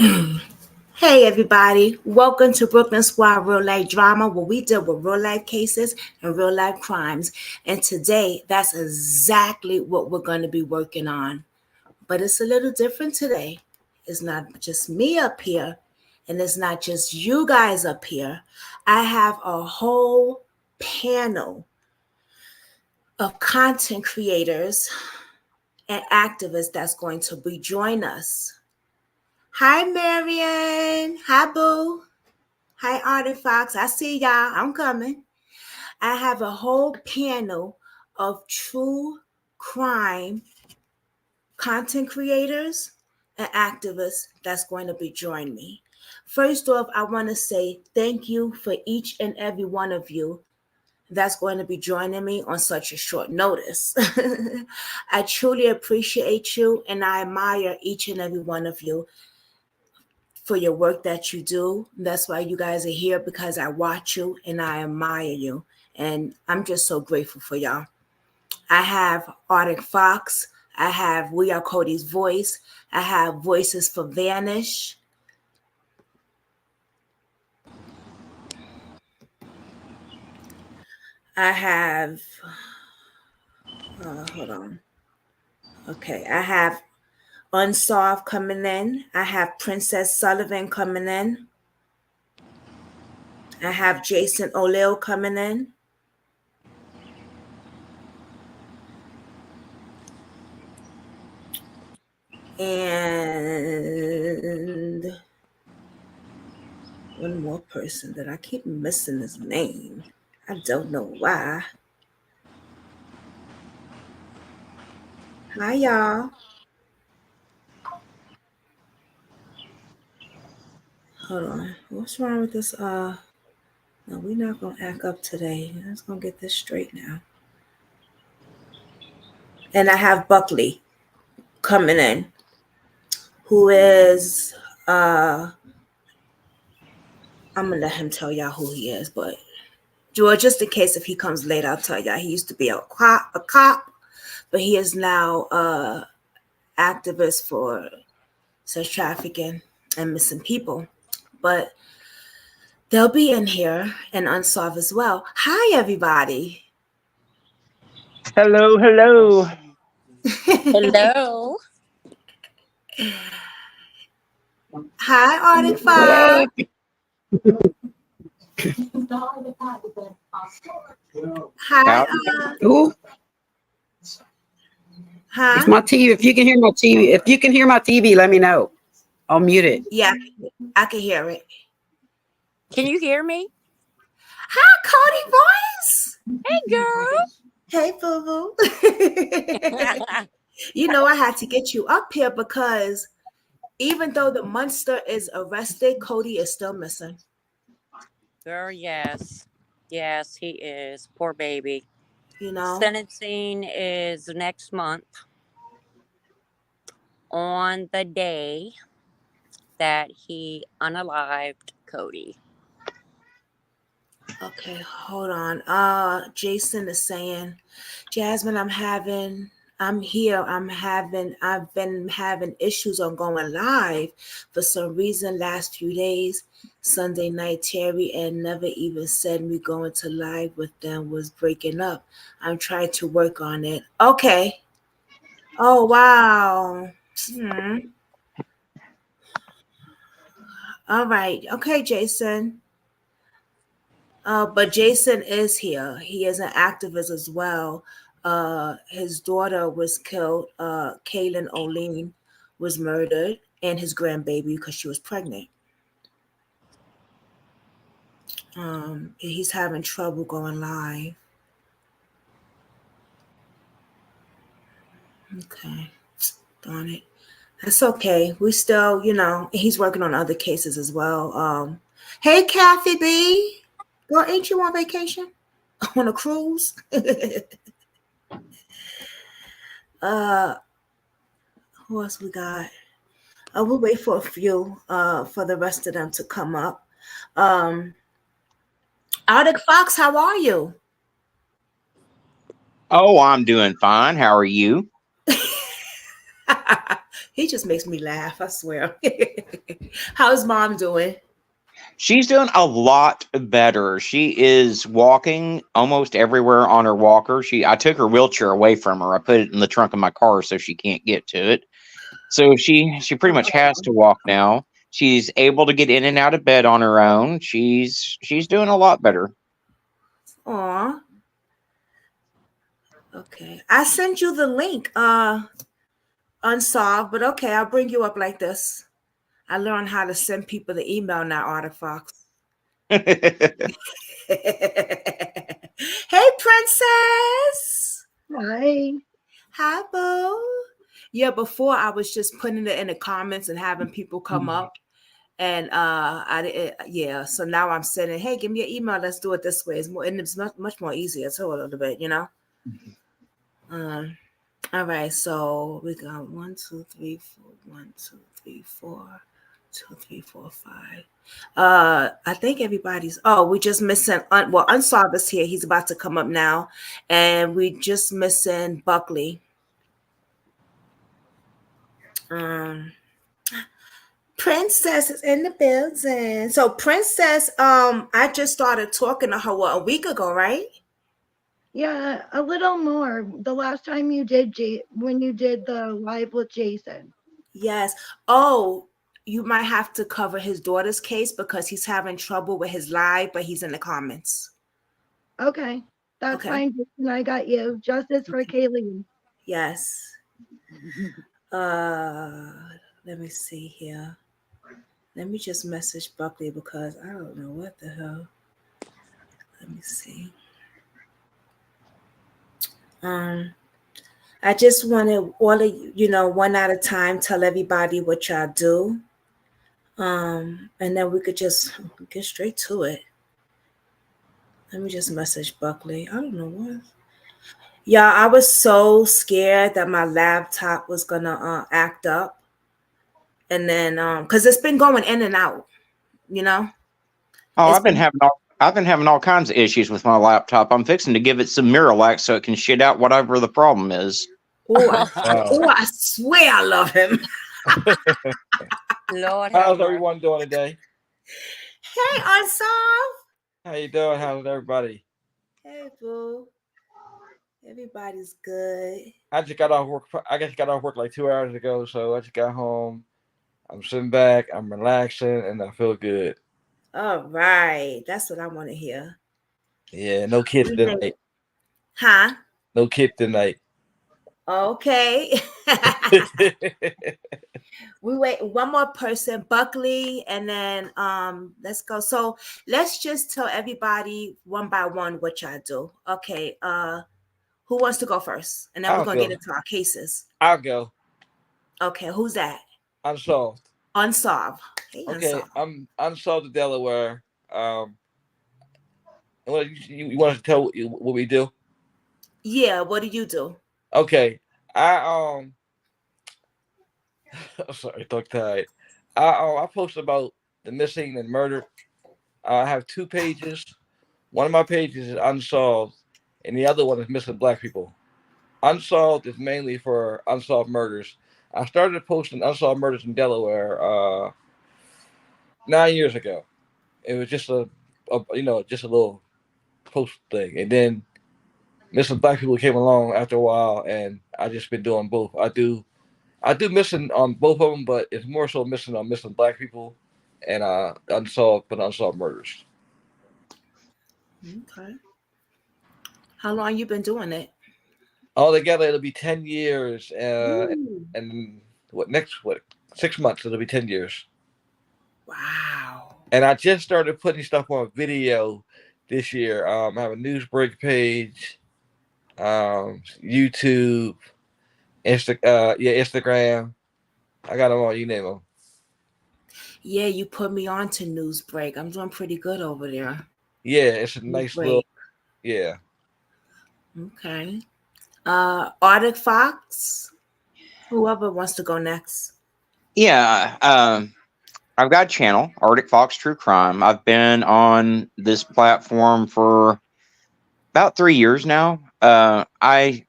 Hey everybody, welcome to Brooklyn Squad Real Life Drama, where we deal with real life cases and real life crimes. And today, that's exactly what we're going to be working on. But it's a little different today. It's not just me up here, and it's not just you guys up here. I have a whole panel of content creators and activists that's going to be join us. Hi, Marion. Hi, Boo. Hi, Artifacts. I see y'all. I'm coming. I have a whole panel of true crime content creators and activists that's going to be joining me. First off, I want to say thank you for each and every one of you that's going to be joining me on such a short notice. I truly appreciate you and I admire each and every one of you for your work that you do. That's why you guys are here, because I watch you and I admire you. And I'm just so grateful for y'all. I have Arctic Fox. I have We Are Cody's Voice. I have Voices for Vanish. I have, hold on. Okay, I have Unsolved coming in. I have Princess Sullivan coming in. I have Jason O'Leil coming in. And one more person that I keep missing his name. I don't know why. Hi, y'all. Hold on. What's wrong with this? No, we're not gonna act up today. Let's gonna get this straight now. And I have Buckley coming in, who is I'm gonna let him tell y'all who he is, but George, just in case if he comes late, I'll tell y'all he used to be a cop, but he is now activist for sex trafficking and missing people. But they'll be in here and unsolved as well. Hi, everybody. Hello, hello. Hello. Hi, Arctic Hello. Fire. Hi, Out. Ooh, it's huh? my TV. If you can hear my TV, let me know. I'll mute it. Yeah, I can hear it. Can you hear me? Hi, Cody Voice. Hey, girl. Hey, Boo Boo. You know, I had to get you up here because even though the monster is arrested, Cody is still missing. Girl, yes. Yes, he is. Poor baby. You know? Sentencing is next month on the day that he unalived Cody. Okay, hold on. Jason is saying, Jasmine, I've been having issues on going live for some reason last few days. Sunday night, Terry and never even said me going to live with them was breaking up. I'm trying to work on it. Okay. Oh, wow. Hmm. All right. Okay, Jason. But Jason is here. He is an activist as well. His daughter was killed. Kaylin O'Lean was murdered, and his grandbaby because she was pregnant. He's having trouble going live. Okay, darn it. That's okay. We still, he's working on other cases as well. Hey, Kathy B. Girl, ain't you on vacation? On a cruise? uh, who else we got? We'll wait for a few for the rest of them to come up. Arctic Fox, how are you? Oh, I'm doing fine. How are you? He just makes me laugh, I swear. How's mom doing? She's doing a lot better. She is walking almost everywhere on her walker. I took her wheelchair away from her. I put it in the trunk of my car so she can't get to it. So she pretty much has to walk now. She's able to get in and out of bed on her own. She's doing a lot better. Aw. Okay. I sent you the link, unsolved, but okay, I'll bring you up like this. I learned how to send people the email now, Artifacts. Hey, princess. Hi. Hi, Bo. Yeah, before I was just putting it in the comments and having people come up. And yeah, so now I'm sending, hey, give me your email. Let's do it this way. It's more, and it's much more easier too, a little bit, you know. All right, so we got 1, 2, 3, 4, 1, 2, 3, 4, 2, 3, 4, 5. I think everybody's. Oh, we just missing. Well, Unsolved is here. He's about to come up now, and we just missing Buckley. Princess is in the building. So Princess, I just started talking to her a week ago, right? Yeah, a little more. The last time you did, when you did the live with Jason. Yes. Oh, you might have to cover his daughter's case because he's having trouble with his live, but he's in the comments. Okay, that's fine. Jason, I got you. Justice for Kayleen. Yes. Let me see here. Let me just message Buckley because I don't know what the hell. Let me see. I just wanted all of you, one at a time, tell everybody what y'all do. And then we could just get straight to it. Let me just message Buckley. I don't know what. Yeah, I was so scared that my laptop was gonna act up. And then because it's been going in and out, you know. Oh, I've been having all kinds of issues with my laptop. I'm fixing to give it some Miralax so it can shit out whatever the problem is. Oh, I swear I love him. Lord, how's everyone doing today? Hey, Unsolved. How you doing? How's everybody? Hey, boo. Everybody's good. I just got off work. I just got off work like 2 hours ago, so I just got home. I'm sitting back. I'm relaxing, and I feel good. All right, that's what I want to hear. Yeah, no kids tonight. Huh? No kid tonight. Okay. We wait one more person, Buckley, and then let's go. So let's just tell everybody one by one what y'all do. Okay. Who wants to go first? And then we're gonna get into our cases. I'll go. Okay, who's that? Unsolved. Unsolved. Hey, okay, Unsolved. I'm Unsolved to Delaware. You want to tell what we do? Yeah, what do you do? Okay, I'm sorry, tongue tied. I post about the missing and murdered. I have 2 pages. One of my pages is unsolved, and the other one is missing Black people. Unsolved is mainly for unsolved murders. I started posting unsolved murders in Delaware 9 years ago. It was just a just a little post thing, and then missing Black people came along after a while, and I just been doing both. I do missing on both of them, but it's more so missing on missing Black people and unsolved murders. Okay. How long you been doing it? Altogether, it'll be 10 years, and 6 months, it'll be 10 years. Wow. And I just started putting stuff on video this year. I have a Newsbreak page, YouTube, Instagram. I got them all, you name them. Yeah, you put me on to Newsbreak. I'm doing pretty good over there. Yeah, it's a nice little, yeah. Okay. Arctic Fox, whoever wants to go next. Yeah, I've got a channel, Arctic Fox True Crime. I've been on this platform for about 3 years now. I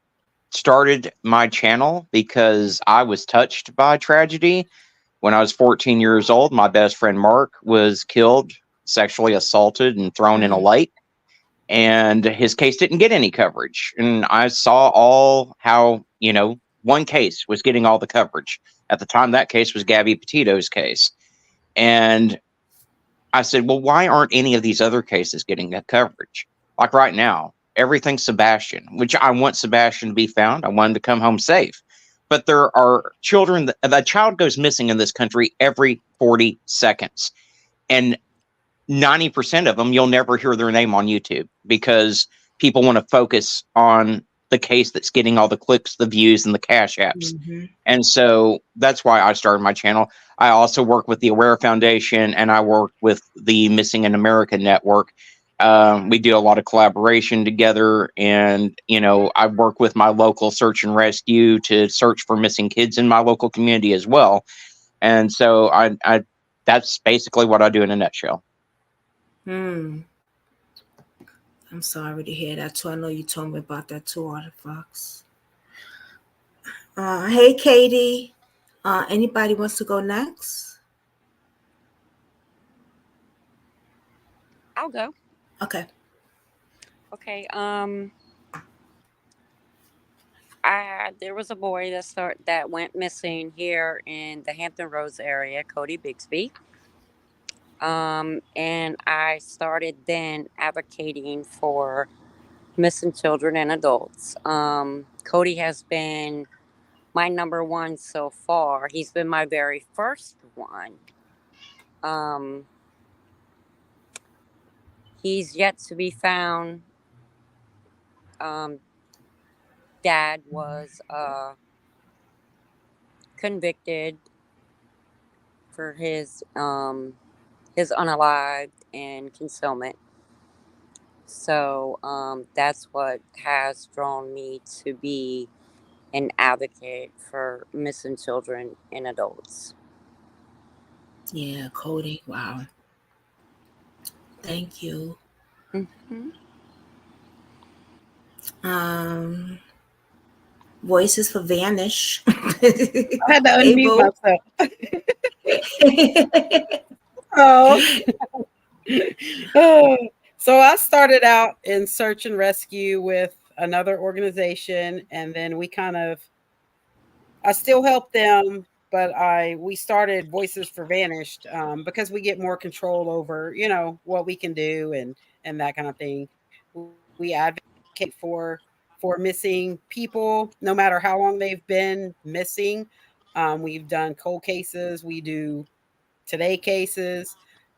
started my channel because I was touched by tragedy. When I was 14 years old, my best friend Mark was killed, sexually assaulted, and thrown in a lake. And his case didn't get any coverage. And I saw all how, one case was getting all the coverage. At the time, that case was Gabby Petito's case. And I said, well, why aren't any of these other cases getting that coverage? Like right now, everything's Sebastian, which I want Sebastian to be found. I want him to come home safe. But there are children, a child goes missing in this country every 40 seconds. And 90% of them, you'll never hear their name on YouTube because people want to focus on the case that's getting all the clicks, the views, and the cash apps. And so that's why I started my channel. I also work with the Aware Foundation, and I work with the Missing in America Network. We do a lot of collaboration together, and I work with my local search and rescue to search for missing kids in my local community as well. And so I that's basically what I do in a nutshell. I'm sorry to hear that too. I know you told me about that too, Artifacts. Hey, Katie. Anybody wants to go next? I'll go. Okay. Okay. There was a boy that went missing here in the Hampton Roads area, Cody Bixby. And I started then advocating for missing children and adults. Cody has been my number one so far. He's been my very first one. He's yet to be found. Dad was convicted for his unalived and concealment. So that's what has drawn me to be an advocate for missing children and adults. Yeah, Cody. Wow. Thank you. Voices for Vanish. I had to unmute myself. So I started out in search and rescue with another organization, and then I still help them, but we started Voices for Vanished because we get more control over, what we can do and that kind of thing. We advocate for missing people, no matter how long they've been missing. We've done cold cases. We do today cases.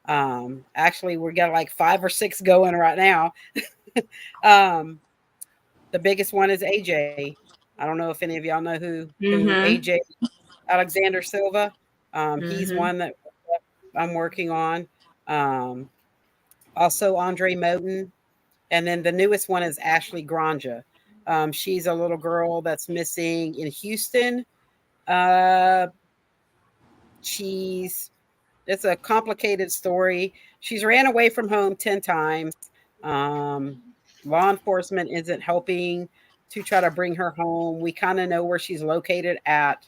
Actually, we got like 5 or 6 going right now. The biggest one is AJ. I don't know if any of y'all know who AJ Alexander Silva. He's one that I'm working on. Also Andre Moten. And then the newest one is Ashley Granja. She's a little girl that's missing in Houston. It's a complicated story. She's ran away from home 10 times. Law enforcement isn't helping to try to bring her home. We kind of know where she's located at.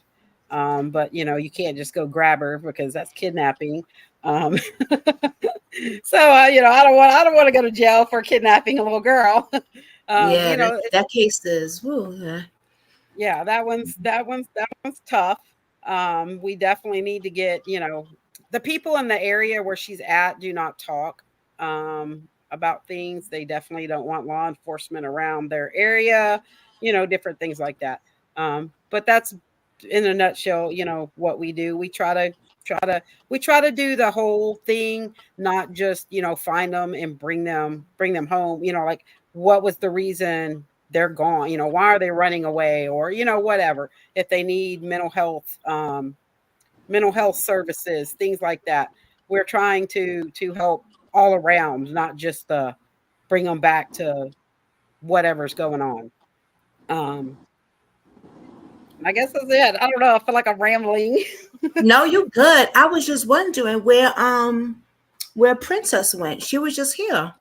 But you can't just go grab her because that's kidnapping. So I don't want to go to jail for kidnapping a little girl. That case is yeah, that one's tough. We definitely need to get, the people in the area where she's at do not talk about things. They definitely don't want law enforcement around their area, different things like that. But that's in a nutshell, what we do. We try to do the whole thing, not just, find them and bring them home, like what was the reason they're gone, why are they running away, or, whatever, if they need mental health services, things like that. We're trying to help all around, not just bring them back to whatever's going on. I guess that's it. I don't know. I feel like I'm rambling. No, you good. I was just wondering where Princess went. She was just here.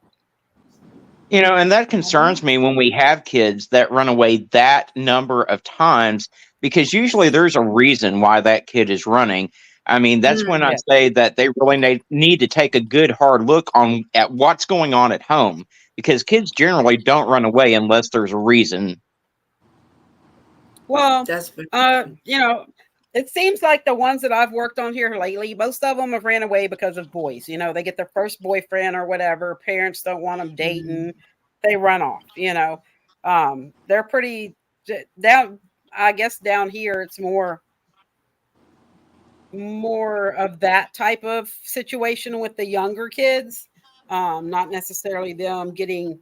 You know, and that concerns me when we have kids that run away that number of times, because usually there's a reason why that kid is running. I mean, that's when I Yeah. say that they really need to take a good hard look on at what's going on at home, because kids generally don't run away unless there's a reason. Well, That's very true. you know, it seems like the ones that I've worked on here lately, most of them have ran away because of boys. You know, they get their first boyfriend or whatever. Parents don't want them dating. They run off. You know, they're pretty down. I guess down here it's more of that type of situation with the younger kids, not necessarily them getting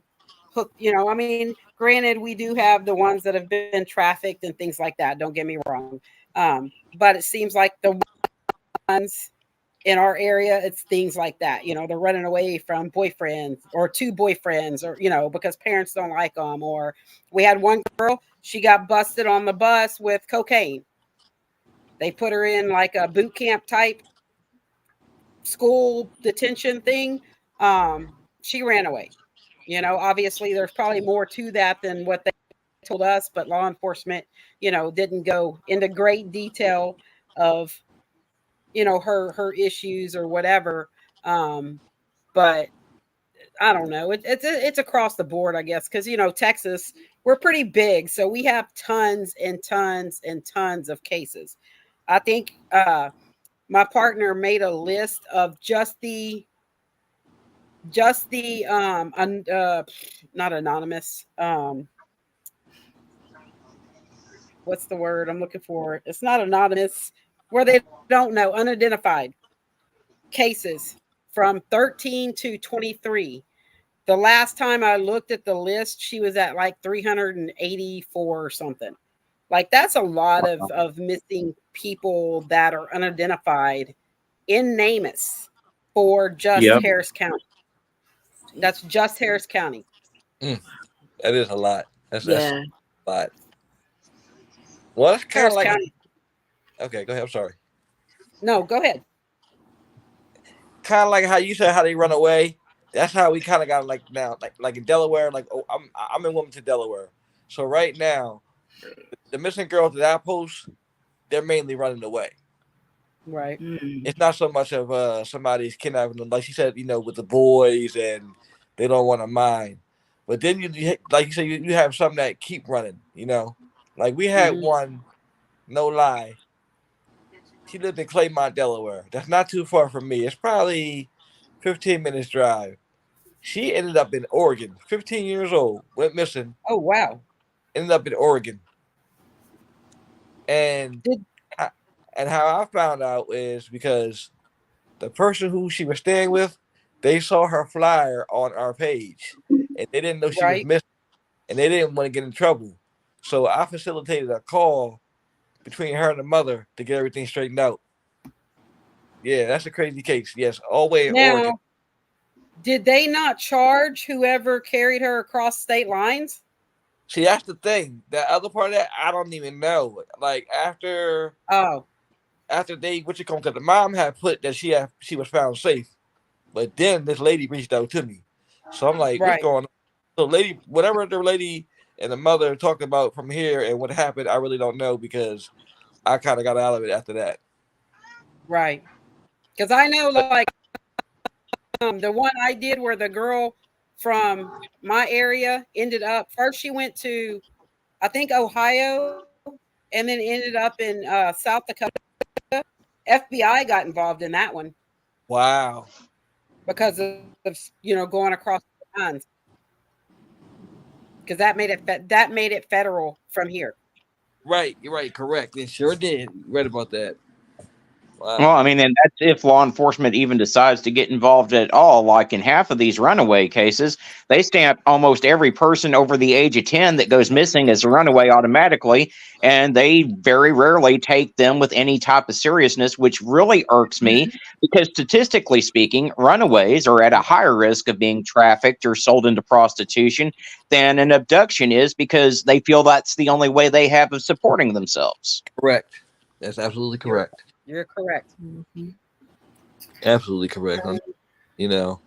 hooked. You know, I mean, granted, we do have the ones that have been trafficked and things like that. Don't get me wrong, but it seems like the ones in our area, it's things like that. You know, they're running away from boyfriends or two boyfriends, or because parents don't like them. Or we had one girl, she got busted on the bus with cocaine. They put her in like a boot camp type school detention thing. She ran away. Obviously there's probably more to that than what they told us, but law enforcement, didn't go into great detail of, her issues or whatever. But I don't know. It's across the board, I guess, because Texas, we're pretty big, so we have tons and tons and tons of cases. I think my partner made a list of just the not anonymous, what's the word I'm looking for? It's not anonymous, where they don't know, unidentified cases from 13 to 23. The last time I looked at the list, she was at like 384 or something. Like, that's a lot of missing people that are unidentified in NamUs for just Yep. Harris County. That's just Harris County. That is a lot. That's Yeah. a lot. Well, that's kind of Harris like County. okay. Go ahead. I'm sorry. No, go ahead. Kind of like how you said how they run away. That's how we kind of got like now, like in Delaware. Like, oh, I'm in Wilmington, Delaware. So right now, the missing girls that I post, they're mainly running away. Right. It's not so much of somebody's kidnapping them, like she said, with the boys, and they don't want to mind. But then like you said, you have some that keep running. Like we had Mm-hmm. one, no lie. She lived in Claymont, Delaware. That's not too far from me. It's probably 15 minutes drive. She ended up in Oregon. 15 years old, went missing, Oh, wow. ended up in Oregon, and Did and how I found out is because the person who she was staying with, they saw her flyer on our page, and they didn't know she was right. missing, and they didn't want to get in trouble. So I facilitated a call between her and the mother to get everything straightened out. Yeah, that's a crazy case. Yes, all the way in Oregon. Now, did they not charge whoever carried her across state lines? See, that's the thing. That other part of that, I don't even know. Like Oh, after they, what you call it, the mom had put that she was found safe, but then this lady reached out to me, so I'm like, what's right, going on? So, lady, whatever the lady and the mother talked about from here and what happened, I really don't know because I kind of got out of it after that. right. Because I know, like, the one I did where the girl from my area ended up first, she went to, I think, Ohio, and then ended up in South Dakota. FBI got involved in that one Wow. because of going across the lines, because that made it federal from here. Right. You're right. Correct. It sure did. Read about that. Well, Wow. I mean, and that's if law enforcement even decides to get involved at all. Like in half of these runaway cases, they stamp almost every person over the age of 10 that goes missing as a runaway automatically, and they very rarely take them with any type of seriousness, which really irks me because statistically speaking, runaways are at a higher risk of being trafficked or sold into prostitution than an abduction is because they feel that's the only way they have of supporting themselves. Correct. That's absolutely You're correct. you're correct. Mhm. Absolutely correct. You know.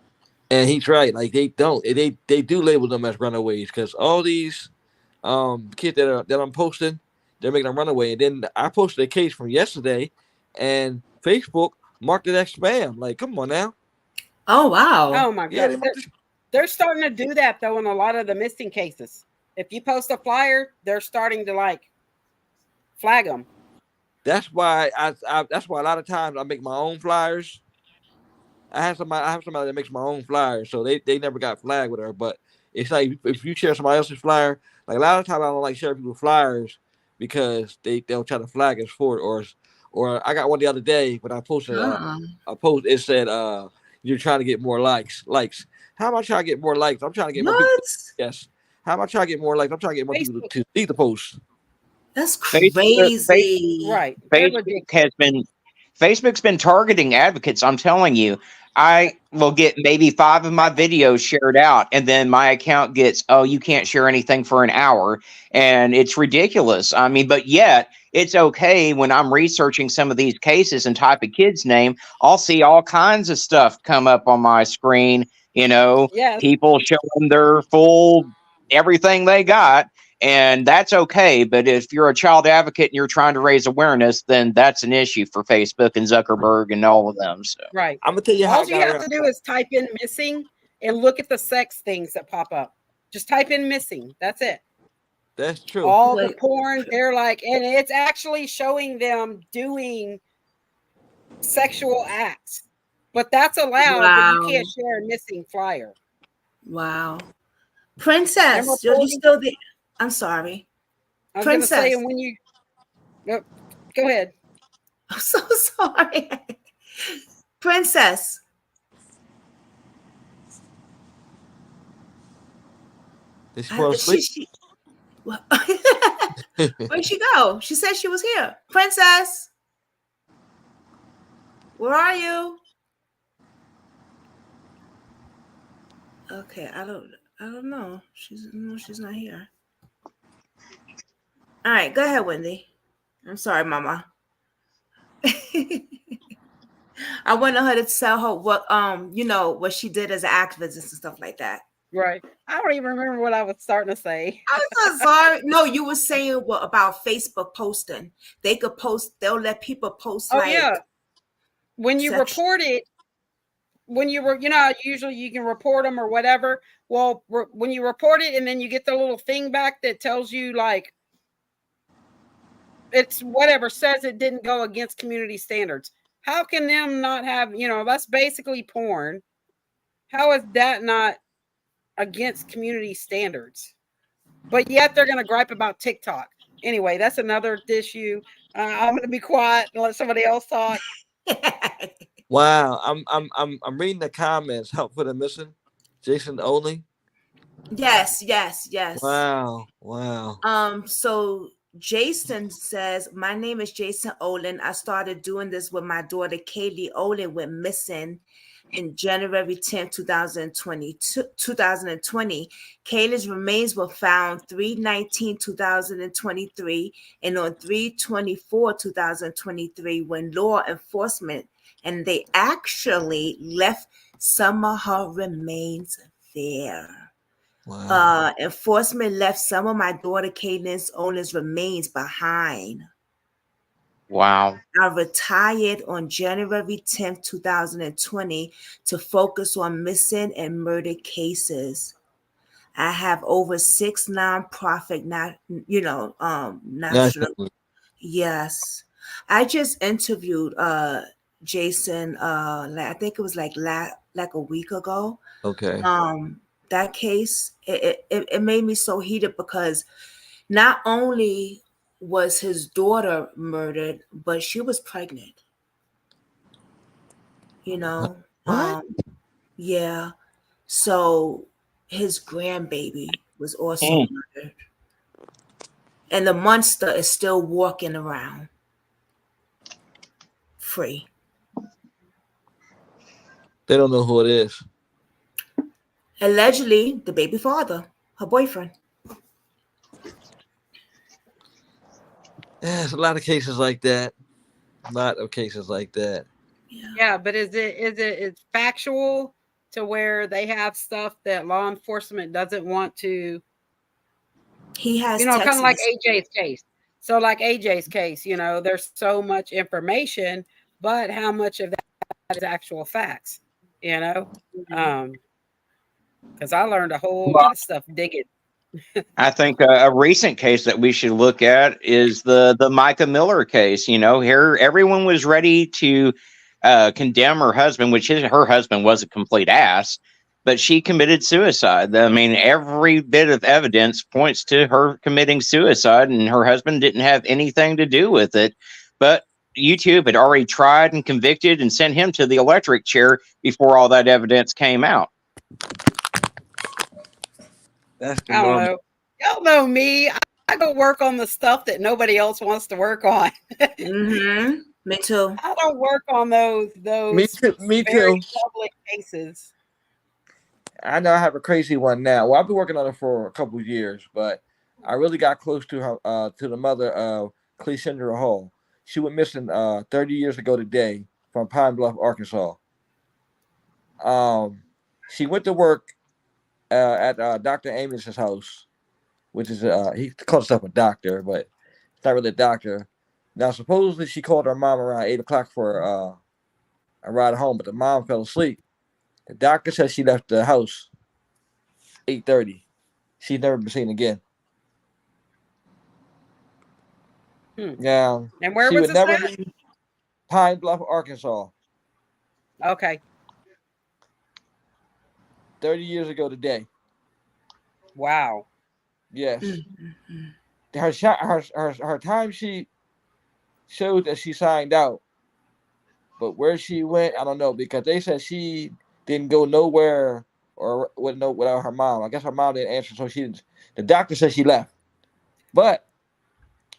And he's right. Like they don't. They do label them as runaways because all these kids that I'm posting, they're making a runaway. And then I posted a case from yesterday, and Facebook marked it as spam. Like, come on now. Oh wow. Oh my Yeah, God. they marked it. They're starting to do that though in a lot of the missing cases. If you post a flyer, they're starting to like flag them. That's why that's why a lot of times I make my own flyers. I have somebody that makes my own flyers, so they never got flagged with her. But it's like if you share somebody else's flyer, like a lot of times I don't like sharing people's flyers because they'll try to flag us for it. Or I got one the other day when I posted Huh. a post. It said you're trying to get more likes. How am I trying to get more likes? I'm trying to get more people. What? Yes. How am I trying to get more likes? I'm trying to get more people Facebook, to see the post. That's Facebook, crazy. right? They're Facebook ridiculous. has been Facebook's been targeting advocates. I'm telling you, I will get maybe 5 of my videos shared out, and then my account gets, oh, you can't share anything for an hour, and it's ridiculous. I mean, but yet it's okay when I'm researching some of these cases and type a kid's name, I'll see all kinds of stuff come up on my screen. Yes, People showing their full everything they got, and that's okay. But if you're a child advocate and you're trying to raise awareness, then that's an issue for Facebook and Zuckerberg and all of them. So right. I'm gonna tell you how All I you got have around. to do is type in missing and look at the sex things that pop up. Just type in missing. That's it. That's true. All the Wait. porn, they're like, and it's actually showing them doing sexual acts. But that's allowed, but you Wow. can't share a missing flyer. Wow. And Princess, are you reporting, still there? I'm sorry. I was gonna say, Princess. and when you no, go ahead. I'm so sorry. Princess. Did she fall She, asleep? she, well, where'd she go? She said she was here. Princess, where are you? Okay, I don't know. She's not here. All right, go ahead, Wendy. I'm sorry, Mama. I wanted her to tell her what she did as an activist and stuff like that. Right. I don't even remember what I was starting to say. I'm so sorry. No, you were saying what about Facebook posting? They could post. They'll let people post Oh like yeah. When you sex. report it, when you were, usually you can report them or whatever. Well, when you report it and then you get the little thing back that tells you like it's whatever says it didn't go against community standards. How can them not have, that's basically porn. How is that not against community standards? But yet they're going to gripe about TikTok. Anyway, that's another issue. I'm going to be quiet and let somebody else talk. Wow, I'm reading the comments. Help for the missing, Jason only. Yes. Wow, wow. So Jason says, my name is Jason Olin. I started doing this when my daughter Kaylee Olin went missing in January 10th, 2020. Kaylee's remains were found 3/19/2023 and on 3/24/2023 when law enforcement and they actually left some of her remains there. Wow. Enforcement left some of my daughter Caden's owner's remains behind. wow. I retired on January 10th, 2020 to focus on missing and murder cases. I have over 6 nonprofit, national. National. Yes. I just interviewed Jason I think it was like a week ago. Okay. That case, it made me so heated because not only was his daughter murdered, but she was pregnant. You know, What? yeah. So his grandbaby was also Mm. murdered, and the monster is still walking around free. They don't know who it is. Allegedly, the baby father, her boyfriend. Yeah, there's a lot of cases like that. A lot of cases like that. Yeah. Yeah, but is it factual to where they have stuff that law enforcement doesn't want to, He has kind of like Texas. AJ's case. So like AJ's case, there's so much information, but how much of that is actual facts, because I learned a whole lot of stuff digging. I think a recent case that we should look at is the Micah Miller case. Here everyone was ready to condemn her husband, which her husband was a complete ass, but she committed suicide. I mean, every bit of evidence points to her committing suicide, and her husband didn't have anything to do with it. But YouTube had already tried and convicted and sent him to the electric chair before all that evidence came out. That's the I don't norm. know. Y'all know me. I go work on the stuff that nobody else wants to work on. Mm-hmm. Me too. I don't work on those Me too. Me very too. public cases. I know I have a crazy one now. Well, I've been working on it for a couple of years, but I really got close to her, to the mother of Cleasindra Hall. She went missing 30 years ago today from Pine Bluff, Arkansas. She went to work at Dr. Amos's house, which is he calls himself a doctor, but it's not really a doctor. Now, supposedly she called her mom around 8 o'clock for a ride home, but the mom fell asleep. The doctor said she left the house 8:30. She's never been seen again. Now, And where she was would this never at? leave Pine Bluff, Arkansas. Okay. 30 years ago today. Wow. Yes. Mm-hmm. Her timesheet showed that she signed out, but where she went, I don't know, because they said she didn't go nowhere or wouldn't know without her mom. I guess her mom didn't answer, so she didn't. The doctor said she left, but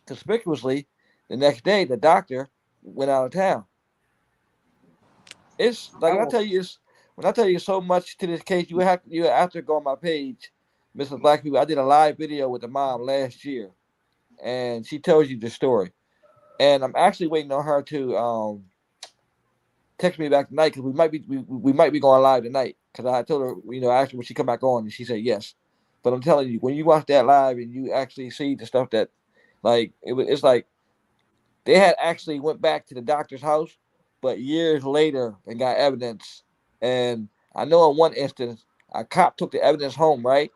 conspicuously, the next day the doctor went out of town. It's like when I tell you so much to this case, you have to go on my page, Mr. Black People. I did a live video with the mom last year, and she tells you the story. And I'm actually waiting on her to text me back tonight because we might be going live tonight. Because I told her, I asked her when she come back on, and she said yes. But I'm telling you, when you watch that live and you actually see the stuff that, like, it's like they had actually went back to the doctor's house, but years later and got evidence. And I know in one instance, a cop took the evidence home, right,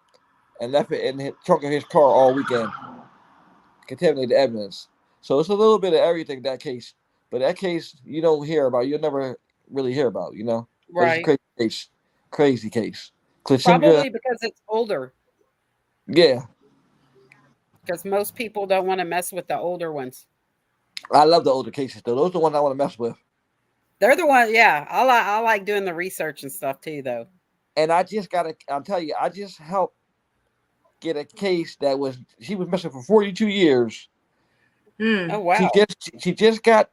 and left it in the trunk of his car all weekend, contaminated evidence. So it's a little bit of everything in that case. But that case you don't hear about, you'll never really hear about, But it's a Right. crazy case. Crazy case. Cleasindra, Probably because it's older. yeah. Because most people don't want to mess with the older ones. I love the older cases though. Those are the ones I want to mess with. They're the ones, yeah. I like doing the research and stuff too, though. And I'll tell you, I just helped get a case she was missing for 42 years. Oh wow. She just got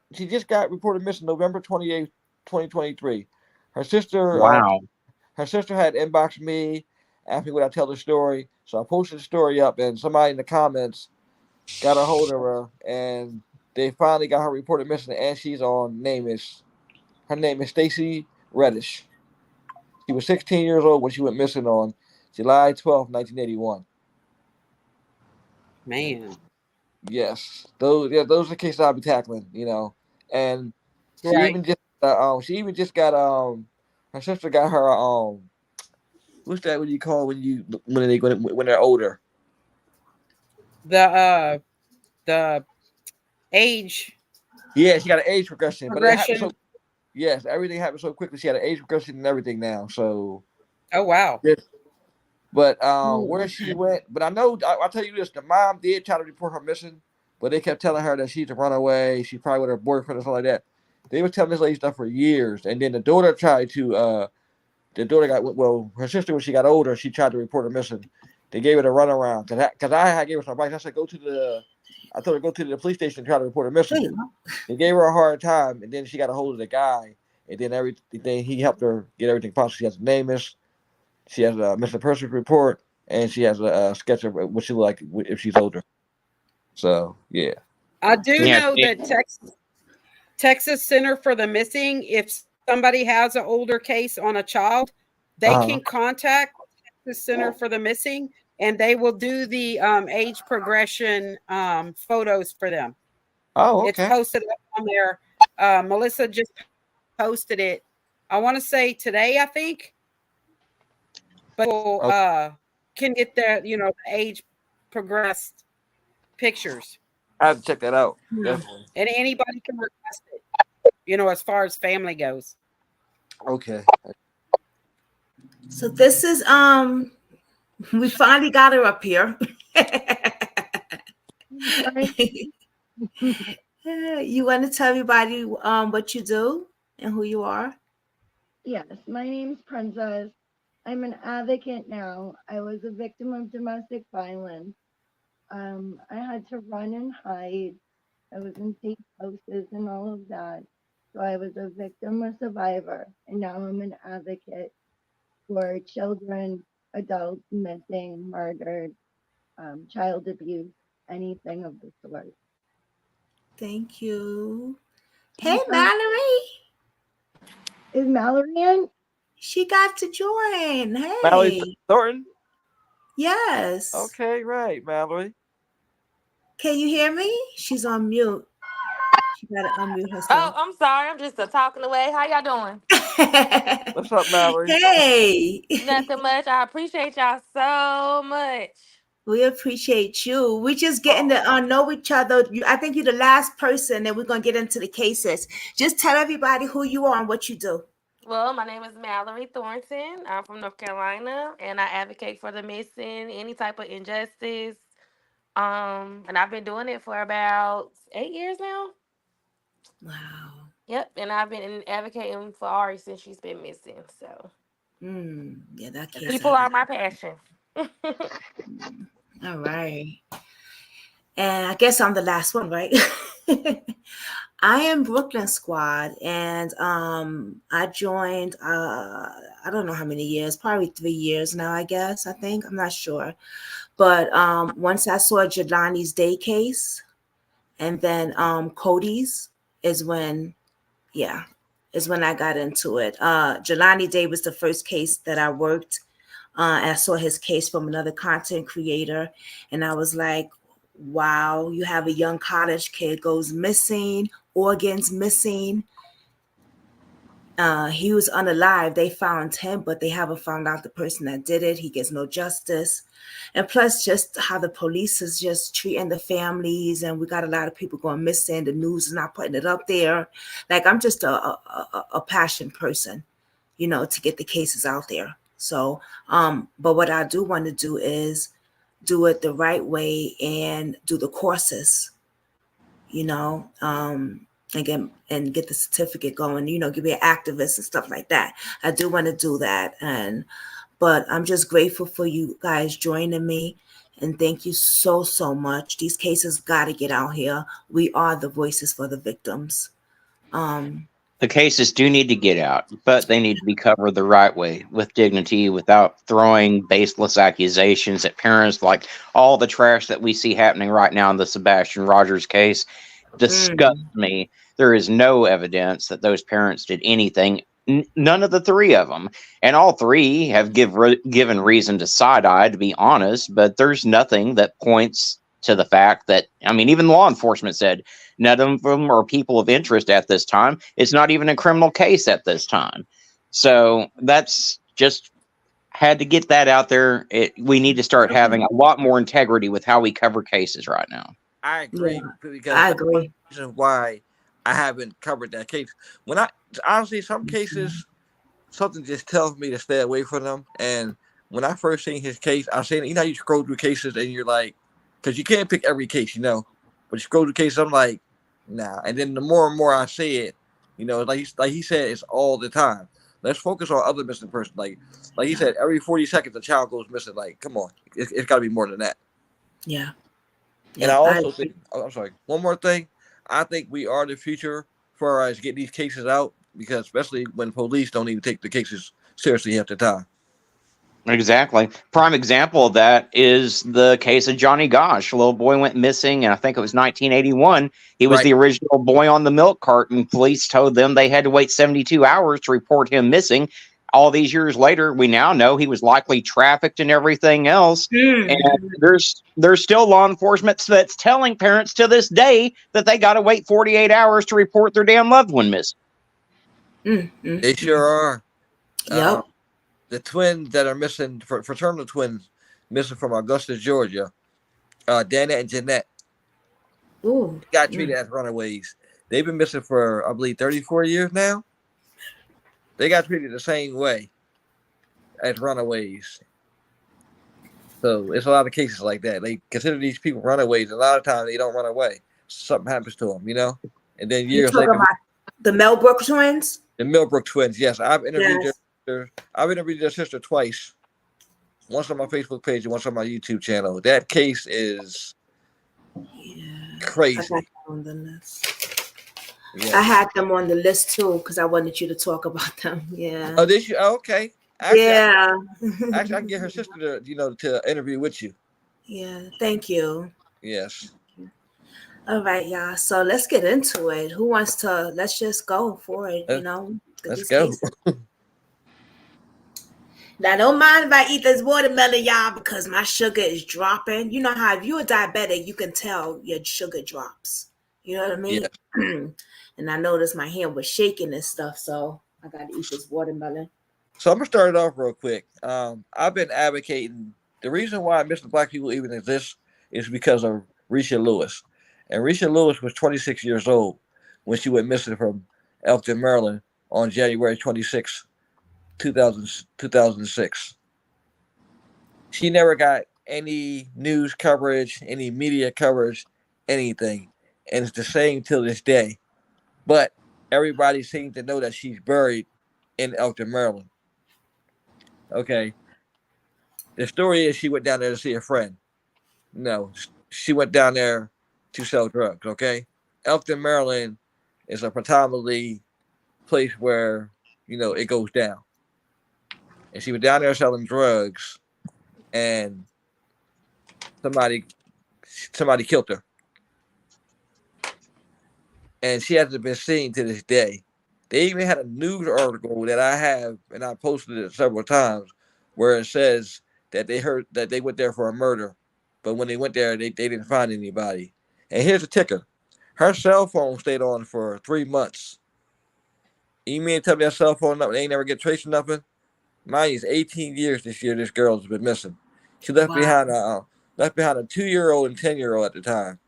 reported missing November 28th, 2023. Her sister Wow. her sister had inboxed me, asked me would I tell the story. So I posted the story up, and somebody in the comments got a hold of her, and they finally got her reported missing, and she's on her name is Stacy Reddish. She was 16 years old when she went missing on July 12th, 1981. Man. Yes, those are the cases I'll be tackling, And she Right. even just got her sister got her what's that? What do you call when they're older? The age Yeah, she got an age progression, but it happened progression. so. Yes, everything happened so quickly. She had an age progression and everything now. So. Oh wow. Yes. But where she went, but I know I'll tell you this: the mom did try to report her missing, but they kept telling her that she's a runaway. She's probably with her boyfriend or something like that. They were telling this lady stuff for years, and then the daughter tried to. The daughter her sister when she got older, she tried to report her missing. They gave her the runaround because I gave her some advice. I said I told her go to the police station and try to report her missing. They gave her a hard time, and then she got a hold of the guy, and then he helped her get everything possible. She has a name list. She has a missing persons report, and she has a sketch of what she look like if she's older. So yeah, I do Yeah. know that Texas Center for the Missing, if somebody has an older case on a child, they can contact the Center for the Missing, and they will do the age progression photos for them. Oh, It's okay. posted up on there. Melissa just posted it. I want to say today, I think. But people can get the the age progressed pictures. I have to check that out. Yeah. Definitely. And anybody can request it, as far as family goes. Okay. So this is we finally got her up here. You want to tell everybody what you do and who you are? Yes, my name's Princess. I'm an advocate now. I was a victim of domestic violence. I had to run and hide. I was in safe houses and all of that. So I was a victim, a survivor, and now I'm an advocate for children, adults missing, murdered, child abuse, anything of the sort. Thank you. Hey, Mallory. Is Mallory in? She got to join. Mallory Hey. Thornton? Yes. Okay, right, Mallory. Can you hear me? She's on mute. She got to unmute Oh, herself. I'm sorry. I'm just talking away. How y'all doing? What's up, Mallory? Hey. Nothing much. I appreciate y'all so much. We appreciate you. We're just getting to know each other. I think you're the last person, and we're going to get into the cases. Just tell everybody who you are and what you do. Well, my name is Mallory Thornton. I'm from North Carolina, and I advocate for the missing, any type of injustice. And I've been doing it for about 8 years now. Wow. Yep, and I've been advocating for Ari since she's been missing. So, Yeah, that case. people are my passion. All right. And I guess I'm the last one, right? I am Brooklyn Squad, and I joined, I don't know how many years, probably 3 years now, I guess, I think. I'm not sure. But once I saw Jelani's Day case, and then Cody's is when I got into it. Jelani Day was the first case that I worked. I saw his case from another content creator, and I was like, wow, you have a young college kid goes missing, organs missing. He was unalive. They found him, but they haven't found out the person that did it. He gets no justice. And plus just how the police is just treating the families, and we got a lot of people going missing. The news is not putting it up there. Like, I'm just a passion person, to get the cases out there. So, but what I do want to do is do it the right way and do the courses, and get the certificate going, give me an activist and stuff like that. I do want to do that. But I'm just grateful for you guys joining me. And thank you so, so much. These cases got to get out here. We are the voices for the victims. The cases do need to get out, but they need to be covered the right way, with dignity, without throwing baseless accusations at parents, like all the trash that we see happening right now in the Sebastian Rogers case. Disgusts me. There is no evidence that those parents did anything. None of the three of them. And all three have given reason to side-eye, to be honest, but there's nothing that points to the fact that, even law enforcement said none of them are people of interest at this time. It's not even a criminal case at this time. So that's just had to get that out there. We need to start having a lot more integrity with how we cover cases right now. I agree, because I that's one agree. reason why I haven't covered that case. Honestly, some cases, something just tells me to stay away from them. And when I first seen his case, I seen, how you scroll through cases and you're like, because you can't pick every case, but you scroll through cases, I'm like, nah. And then the more and more I see it, like he said, it's all the time. Let's focus on other missing persons. Like he said, every 40 seconds a child goes missing. Like, come on, it's got to be more than that. Yeah. And I also think, I'm sorry, one more thing. I think we are the future for us to get these cases out, because especially when police don't even take the cases seriously half the time. Exactly. Prime example of that is the case of Johnny Gosh. A little boy went missing, and I think it was 1981. He was the original boy on the milk carton. Police told them they had to wait 72 hours to report him missing. all these years later, we now know he was likely trafficked and everything else. And there's still law enforcement that's telling parents to this day that they got to wait 48 hours to report their damn loved one missing. They sure are. Yep. The twins that are missing, fraternal twins missing from Augusta, Georgia, Dana and Jeanette, Ooh. got treated as runaways. They've been missing for, I believe, 34 years now. They got treated the same way as runaways. So it's a lot of cases like that. They consider these people runaways. A lot of times they don't run away. Something happens to them, And then years later, about the Melbrook twins. the Millbrook twins. Yes, I've interviewed their sister twice. Once on my Facebook page and once on my YouTube channel. That case is crazy. I got them on the list. Yeah. I had them on the list too because I wanted you to talk about them. Yeah. Oh, did you? Oh, okay. Actually, yeah. I can get her sister to to interview with you. Yeah. Thank you. Yes. All right, y'all. So let's get into it. Who wants to? Let's just go for it. Let's go. Now, don't mind if I eat this watermelon, y'all, because my sugar is dropping. You know how if you're a diabetic, you can tell your sugar drops. You know what I mean? Yeah. And I noticed my hand was shaking and stuff, so I got to eat this watermelon. So I'm gonna start it off real quick. I've been advocating. The reason why Missing Black People even exists is because of Risha Lewis. And Risha Lewis was 26 years old when she went missing from Elkton, Maryland on January 26, 2006. She never got any news coverage, any media coverage, anything. And it's the same till this day. But everybody seems to know that she's buried in Elkton, Maryland. Okay. The story is she went down there to see a friend. No, she went down there to sell drugs, okay? Elkton, Maryland is a predominantly place where, it goes down. And she was down there selling drugs and somebody killed her. And she hasn't been seen to this day. They even had a news article that I have, and I posted it several times, where it says that they heard that they went there for a murder, but when they went there, they didn't find anybody. And here's the ticker: her cell phone stayed on for 3 months. You mean tell me that cell phone number they ain't never get traced or nothing? Mine is 18 years this year. This girl's been missing. She left behind a 2-year-old and 10-year-old at the time.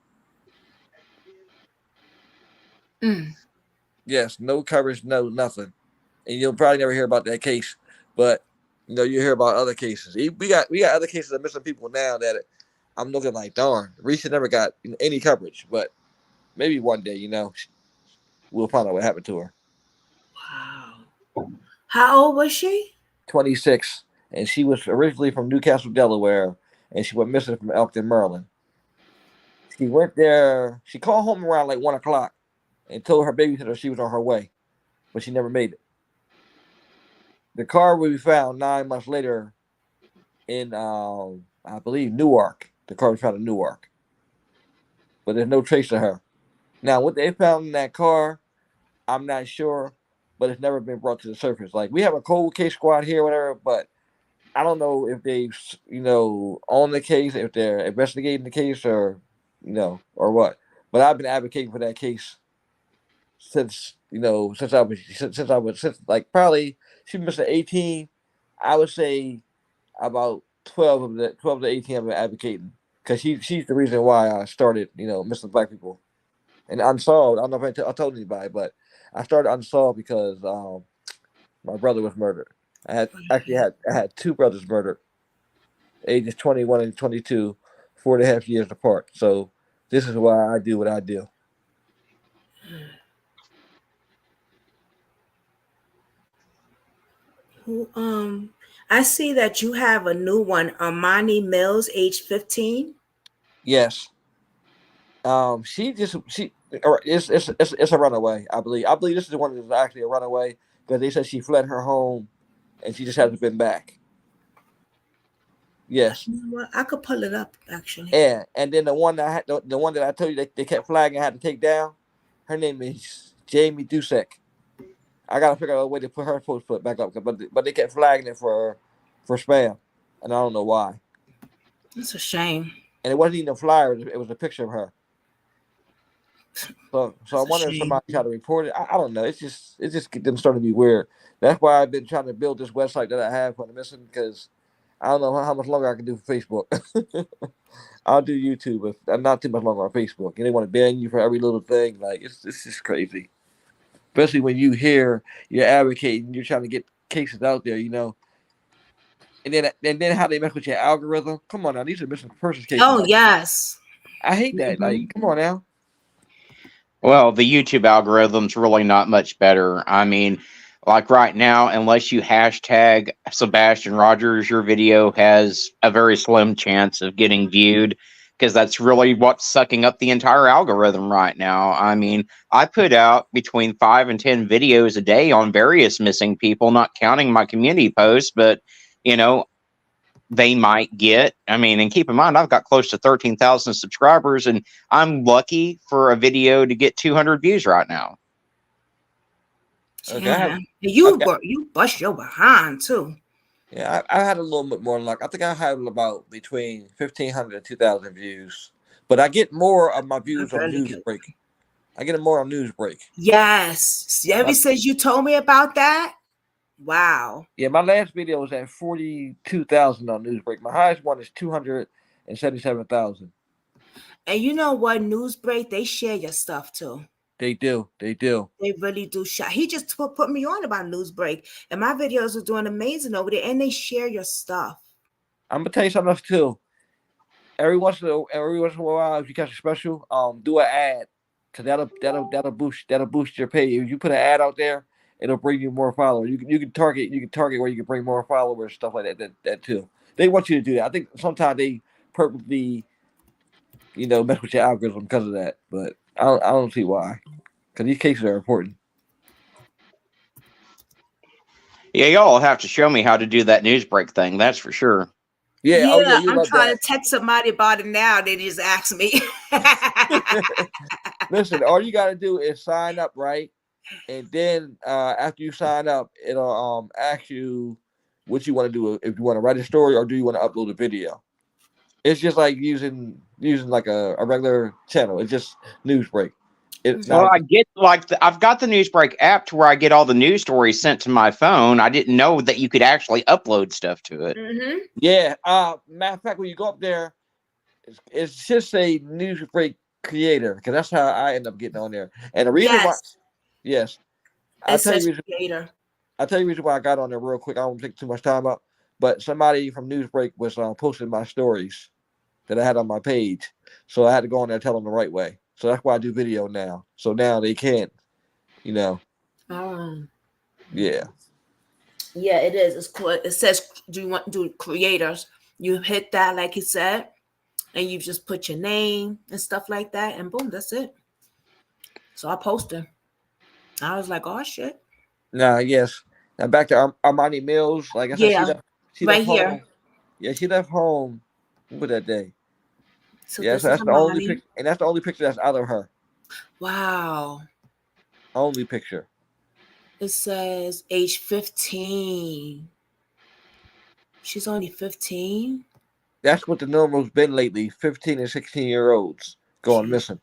Yes, no coverage, no nothing, and you'll probably never hear about that case. But you hear about other cases. We got other cases of missing people now that I'm looking like, darn, Risha never got any coverage. But maybe one day, we'll find out what happened to her. Wow. How old was she? 26, and she was originally from Newcastle, Delaware, and she went missing from Elkton, Maryland. She went there. She called home around like 1 o'clock and told her babysitter she was on her way, but she never made it. The car will be found 9 months later in, I believe, Newark. The car was found in Newark, but there's no trace of her. Now, what they found in that car, I'm not sure, but it's never been brought to the surface. Like, we have a cold case squad here, whatever, but I don't know if they, own the case, if they're investigating the case, or what. But I've been advocating for that case since probably she missed 18. I would say about 12 to 18 I've been advocating, because she's the reason why I started missing Black people and Unsolved. I don't know if I told anybody, but I started Unsolved because my brother was murdered. I had two brothers murdered, ages 21 and 22, 4.5 years apart. So this is why I do what I do. I see that you have a new one, Armani Mills, age 15. Yes. It's a runaway, I believe. I believe this is the one that's actually a runaway, because they said she fled her home and she just hasn't been back. Yes. Well, I could pull it up actually. Yeah, and then the one that I told you they kept flagging, I had to take down. Her name is Jamie Dusek. I gotta figure out a way to put her post back up, but they kept flagging it for spam, and I don't know why. It's a shame. And it wasn't even a flyer; it was a picture of her. So I It's a wonder if shame. somebody tried to report it. I don't know. It's just get them starting to be weird. That's why I've been trying to build this website that I have for the missing, because I don't know how much longer I can do for Facebook. I'll do YouTube, but I'm not too much longer on Facebook. And they want to ban you for every little thing. Like it's just crazy. Especially when you hear you're advocating, you're trying to get cases out there, And then how they mess with your algorithm. Come on now, these are missing persons cases. Oh yes. I hate that. Mm-hmm. Like, come on now. Well, the YouTube algorithm's really not much better. I mean, like right now, unless you hashtag Sebastian Rogers, your video has a very slim chance of getting viewed, because that's really what's sucking up the entire algorithm right now. I mean, I put out between 5 and 10 videos a day on various missing people, not counting my community posts, but you know, they might get. I mean, and keep in mind, I've got close to 13,000 subscribers, and I'm lucky for a video to get 200 views right now. Okay, Yeah. okay. You bust your behind too. Yeah, I had a little bit more luck. I think I had about between 1,500 and 2,000 views, but I get more of my views on Newsbreak. I get more on Newsbreak. Yes. Ever since you told me about that, wow. Yeah, my last video was at 42,000 on Newsbreak. My highest one is 277,000. And you know what? Newsbreak, they share your stuff too. They do. They do. They really do. He just put me on about Newsbreak, and my videos are doing amazing over there, and they share your stuff. I'm gonna tell you something else too. Every once in a while, if you catch a special, do an ad, cause that'll boost your page. If you put an ad out there, it'll bring you more followers. You can target where you can bring more followers, stuff like that too. They want you to do that. I think sometimes they purposely, mess with your algorithm because of that. But I don't see why, because these cases are important. Yeah, y'all have to show me how to do that Newsbreak thing. That's for sure. Yeah. Oh yeah. You I'm love trying that. to text somebody about it now. They just asked me. Listen, all you gotta do is sign up, right? And then after you sign up, it'll ask you what you want to do. If you want to write a story or do you want to upload a video. It's just like using like a regular channel. It's just Newsbreak. Well, I get I've got the Newsbreak app to where I get all the news stories sent to my phone. I didn't know that you could actually upload stuff to it. Mm-hmm. Yeah. Matter of fact, when you go up there, it's just a Newsbreak creator, because that's how I end up getting on there. And the reason why, yes, I'll tell you the reason why I got on there real quick. I don't take too much time up, but somebody from Newsbreak was posting my stories that I had on my page, so I had to go on there and tell them the right way. So that's why I do video now. So now they can't, Yeah. Yeah, it is. It's cool. It says, do you want to do creators? You hit that, like he said, and you just put your name and stuff like that, and boom, that's it. So I posted. I was like, oh shit. Yes. Now back to Armani Mills. Like I said, she left home. Here. Yeah, she left home with that day. So yeah, so that's the only picture, and that's the only picture that's out of her. Wow. Only picture. It says age 15. She's only 15. That's what the normal's been lately. 15 and 16-year-olds going missing.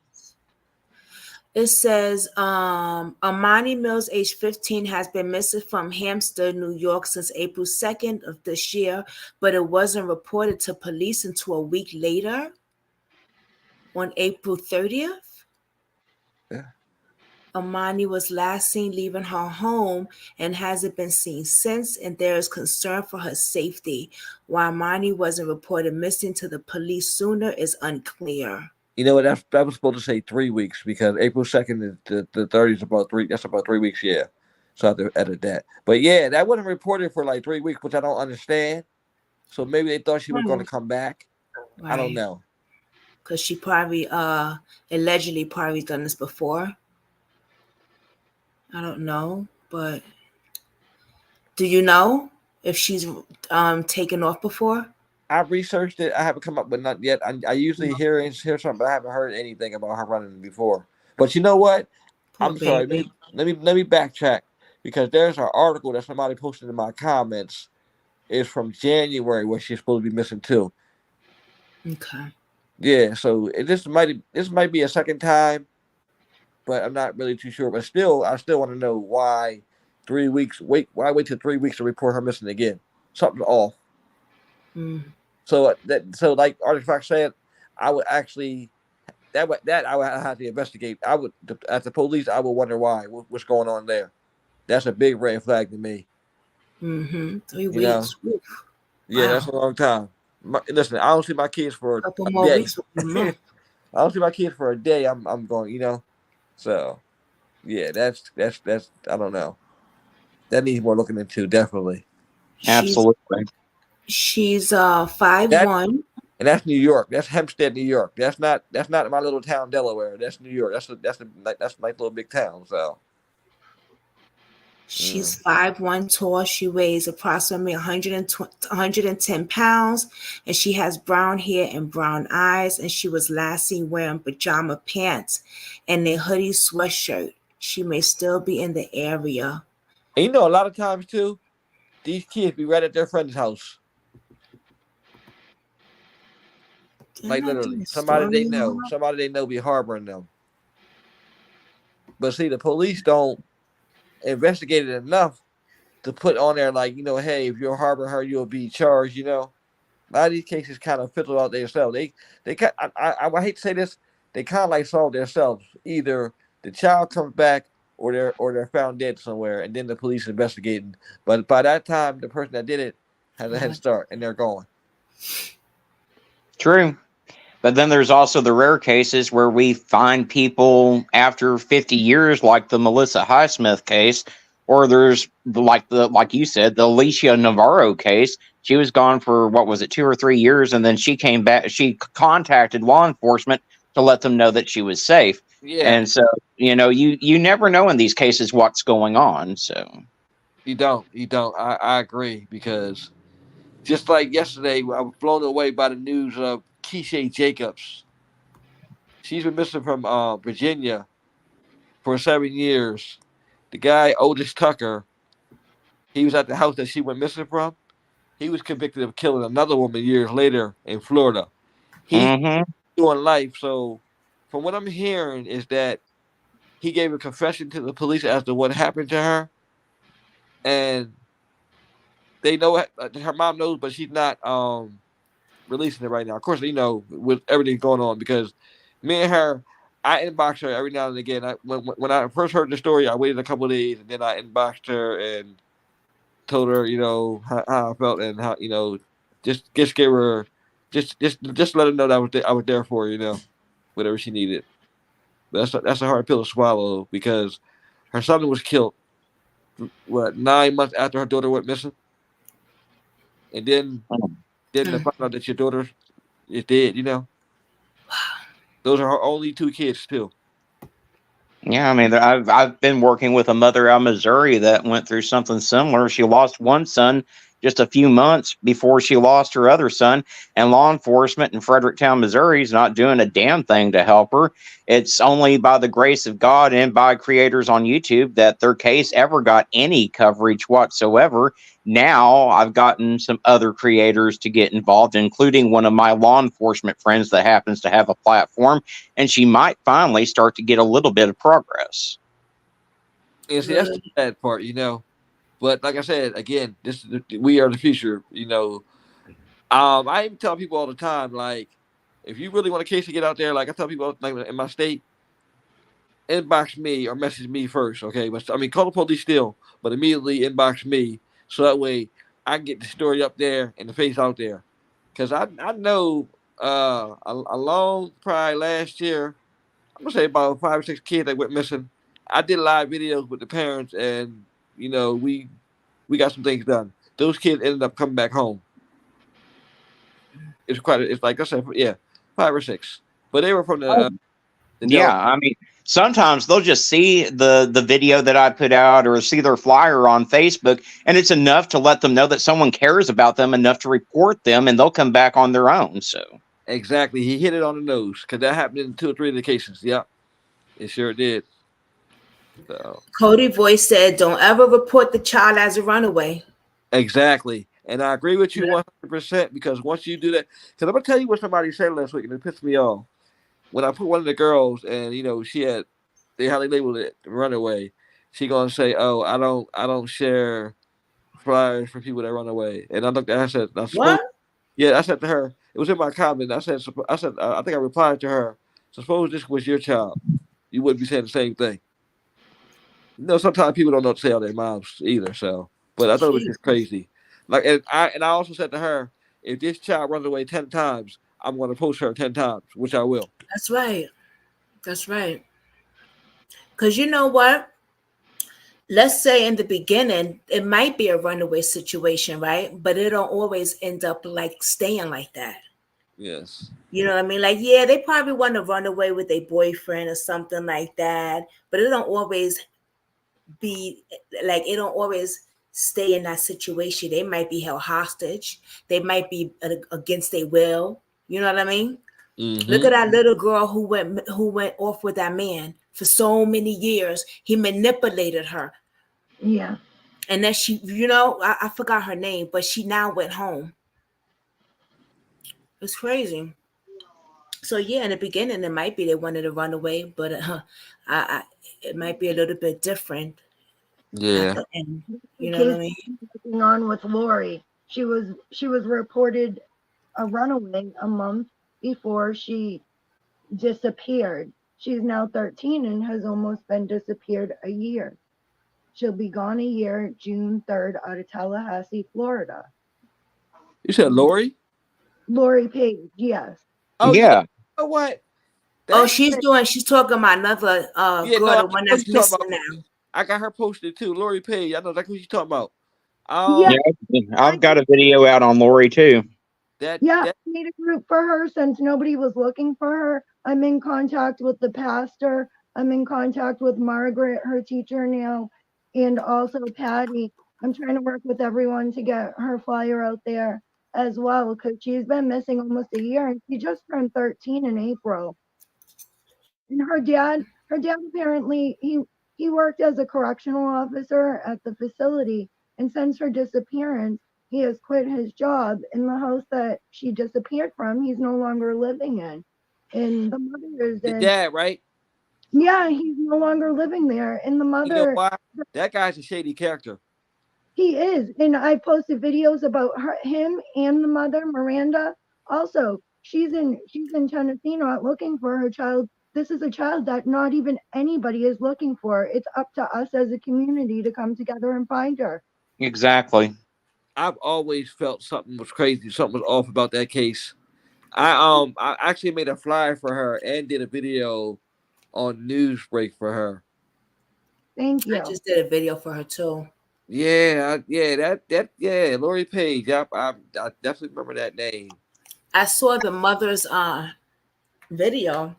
It says Amani Mills, age 15, has been missing from Hampstead, New York since April 2nd of this year, but it wasn't reported to police until a week later, on April 30th. Yeah. Amani was last seen leaving her home and hasn't been seen since, and there is concern for her safety. Why Amani wasn't reported missing to the police sooner is unclear. You know what? That was supposed to say 3 weeks, because April 2nd to the 30th is about 3. That's about 3 weeks. Yeah, so I have to edit that. But yeah, that wasn't reported for like 3 weeks, which I don't understand. So maybe they thought she was going to come back. Right. I don't know. Because she probably allegedly probably done this before. I don't know, but do you know if she's taken off before? I've researched it. I haven't come up with nothing yet. I usually hear something, but I haven't heard anything about her running before. But you know what? I'm sorry. Let me backtrack. because there's an article that somebody posted in my comments. It's from January where she's supposed to be missing too. Okay. Yeah, so this might be a second time, but I'm not really too sure. But still, I still want to know why 3 weeks. Why wait till 3 weeks to report her missing again? Something's off. So like Artifact said, I would actually that I would have to investigate. I would, as the police, I would wonder why. What's going on there? That's a big red flag to me. 3 You know? weeks. Oof. Yeah, Wow. that's a long time. Listen, I don't see my kids for Couple a more day. weeks. I don't see my kids for a day. I'm going. You know, so yeah, that's I don't know. That needs more looking into, definitely. Absolutely. She's 5'1". And that's New York. That's Hempstead, New York. That's not my little town, Delaware. That's New York. That's a nice little big town. So She's 5'1" tall. She weighs approximately 110 pounds, and she has brown hair and brown eyes. And she was last seen wearing pajama pants and a hoodie sweatshirt. She may still be in the area. And you know, a lot of times too, these kids be right at their friend's house. Like literally, somebody they know be harboring them. But see, the police don't investigate it enough to put on there like, you know, hey, if you're harboring her, you'll be charged. You know, a lot of these cases kind of fizzle out themselves. I hate to say this, they kind of like solve themselves. Either the child comes back or they're found dead somewhere, and then the police investigating. But by that time, the person that did it has a head start, and they're gone. True. But then there's also the rare cases where we find people after 50 years, like the Melissa Highsmith case, or there's like you said, the Alicia Navarro case. She was gone for, what was it, 2 or 3 years, and then she came back. She contacted law enforcement to let them know that she was safe. Yeah. And so, you know, you never know in these cases what's going on. So you don't. I agree, because just like yesterday, I was blown away by the news of Keisha Jacobs. She's been missing from Virginia for 7 years. The guy, Otis Tucker, he was at the house that she went missing from. He was convicted of killing another woman years later in Florida. He's doing life. So, from what I'm hearing, is that he gave a confession to the police as to what happened to her, and they know her mom knows, but she's not releasing it right now. Of course, you know, with everything going on, because me and her, I inbox her every now and again. When I first heard the story, I waited a couple of days, and then I inboxed her and told her, you know, how I felt, and how, you know, just give her, just let her know that I was there for her, you know, whatever she needed. But that's a hard pill to swallow, because her son was killed, 9 months after her daughter went missing, and then they find out that your daughter is dead. You know, those are her only 2 kids too. yeah, I mean, I've been working with a mother out of Missouri that went through something similar. She lost one son just a few months before she lost her other son, and law enforcement in Fredericktown, Missouri is not doing a damn thing to help her. It's only by the grace of God and by creators on YouTube that their case ever got any coverage whatsoever. Now I've gotten some other creators to get involved, including one of my law enforcement friends that happens to have a platform, and she might finally start to get a little bit of progress. And see, that's the sad part, you know. But like I said, again, we are the future, you know. I even tell people all the time, like, if you really want a case to get out there, like I tell people, like in my state, inbox me or message me first, okay? But I mean, call the police still, but immediately inbox me, so that way I can get the story up there and the face out there. Because I know along probably last year, I'm gonna say about 5 or 6 kids that went missing. I did live videos with the parents, and you know, we got some things done. Those kids ended up coming back home. It's like I said, yeah, 5 or 6, but they were from the yeah, I mean, sometimes they'll just see the video that I put out or see their flyer on Facebook, and it's enough to let them know that someone cares about them enough to report them, and they'll come back on their own. So exactly, he hit it on the nose, because that happened in 2 or 3 of the cases. Yeah, it sure did. So Cody Voice said, "Don't ever report the child as a runaway." exactly, and I agree with you 100% because once you do that, because I'm gonna tell you what somebody said last week, and it pissed me off. When I put one of the girls, and she had how they labeled it runaway. She gonna say, "Oh, I don't share flyers for people that run away." And I looked at her, I said, "I suppose." What? Yeah, I said to her, it was in my comment. I think I replied to her. Suppose this was your child, you wouldn't be saying the same thing. Sometimes people don't know what to tell their moms either. So, but I thought it was just Jesus. crazy. Like, and I also said to her, if this child runs away 10 times, I'm going to post her 10 times, which I will. That's right. That's right. Because you know what? Let's say in the beginning, it might be a runaway situation, right? But it don't always end up like staying like that. Yes. You know what I mean? Like, yeah, they probably want to run away with a boyfriend or something like that, but it don't always be like it don't always stay in that situation. They might be held hostage. They might be against their will. You know what I mean? Look Mm-hmm. at that little girl who went off with that man for so many years. He manipulated her. Yeah. And then I forgot her name, but she now went home. It's crazy. So yeah, in the beginning, it might be they wanted to run away, but it might be a little bit different at Yeah. the end. The You know what I case mean? working on with Lori. She was reported a runaway a month before she disappeared. She's now 13 and has almost been disappeared a year. She'll be gone a year, June 3rd, out of Tallahassee, Florida. You said Lori? Lori Page, yes. Oh yeah. Yeah. You know what? Oh, That she's talking about another yeah. girl, No, I know the one what that's you talking missing about. now. I got her posted too. Lori Page. I know exactly what you talking about. Yeah, Yeah. I've got a video out on Lori too. That yeah, I that made a group for her since nobody was looking for her. I'm in contact with the pastor. I'm in contact with Margaret, her teacher now, and also Patty. I'm trying to work with everyone to get her flyer out there as well because she's been missing almost a year and she just turned 13 in April. And her dad apparently he worked as a correctional officer at the facility, and since her disappearance, he has quit his job in the house that she disappeared from. He's no longer living in, and the mother is the in. dad, right? Yeah, he's no longer living there, and the You know mother. why? That guy's a shady character. He is, and I posted videos about him and the mother, Miranda. Also, she's in Tennessee, not looking for her child. This is a child that not even anybody is looking for. It's up to us as a community to come together and find her. Exactly. I've always felt something was crazy, something was off about that case. I actually made a flyer for her and did a video on Newsbreak for her. Thank I you. just did a video for her too. Yeah, yeah, Lori Page. I definitely remember that name. I saw the mother's video,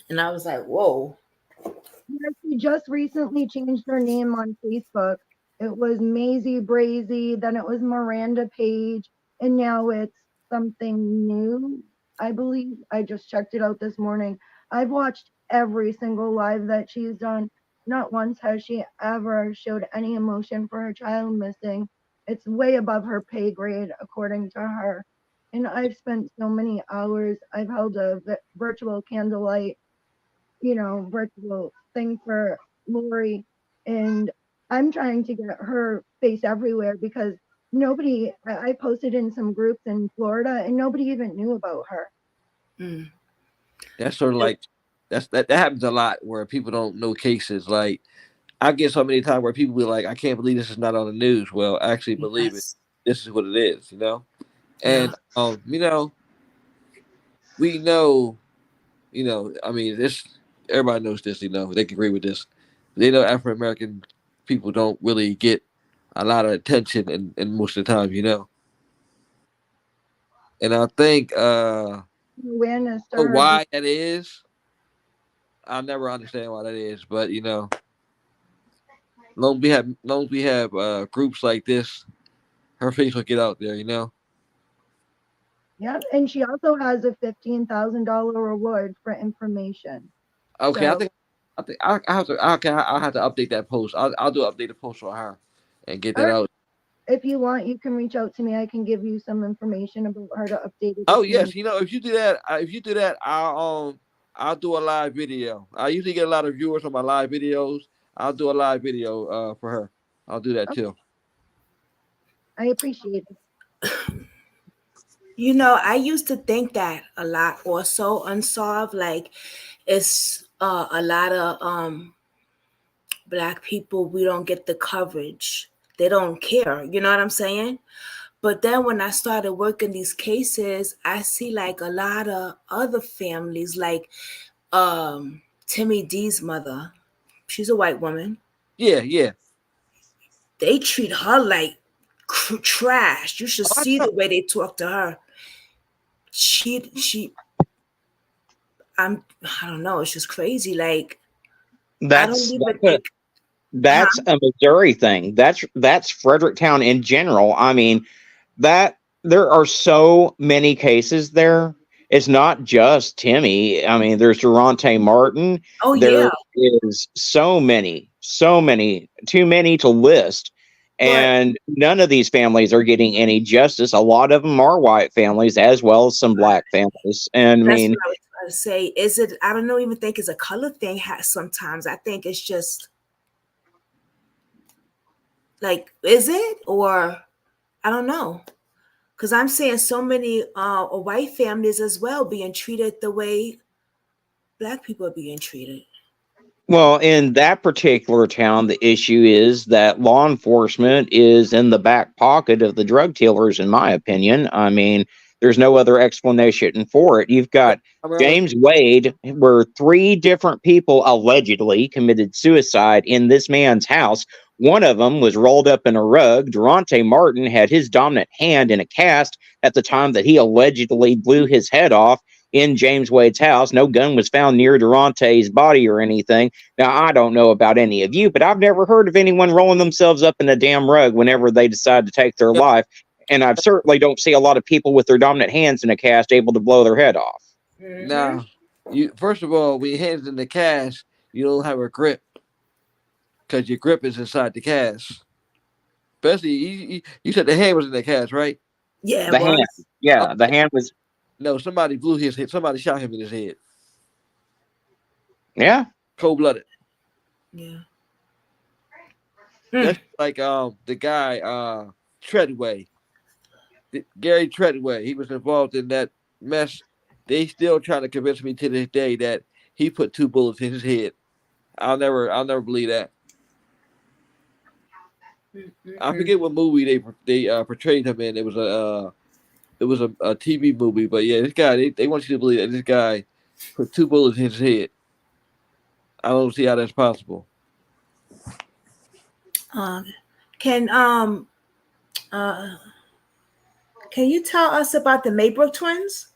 and I was like, "Whoa!" She just recently changed her name on Facebook. It was Maisie Brazy, then it was Miranda Page, and now it's something new, I believe. I just checked it out this morning. I've watched every single live that she's done. Not once has she ever showed any emotion for her child missing. It's way above her pay grade, according to her. And I've spent so many hours. I've held a virtual candlelight virtual thing for Lori, and I'm trying to get her face everywhere because nobody. I posted in some groups in Florida, and nobody even knew about her. Mm. That's sort of like that happens a lot where people don't know cases. Like I get so many times where people be like, "I can't believe this is not on the news." Well, actually, believe it. Yes. This is what it is, Yeah. And we know, I mean, this everybody knows this. They can agree with this. They know African American people don't really get a lot of attention, and most of the time. And I think Awareness to her. why that is, I'll never understand why that is. But long as we have groups like this, her face will get out there. Yep, and she also has a $15,000 reward for information. Okay, I So think I think I have to. I'll have to update that post. I'll do an updated post on her and get All that right. out. If you want, you can reach out to me. I can give you some information about how to update it Oh if you yes, need. if you do that, I'll do a live video. I usually get a lot of viewers on my live videos. I'll do a live video for her. I'll do that Okay, too. I appreciate it. You know, I used to think that a lot also unsolved. Like it's a lot of black people, we don't get the coverage. They don't care. You know what I'm saying? But then when I started working these cases, I see like a lot of other families, like Timmy D's mother. She's a white woman. Yeah, yeah. They treat her like trash. You should Oh, I see know. the way they talk to her. She I don't know, it's just crazy. Like I don't That's even that's think, huh? That's a Missouri thing. That's Fredericktown in general. I mean, that there are so many cases there. It's not just Timmy. I mean, there's Durante Martin. Oh There yeah. is so many, too many to list. But And none of these families are getting any justice. A lot of them are white families as well as some black families. And I that's mean, what I was trying to say. Is it, I don't know, even think it's a color thing sometimes. I think it's just like, is it? Or I don't know. Because I'm seeing so many white families as well being treated the way black people are being treated. well, in that particular town, the issue is that law enforcement is in the back pocket of the drug dealers, in my opinion. I mean, there's no other explanation for it. You've got Brother. James Wade, where three different people allegedly committed suicide in this man's house. One of them was rolled up in a rug. Durante Martin had his dominant hand in a cast at the time that he allegedly blew his head off in James Wade's house. No gun was found near Durante's body or anything. Now, I don't know about any of you, but I've never heard of anyone rolling themselves up in a damn rug whenever they decide to take their life. And I certainly don't see a lot of people with their dominant hands in a cast able to blow their head off. Mm-hmm. Now, you first of all, when your hands in the cast, you don't have a grip because your grip is inside the cast. Especially, you said the hand was in the cast, right? Yeah, it The hand, was. yeah, the hand was, No, somebody blew his head. Somebody shot him in his head. yeah. Cold blooded. Yeah. That's Mm. like the guy Treadway, Gary Treadway. He was involved in that mess. They still trying to convince me to this day that he put two bullets in his head. I'll never believe that. I Mm-mm-mm. forget what movie they portrayed him in. It was a TV movie, but yeah, this guy they want you to believe that this guy put two bullets in his head. I don't see how that's possible. Um, can uh can you tell us about the Maybrook twins?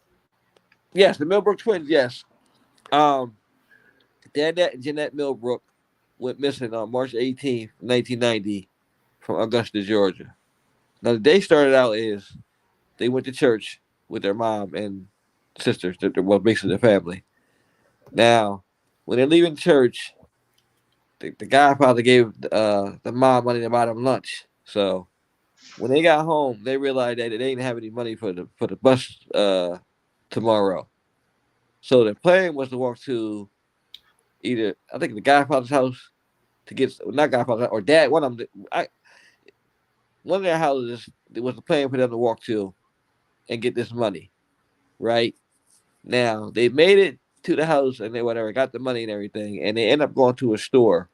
Yes, the Millbrook twins. Yes, um, Danette and Jeanette Millbrook went missing on March 18th, 1990, from Augusta, Georgia. Now the day started out is they went to church with their mom and sisters, well, basically their family. Now, when they're leaving church, the godfather gave the mom money to buy them lunch. So when they got home, they realized that they didn't have any money for the bus tomorrow. So the plan was to walk to either I think the godfather's house to get not godfather or dad one of them. One of their houses. It was the plan for them to walk to and get this money. Right now, they made it to the house and they whatever got the money and everything, and they end up going to a store,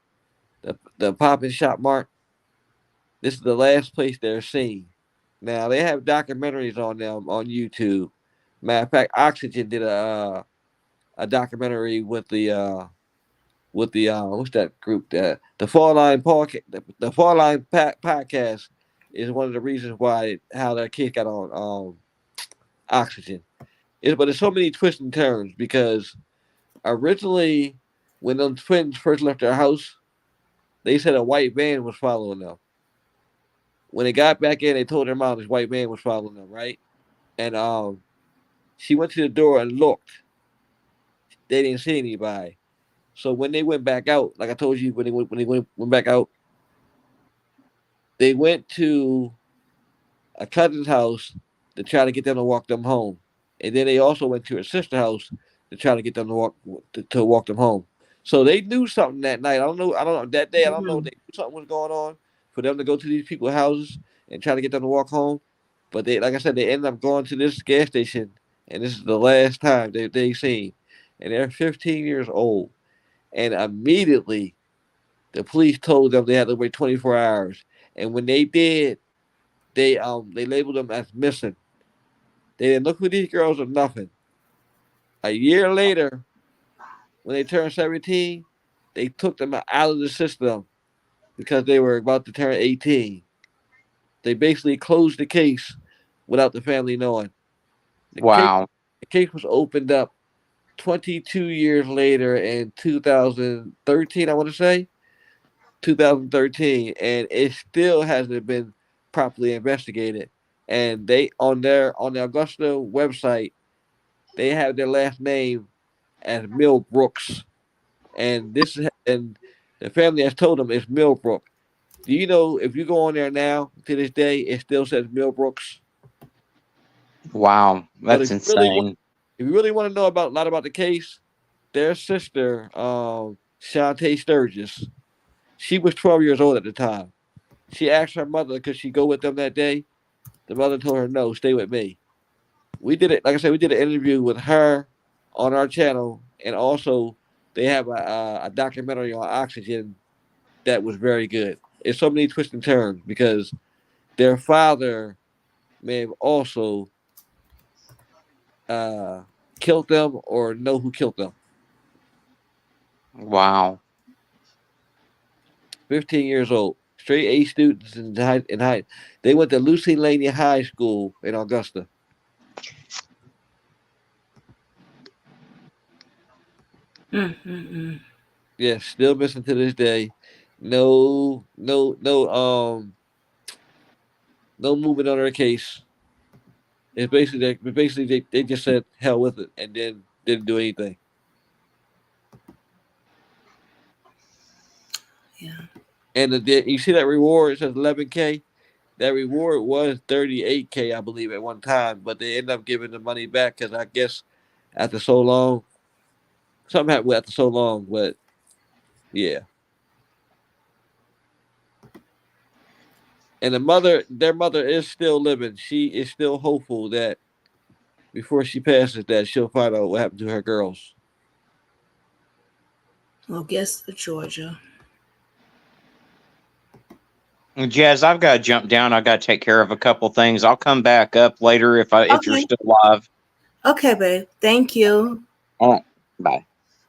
the Pop and Shop Mart. This is the last place they're seen. Now they have documentaries on them on YouTube. Matter of fact, Oxygen did a documentary with the what's that group that the Fall Line podcast the Fall Line podcast is one of the reasons why how that kid got on Oxygen. But there's so many twists and turns because originally when those twins first left their house, they said a white van was following them. When they got back in, they told their mom this white man was following them, right? And she went to the door and looked. They didn't see anybody. So when they went back out, like I told you, when they went back out, they went to a cousin's house to try to get them to walk them home, and then they also went to her sister's house to try to get them to walk them home. So they knew something that night. I don't know. That day. I don't know if they knew something was going on for them to go to these people's houses and try to get them to walk home. But they, like I said, they ended up going to this gas station, and this is the last time they seen. And they're 15 years old, and immediately the police told them they had to wait 24 hours. And when they did, they labeled them as missing. They didn't look for these girls or nothing. A year later, when they turned 17, they took them out of the system because they were about to turn 18. They basically closed the case without the family knowing. The case, Wow. the case was opened up 22 years later in 2013, I want to say. 2013, and it still hasn't been properly investigated. And they on the Augusta website, they have their last name as Millbrooks, and the family has told them it's Millbrook. Do you know if you go on there now to this day, it still says Millbrooks? Wow. But That's insane. if you really want to know about a lot about the case, their sister, Shantae Sturgis, she was 12 years old at the time. She asked her mother, could she go with them that day? The mother told her, no, stay with me. We did it, like I said, we did an interview with her on our channel, and also they have a documentary on Oxygen that was very good. It's so many twists and turns because their father may have also uh, killed them or know who killed them. Wow. 15 years old, straight A students in high. They went to Lucy Laney High School in Augusta. Yes, still missing to this day. No movement on their case. It's basically they just said hell with it and then didn't do anything. Yeah. And you see that reward, it says 11K. That reward was 38K, I believe, at one time, but they ended up giving the money back because I guess after so long, something happened after so long. But yeah, and their mother is still living. She is still hopeful that before she passes, that she'll find out what happened to her girls. Well, guess Georgia. Jazz, I've got to jump down. I've got to take care of a couple things. I'll come back up later if you're Okay. still live. Okay, babe. Thank you. All right. Bye.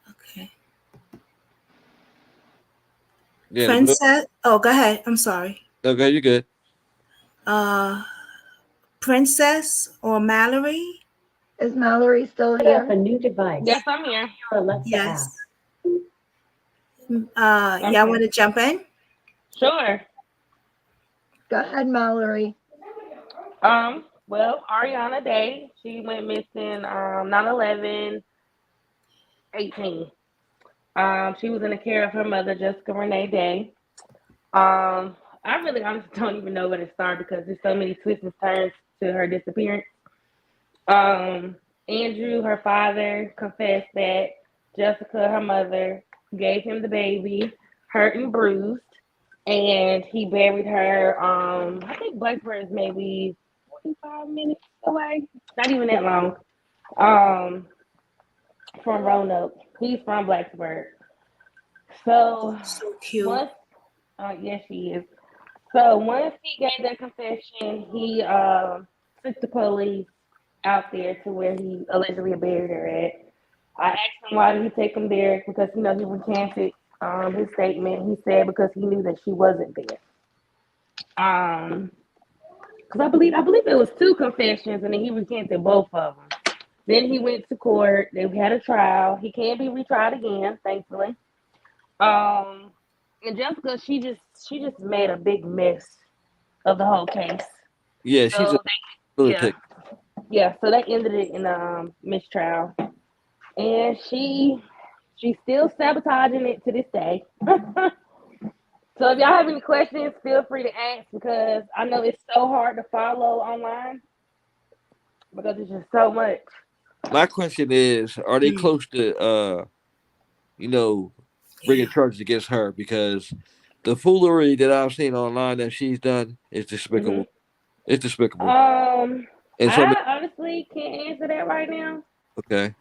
Okay. Yeah, Princess. Oh, go ahead. I'm sorry. okay, you're good. Princess or Mallory? Is Mallory still Set up a here? new device. Yes, I'm here. Alexa Yes. app. Y'all want to jump in? Sure. Go ahead, Mallory. Well, Ariana Day, she went missing 9/11/18. She was in the care of her mother, Jessica Renee Day. I really honestly don't even know where to start because there's so many twists and turns to her disappearance. Andrew, her father, confessed that Jessica, her mother, gave him the baby, hurt and bruised, and he buried her. I think Blacksburg is maybe 45 minutes away, not even that long. From Roanoke, he's from Blacksburg. So So cute. once, yes, she is. So once he gave that confession, he took the police out there to where he allegedly buried her at. I asked him why did he take him there because he recanted his statement. He said because he knew that she wasn't there. Because I believe it was two confessions, and then he recanted both of them. Then he went to court. They had a trial. He can't be retried again, thankfully. And Jessica, she just made a big mess of the whole case. Yeah, she's So a lunatic. yeah. So they ended it in mistrial, and she She's still sabotaging it to this day. So if y'all have any questions, feel free to ask because I know it's so hard to follow online because it's just so much. My question is, are they close to bringing charges against her? Because the foolery that I've seen online that she's done is despicable. It's despicable. And so, I honestly can't answer that right now. okay.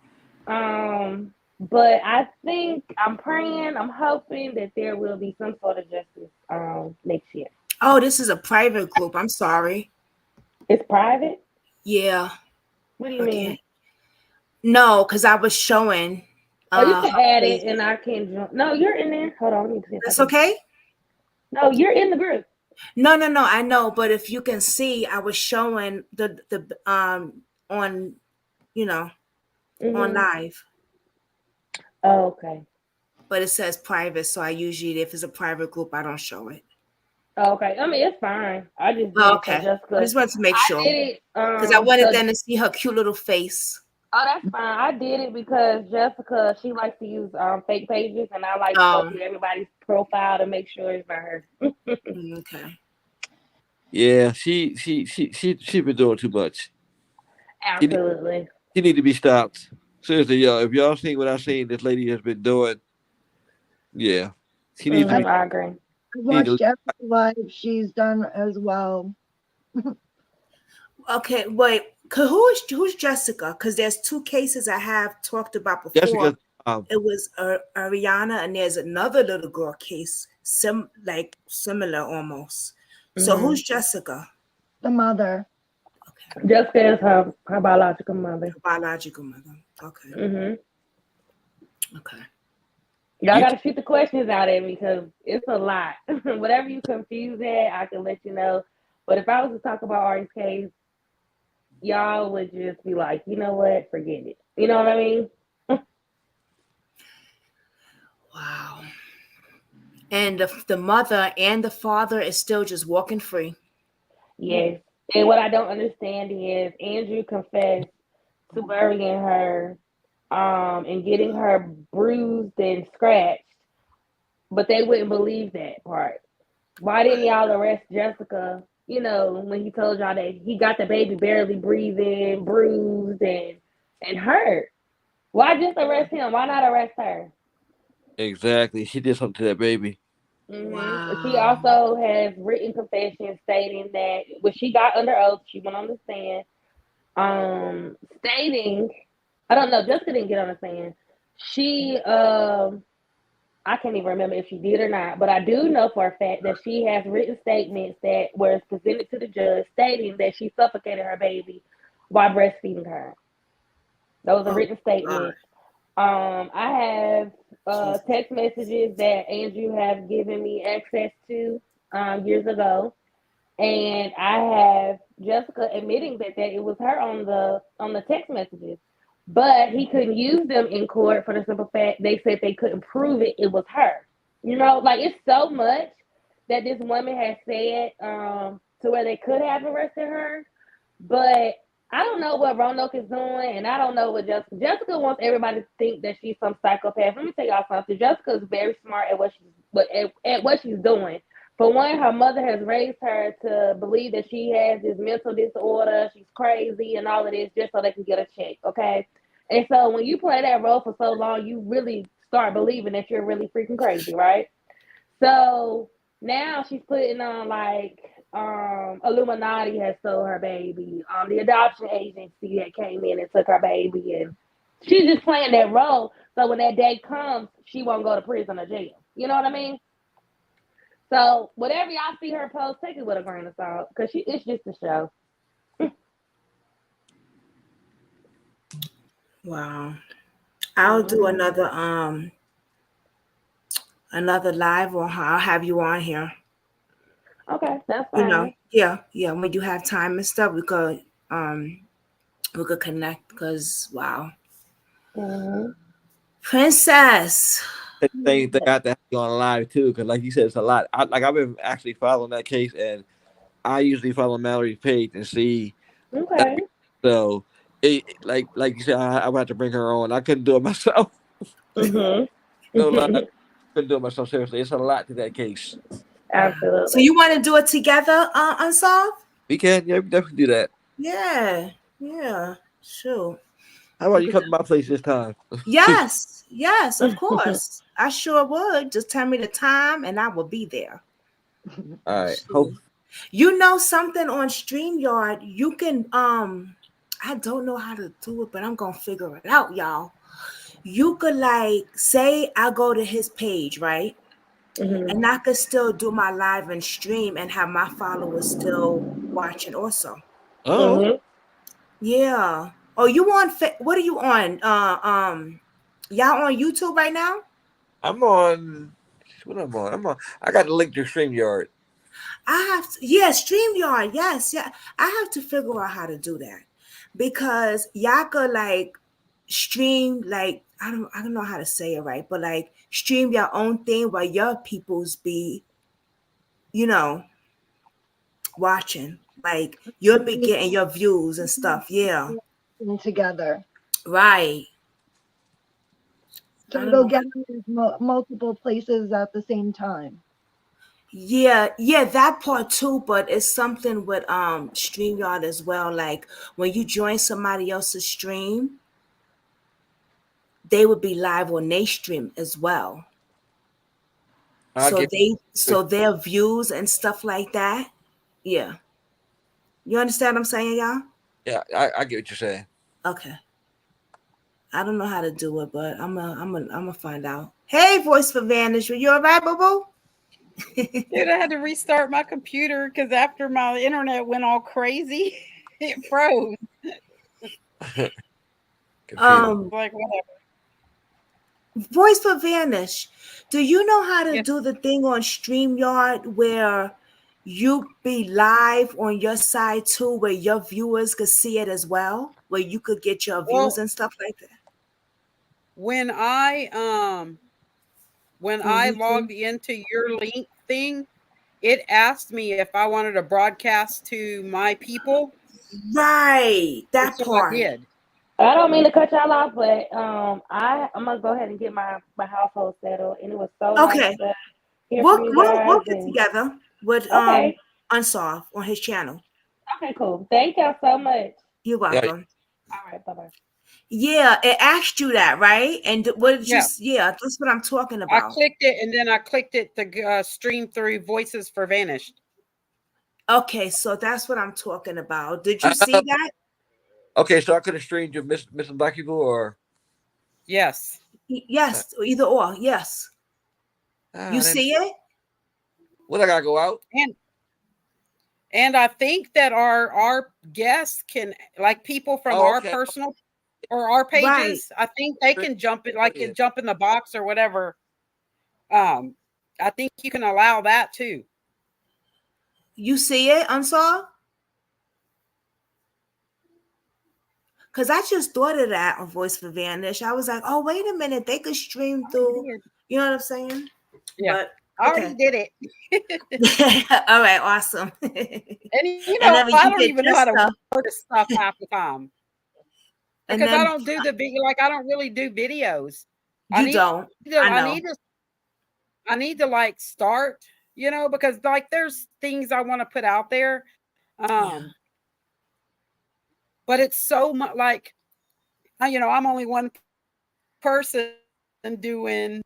But I think I'm praying, I'm hoping that there will be some sort of justice next year. Oh, this is a private group. I'm sorry. It's private? Yeah. What do you mean? No, because I was showing. Oh, you can add it and I can join. No, you're in there. Hold on, let me see if That's okay? No, you're in the group. No, I know, but if you can see, I was showing the on, on live. Oh, okay. But it says private, so I usually, if it's a private group, I don't show it. Oh, okay. I mean, it's fine. I just did okay. it just I just wanted to make sure. I did it because I wanted them to see her cute little face. Oh, that's fine. I did it because Jessica, she likes to use fake pages, and I like to go through everybody's profile to make sure it's not her. Okay. Yeah, she been doing too much. Absolutely. She need to be stopped. Seriously, y'all. If y'all seen what I seen, this lady has been doing. Yeah, she needs to be. I agree. I watched every live she's done as well. Okay, wait. Who's Jessica? Because there's two cases I have talked about before. Jessica, it was Ariana, and there's another little girl case, similar almost. So who's Jessica? The mother. Okay. Jessica is her biological mother. Her biological mother. Okay. Okay. Y'all got to shoot the questions out at me because it's a lot. Whatever you confuse at, I can let you know. But if I was to talk about Ari's case, y'all would just be like, you know what, forget it. You know what I mean? Wow. And the mother and the father is still just walking free. Yes. And what I don't understand is Andrew confessed to burying her and getting her bruised and scratched, but they wouldn't believe that part. Why didn't y'all arrest Jessica, when he told y'all that he got the baby barely breathing, bruised, and hurt? Why just arrest him? Why not arrest her? Exactly. She did something to that baby. Wow. She also has written confessions stating that when she got under oath, she went on the stand, stating, I don't know, Jessica didn't get on the stand. She, I can't even remember if she did or not, but I do know for a fact that she has written statements that were presented to the judge stating that she suffocated her baby while breastfeeding her. Those are written statements. I have text messages that Andrew have given me access to years ago, and I have Jessica admitting that it was her on the text messages, but he couldn't use them in court for the simple fact they said they couldn't prove it was her. It's so much that this woman has said to where they could have arrested her, but I don't know what Roanoke is doing, and I don't know what Jessica wants everybody to think that she's some psychopath. Let me tell y'all something. Jessica is very smart at what she's doing. For one, her mother has raised her to believe that she has this mental disorder, she's crazy, and all of this just so they can get a check, okay? And so when you play that role for so long, you really start believing that you're really freaking crazy, right? So now she's putting on Illuminati has stole her baby. The adoption agency that came in and took her baby, and she's just playing that role. So when that day comes, she won't go to prison or jail. You know what I mean? So whatever y'all see her post, take it with a grain of salt because it's just a show. Wow. I'll do another live, or I'll have you on here. Okay, that's fine. Yeah. When you have time and stuff, we could connect because wow. Princess. The same thing I have to have you on live too, because like you said, it's a lot. I've been actually following that case, and I usually follow Mallory's page and see. Okay. So, like you said, I would have to bring her on. I couldn't do it myself. No lie, been doing myself seriously. It's a lot to that case. Wow. So you want to do it together, Unsolved? We can, yeah, we can definitely do that. Yeah. Yeah. Sure. How about you come to my place this time? Yes. Yes, of course. I sure would. Just tell me the time and I will be there. All right. Sure. You know something on StreamYard, you can I don't know how to do it, but I'm gonna figure it out, y'all. You could like say I go to his page, right? And I could still do my live and stream and have my followers still watching also. Oh, Yeah. Oh, you on what are you on? Y'all on YouTube right now? I'm on. What I'm on? I got the link to StreamYard. I have to, yeah, StreamYard. Yes, yeah. I have to figure out how to do that because y'all could like stream like I don't know how to say it right, but like stream your own thing while your peoples be, you know, watching. Like you'll be getting your views and stuff. Yeah. Together. Right. So I don't it'll know. get multiple places at the same time. Yeah, yeah, that part too, but it's something with StreamYard as well. Like when you join somebody else's stream, they would be live on their stream as well. I get. So their views and stuff like that. Yeah. You understand what I'm saying, y'all? Yeah, I get what you're saying. Okay. I don't know how to do it, but I'm gonna find out. Hey, Voice for Vanish, you all right, boo boo? Dude, I had to restart my computer because after my internet went all crazy, it froze. Like whatever. Voice for Vanish, do you know how to Yes. do the thing on StreamYard where you be live on your side too, where your viewers could see it as well, where you could get your views Well, and stuff like that? when I On logged YouTube? into your link thing, it asked me if I wanted to broadcast to my people, Right, and that so I part. did. I don't mean to cut y'all off, but I'm gonna go ahead and get my household settled, and it was so nice Okay, to hear from we'll you we'll, guys. we'll get And together with okay, Unsolved on his channel. okay, cool. Thank y'all so much. You're Yeah, welcome. All right, bye bye. Yeah, it asked you that, right? And what did you? Yeah, Yeah, that's what I'm talking I about. clicked it, and then I clicked it to stream through Voices for Vanished. Okay, so that's what I'm talking about. Did you see Uh, that? okay, so I could have streamed you missing black people, or Yes. Yes, either or. Yes, you I didn't. see it. What I gotta go out? And I think that our guests can, like people from Oh, our okay. personal or our Right. pages, I think they can jump in, like jump in the box or whatever. I think you can allow that too. You see it, Unsolved? Because I just thought of that on Voice for Vanish. I was like, oh, wait a minute. They could stream through. You know what I'm saying? Yeah. But I okay. already did it. All right, awesome. And And then when I you don't get even your know how to stuff, work this stuff half the time. and Because I then don't do the big, like I don't really do videos. you don't. I know. I need to like start, because like there's things I want to put out there. Yeah. But it's so much like, I'm only one person doing,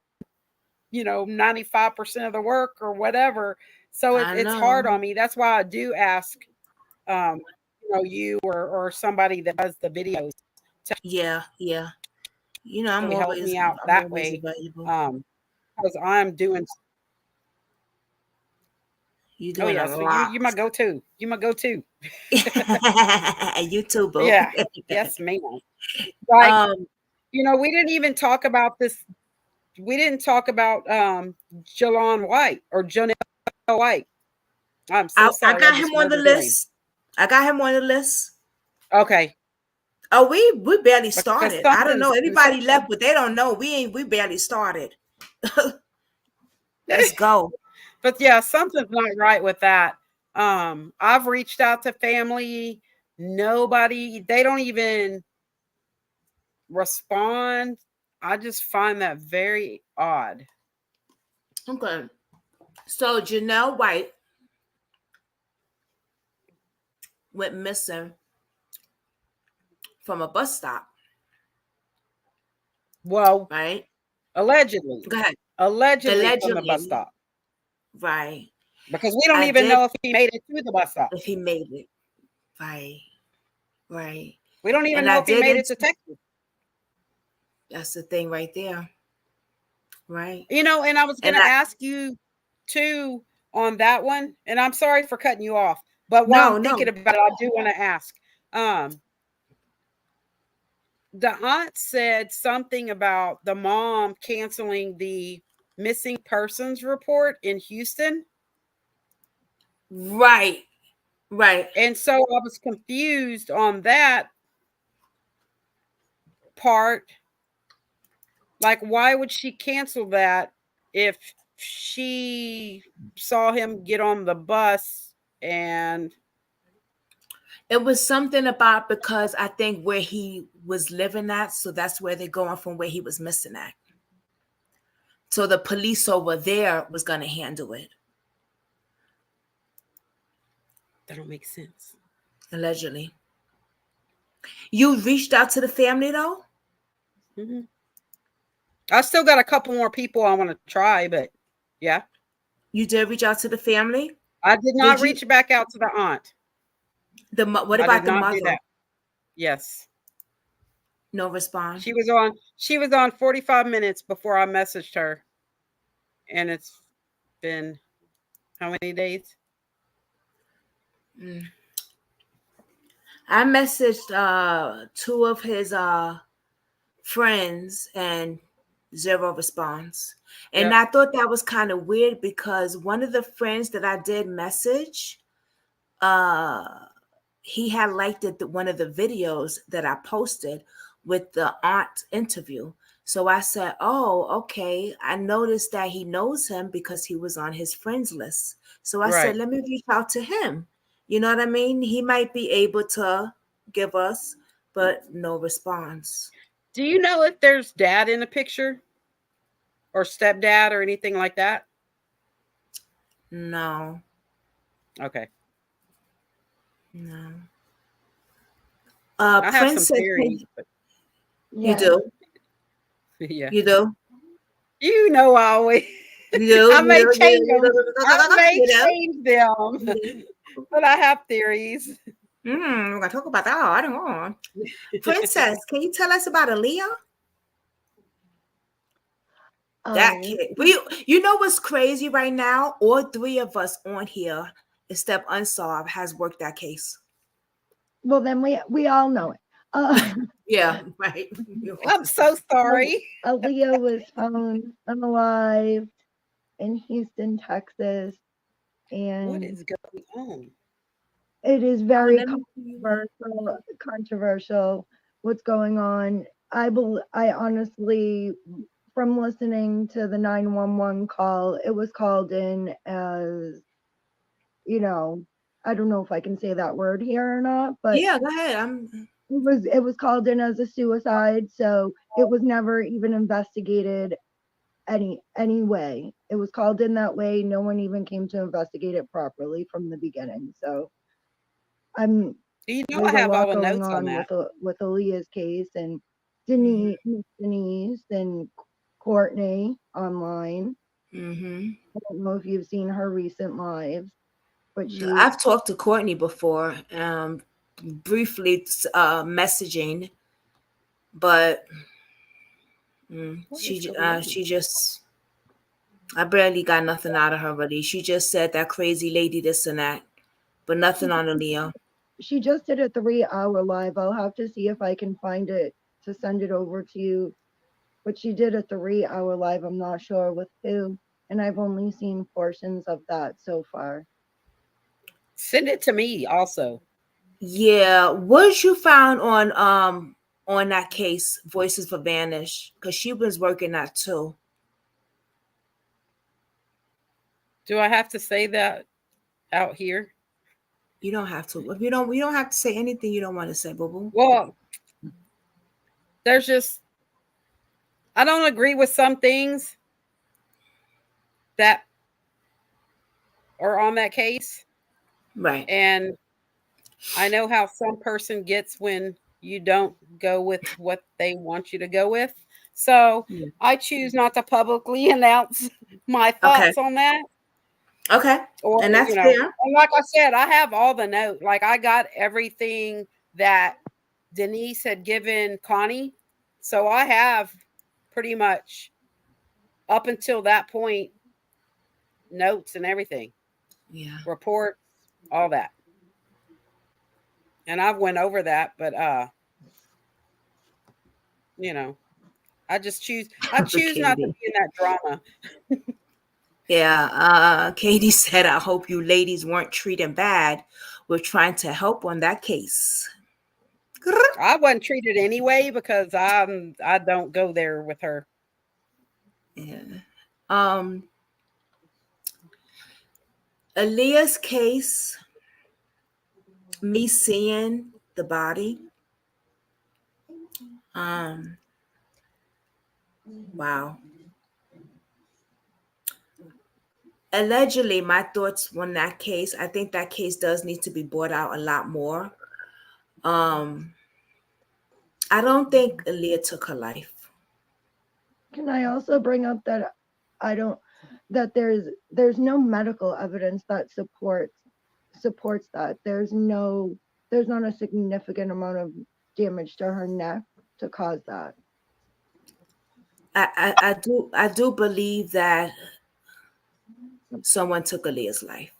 95% of the work or whatever. So I it's hard know. on me. That's why I do ask, you or somebody that does the videos to Yeah, yeah. You know, I'm really help always me out I'm that always way. available. Because I'm doing. You're Oh doing yeah, a so lot. you my go-to. You my go-to. You too, boo. Yeah. Yes, ma'am. Like, um, we didn't even talk about this. We didn't talk about Jalon White or Jonelle White. I'm so I sorry. I got just him on the murdered her name. list. I got him on the list. Okay. Oh, we barely Because started. I don't know. Everybody left, but they don't know. We barely started. Let's go. But yeah, something's not right with that. I've reached out to family. Nobody, they don't even respond. I just find that very odd. Okay. So Janelle White went missing from a bus stop, Well, right? allegedly. Go ahead. Allegedly from the bus Allegedly, stop. right. Because we don't I even did know if he made it to the bus stop. if he made it. Right. Right. We don't even And know I if he made it didn't. to Texas. That's the thing right there. Right. And I was going And to I ask you too on that one. And I'm sorry for cutting you off. But while I'm no, thinking no. about it, I do want to ask. The aunt said something about the mom canceling the missing persons report in Houston. Right. Right. And so I was confused on that part. Like, why would she cancel that if she saw him get on the bus and It was something about because I think where he was living at, so that's where they're going from where he was missing at. So the police over there was going to handle it, that don't make sense. allegedly. You reached out to the family though? Mm-hmm. I still got a couple more people I want to try, but yeah. You did reach out to the family? I did not Did you? reach back out to the aunt. What I did about the not do mother? that. Yes. No response. She was on 45 minutes before I messaged her. And it's been how many days? I messaged two of his friends and zero response. And Yep. I thought that was kind of weird because one of the friends that I did message, he had liked one of the videos that I posted with the aunt interview. So I said, "Oh, okay. I noticed that he knows him because he was on his friends list." So I said, Right. "Let me reach out to him." You know what I mean? He might be able to give us, but no response. Do you know if there's dad in the picture or stepdad or anything like that? No, Okay. no. I have some Princess, theories, but you Yeah. do, yeah. you do, I always you do, I you may do, change them. I may you do, change them, you do. but I have theories. We're gonna talk about that. I don't know. Princess, can you tell us about Aaliyah? That Um, kid. You know what's crazy right now? All three of us on here, except Unsolved, has worked that case. well, then we all know it. Yeah, right. I'm so sorry. Aaliyah was found unalive in Houston, Texas, What and is going on? it is Oh, very let me see. controversial what's going on. I honestly, from listening to the 911 call, it was called in as, you know, I don't know if I can say that word here or not, but Yeah, go ahead. it was called in as a suicide, so it was never even investigated any way. It was called in that way. No one even came to investigate it properly from the beginning. So I'm I there's a have all lot the going notes on on that. with Aaliyah's case and Mhm. Denise and Courtney online. Mhm. I don't know if you've seen her recent lives, but I've talked to Courtney before, briefly messaging, but What is going on? she just I barely got nothing out of her really. She just said that crazy lady this and that, but she nothing on Aaliyah. she just did a 3 hour live. I'll have to see if I can find it to send it over to you. But she did a 3 hour live. I'm not sure with who, and I've only seen portions of that so far. Send it to me also. Yeah, what you found on that case, Voices for Vanish, because she was working that too. Do I have to say that out here? You don't have to. If you don't have to say anything you don't want to say, boo boo. Well, there's just I don't agree with some things that are on that case. Right. And I know how some person gets when you don't go with what they want you to go with. So Yeah. I choose not to publicly announce my Okay. thoughts on that. Okay. Or, And that's you know, fair. and like I said, I have all the note. Like I got everything that Denise had given Connie. So I have pretty much up until that point notes and everything, Yeah. reports, all that. And I've went over that, but you know, I choose not to Katie. be in that drama. Yeah. Katie said, I hope you ladies weren't treating bad. We're trying to help on that case. I wasn't treated anyway because I don't go there with her. Yeah. Um, Aaliyah's case, me seeing the body. Um, wow. Allegedly, my thoughts on that case, I think that case does need to be brought out a lot more. Um, I don't think Aaliyah took her life. Can I also bring up that I don't that there's no medical evidence that supports that. There's not a significant amount of damage to her neck to cause that. I do believe that someone took Aaliyah's life.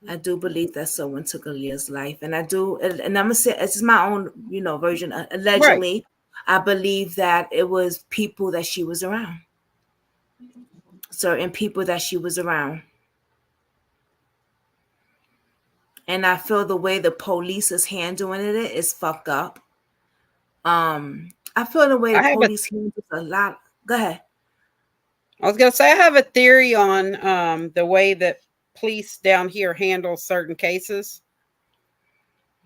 I do believe that someone took Aaliyah's life, and I do, and I'm gonna say it's my own, version. Right. Allegedly, I believe that it was people that she was around, certain people that she was around, and I feel the way the police is handling it is fucked up. I feel the way the I have a police handles a lot. Go ahead. I was gonna say I have a theory on the way that police down here handle certain cases.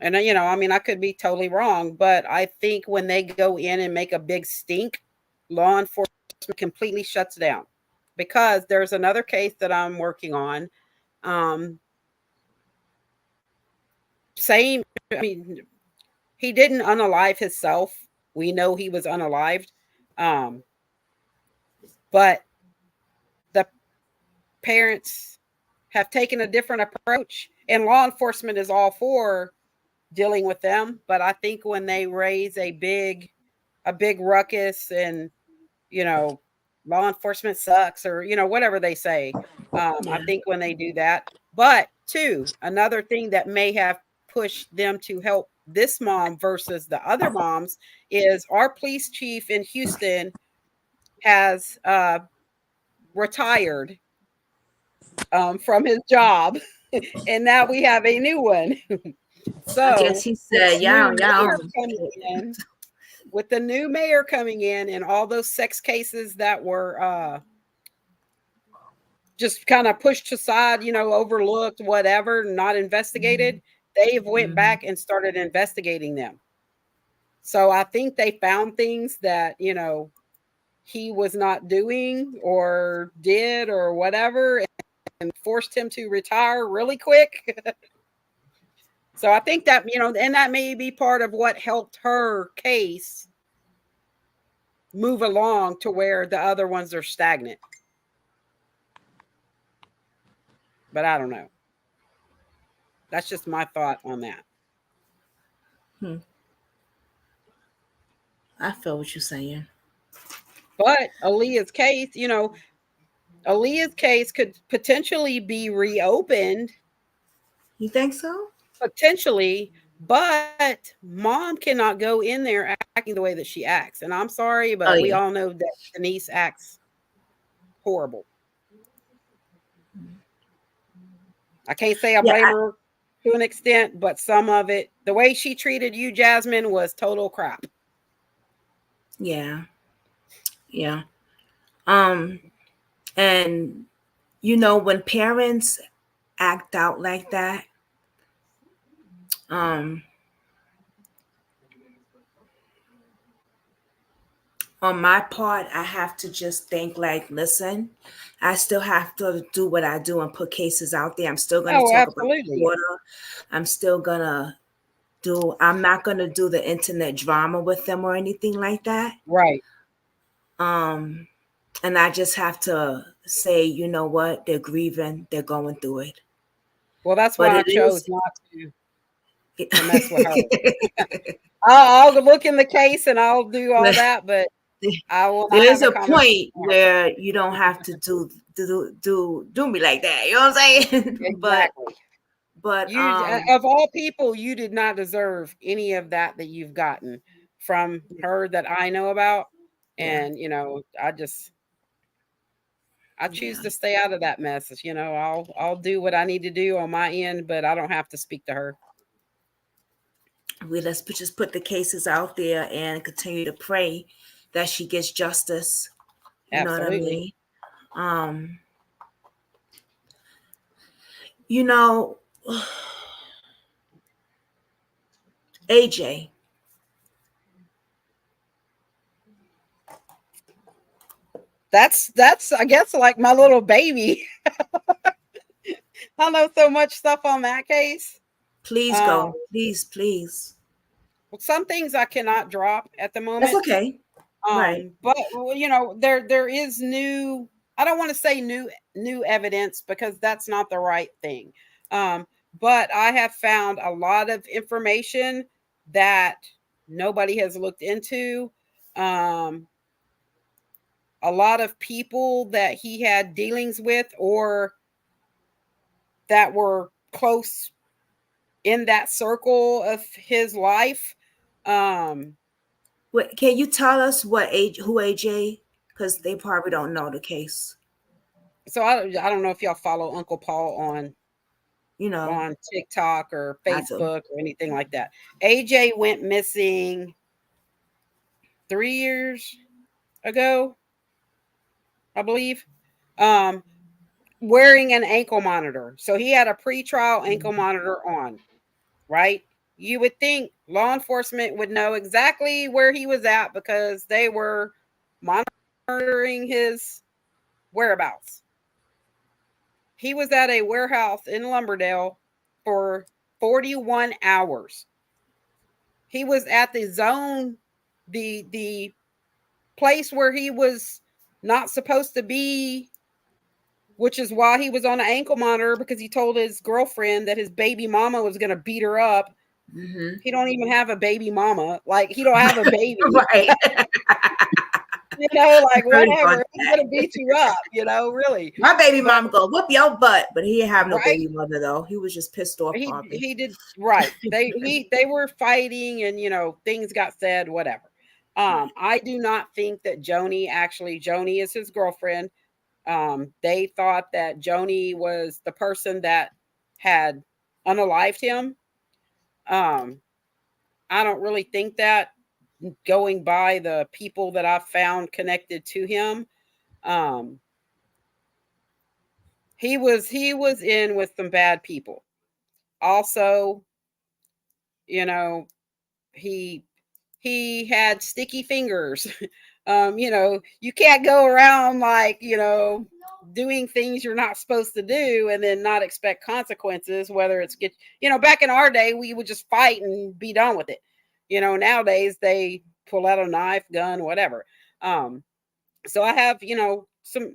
And I mean I could be totally wrong, but I think when they go in and make a big stink, law enforcement completely shuts down. Because there's another case that I'm working on. Um Same, I mean, he didn't unalive himself. We know he was unalived. Um, but the parents have taken a different approach, and law enforcement is all for dealing with them. But I think when they raise a big ruckus and you know, law enforcement sucks or, whatever they say. I Yeah. think when they do that. But two, another thing that may have pushed them to help this mom versus the other moms is our police chief in Houston has retired from his job. And now we have a new one. I guess So he with said, the new "Y'all, mayor y'all." coming in, with the new mayor coming in and all those sex cases that were just kind of pushed aside, overlooked, whatever, not investigated, they've went Mhm. back and started investigating them. So I think they found things that, he was not doing or did or whatever and forced him to retire really quick. So I think that, and that may be part of what helped her case move along to where the other ones are stagnant. But I don't know. That's just my thought on that. Hmm. I feel what you're saying. But Aaliyah's case could potentially be reopened, You think so? potentially, but mom cannot go in there acting the way that she acts. And I'm sorry, Oh but we yeah. all know that Denise acts horrible. I can't say I Yeah. blame her to an extent, but some of it, the way she treated you, Jasmine, was total crap. Yeah. Yeah. Um. And when parents act out like that, um, on my part, I have to just think like, listen, I still have to do what I do and put cases out there. I'm still going to Oh, talk about absolutely. water. I'm still going to I'm not going to do the internet drama with them or anything like that. Right. And I just have to say, you know what? They're grieving. They're going through it. Well, that's But why I it chose is. not to mess with her. I'll look in the case and I'll do all that, but I will not There's have a a conversation point with her. where you don't have to do me like that. You know what I'm saying? Exactly. but You, of all people, you did not deserve any of that you've gotten from her that I know about. yeah, And, I choose yeah. to stay out of that mess. I'll do what I need to do on my end, but I don't have to speak to her. Let's just put the cases out there and continue to pray that she gets justice. You know what I Absolutely. mean? You know, AJ. That's I guess like my little baby. I know so much stuff on that case. Please Um, go. Please, please. some things I cannot drop at the That's moment. okay. Right. But there is new. I don't want to say new evidence because that's not the right thing. Um, but I have found a lot of information that nobody has looked into. Um, a lot of people that he had dealings with or that were close in that circle of his life. Wait, can you tell us who AJ? Because they probably don't know the case. So I don't know if y'all follow Uncle Paul You know, on TikTok or I do. Facebook or anything like that. AJ went missing 3 years ago, I believe, wearing an ankle monitor. So he had a pre-trial ankle monitor on, right? You would think law enforcement would know exactly where he was at because they were monitoring his whereabouts. He was at a warehouse in Lumberdale for 41 hours. He was at the zone, the place where he was not supposed to be, which is why he was on an ankle monitor because he told his girlfriend that his baby mama was going to beat her up. Mm-hmm. He don't even have a baby mama. Like he don't have a baby. Right. Like Heard about whatever. He's that. going to beat you up, really. My baby But mom go whoop your butt, but he didn't have no right. baby mother though. He was just pissed off, probably. He did right. They were fighting and things got said, whatever. I do not think that Joni is his girlfriend. They thought that Joni was the person that had unalived him. I don't really think that, going by the people that I've found connected to him. Um, he was in with some bad people. Also, you know, he he had sticky fingers. You can't go around like, doing things you're not supposed to do and then not expect consequences, whether it's back in our day, we would just fight and be done with it. Nowadays they pull out a knife, gun, whatever. So I have, some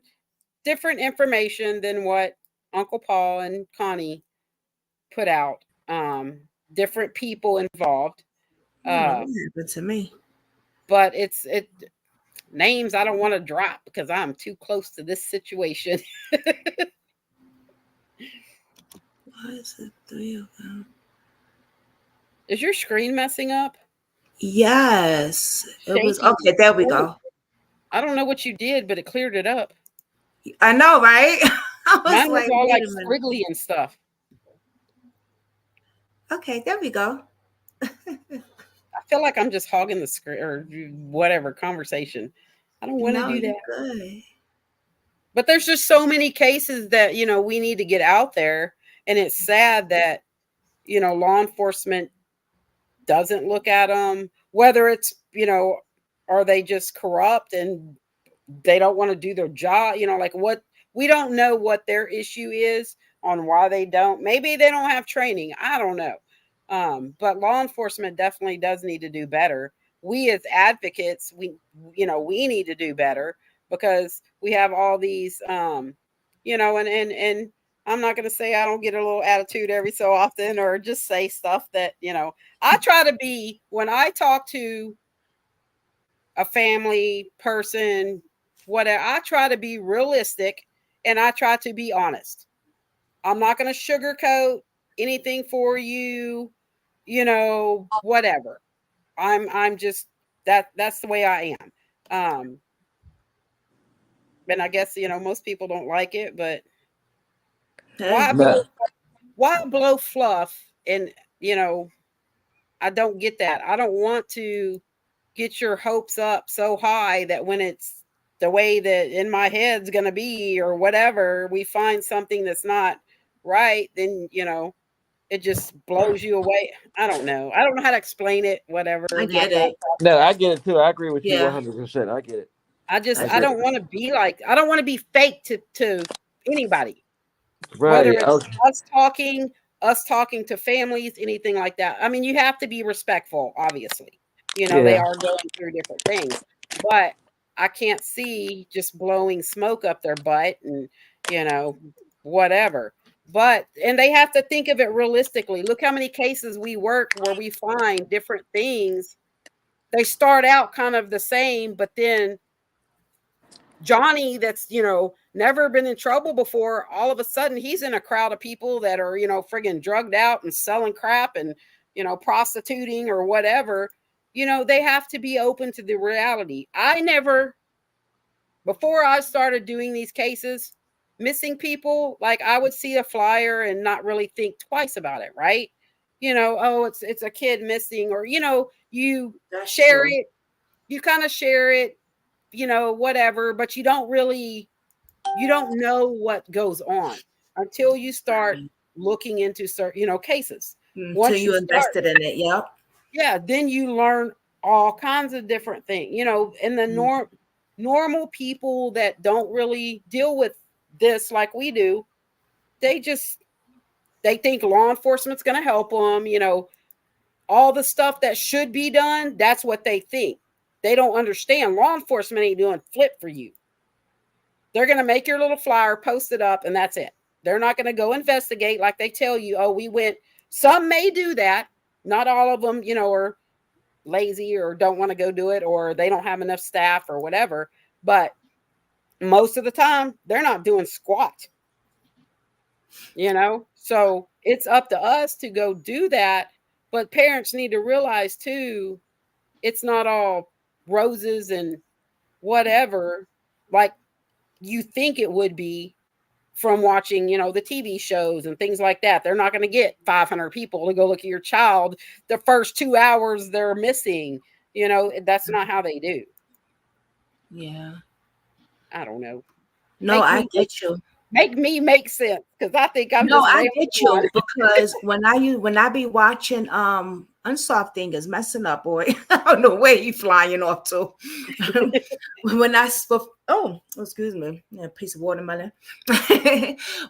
different information than what Uncle Paul and Connie put out. Different people involved. I don't know Uh, what happened to me. but it names I don't want to drop because I'm too close to this situation. Why is it 3 of them? Is your screen messing up? Yes. It was Shaky. okay. There we Ooh, go. I don't know what you did, but it cleared it up. I know, right? I was Mine was like, all wait like a minute. squiggly and stuff. Okay, there we go. I feel like I'm just hogging the screen or whatever conversation. I don't want to No, do you're that. good. But there's just so many cases that, we need to get out there. And it's sad that, law enforcement doesn't look at them, whether it's, are they just corrupt and they don't want to do their job? Like what, we don't know what their issue is on why they don't. Maybe they don't have training. I don't know. But law enforcement definitely does need to do better. We as advocates, we need to do better because we have all these, and I'm not going to say I don't get a little attitude every so often or just say stuff that, I try to be, when I talk to a family person, whatever, I try to be realistic and I try to be honest. I'm not going to sugarcoat anything for you, whatever. I'm just that's the way I am. And I guess, most people don't like it, but why blow Nah, why blow fluff? And, I don't get that. I don't want to get your hopes up so high that when it's the way that in my head's going to be or whatever, we find something that's not right, then, it just blows you away. I don't know. I don't know how to explain it, whatever. I My get thought. it. no, I get it too. I agree with you Yeah, 100%. I get it. I I get don't it. want to be like, I don't want to be fake to anybody. Whether Right. it's us talking to families, anything like that. I mean, you have to be respectful, obviously. They Yeah. are going through different things, but I can't see just blowing smoke up their butt and, you know, whatever. And they have to think of it realistically. Look how many cases we work where we find different things. They start out kind of the same, but then Johnny, that's, never been in trouble before, all of a sudden he's in a crowd of people that are, friggin' drugged out and selling crap and, prostituting or whatever. They have to be open to the reality. Before I started doing these cases, missing people, like I would see a flyer and not really think twice about it, right? Oh, it's a kid missing, or, you That's share true. it, you kind of share it, whatever, but you don't know what goes on until you start Right. looking into certain, cases. Until Once you you start, invested in it. Yep. yeah, then you learn all kinds of different things, and the Mm. normal people that don't really deal with this like we do, they just, they think law enforcement's going to help them, all the stuff that should be done, that's what they think. They don't understand law enforcement ain't doing flip for you. They're going to make your little flyer, post it up, and that's it. They're not going to go investigate like they tell you, oh, we went. Some may do that. Not all of them, are lazy or don't want to go do it, or they don't have enough staff or whatever. But most of the time, they're not doing squat, So it's up to us to go do that. But parents need to realize too, it's not all roses and whatever like you think it would be from watching, the TV shows and things like that. They're not going to get 500 people to go look at your child the first 2 hours they're missing. That's not how they do. Yeah. I don't know. No, Make I me get you. make me make sense, because I think I'm No, just I rambling get on. you because when I be watching Unsolved Thing is messing up, boy. I don't know where you flying off to. when I excuse me, yeah, a piece of watermelon.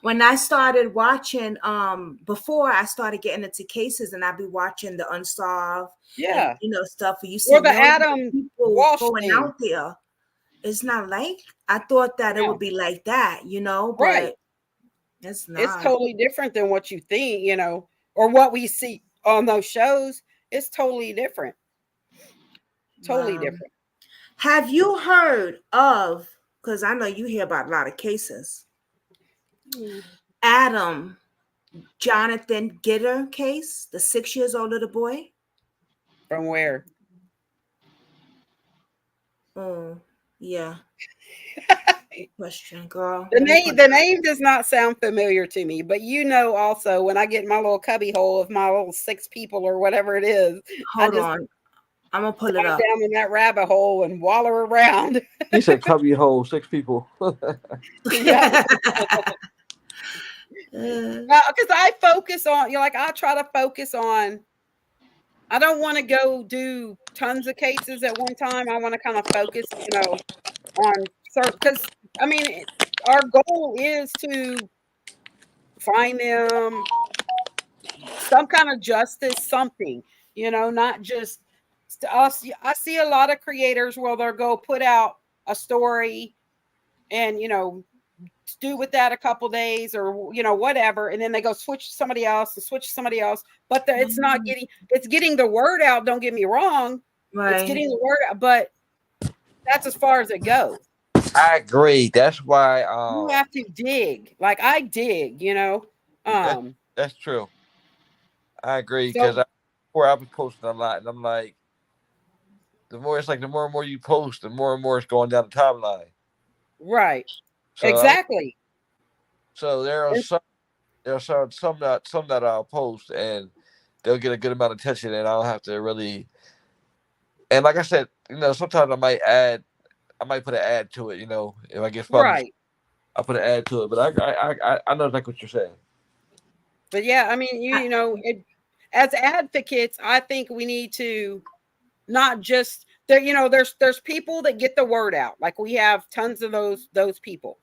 When I started watching, before I started getting into cases, and I be watching the Unsolved and Yeah. stuff where you see Or the millions of Adam people Walsh going thing. out there. It's not like I thought that it Yeah. would be like that, Right. but it's It's not. totally different than what you think, or what we see on those shows. It's totally different. Totally Wow. different. Have you heard of, because I know you hear about a lot of cases, Adam Jonathan Gitter case, the 6 years old little boy? From where? Oh, yeah. Question, girl. The Let me name put the name does not sound familiar to me, but also when I get in my little cubby hole of my little 6 people or whatever it is, I hold just on. I'm gonna pull it dive up. down in that rabbit hole and waller around. He said, "Cubby hole, 6 people." Yeah, Uh, because I focus on, like I try to focus on I don't want to go do tons of cases at one time. I want to kind of focus, on certain, because I mean, our goal is to find them some kind of justice, something, not just us. I see a lot of creators where they'll go put out a story and, do with that a couple days or, whatever. And then they go switch to somebody else and switch to somebody else. But it's not it's getting the word out. Don't get me wrong. Right. It's getting the word out, but that's as far as it goes. I agree. That's why You have to dig. Like I dig, that's true. I agree because So before I was posting a lot, and I'm like, the more and more you post, the more and more it's going down the timeline. right. So Exactly. so there are some that I'll post and they'll get a good amount of attention, and I'll have to really. And like I said, sometimes I might put an ad to it. If I get published, Right. I'll put an ad to it. But I know exactly what you're saying. But yeah, I mean, as advocates, I think we need to not just there. There's people that get the word out. Like we have tons of those people.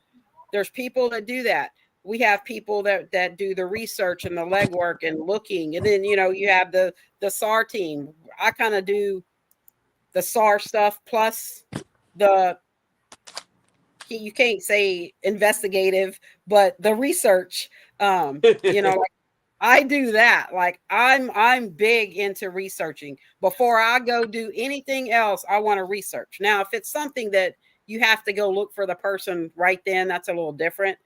There's people that do that. We have people that do the research and the legwork and looking, and then you have the SAR team. I kind of do the SAR stuff plus the you can't say investigative, but the research. Like I do that. Like I'm big into researching. Before I go do anything else, I want to research. Now, if it's something that you have to go look for the person right then, that's a little different.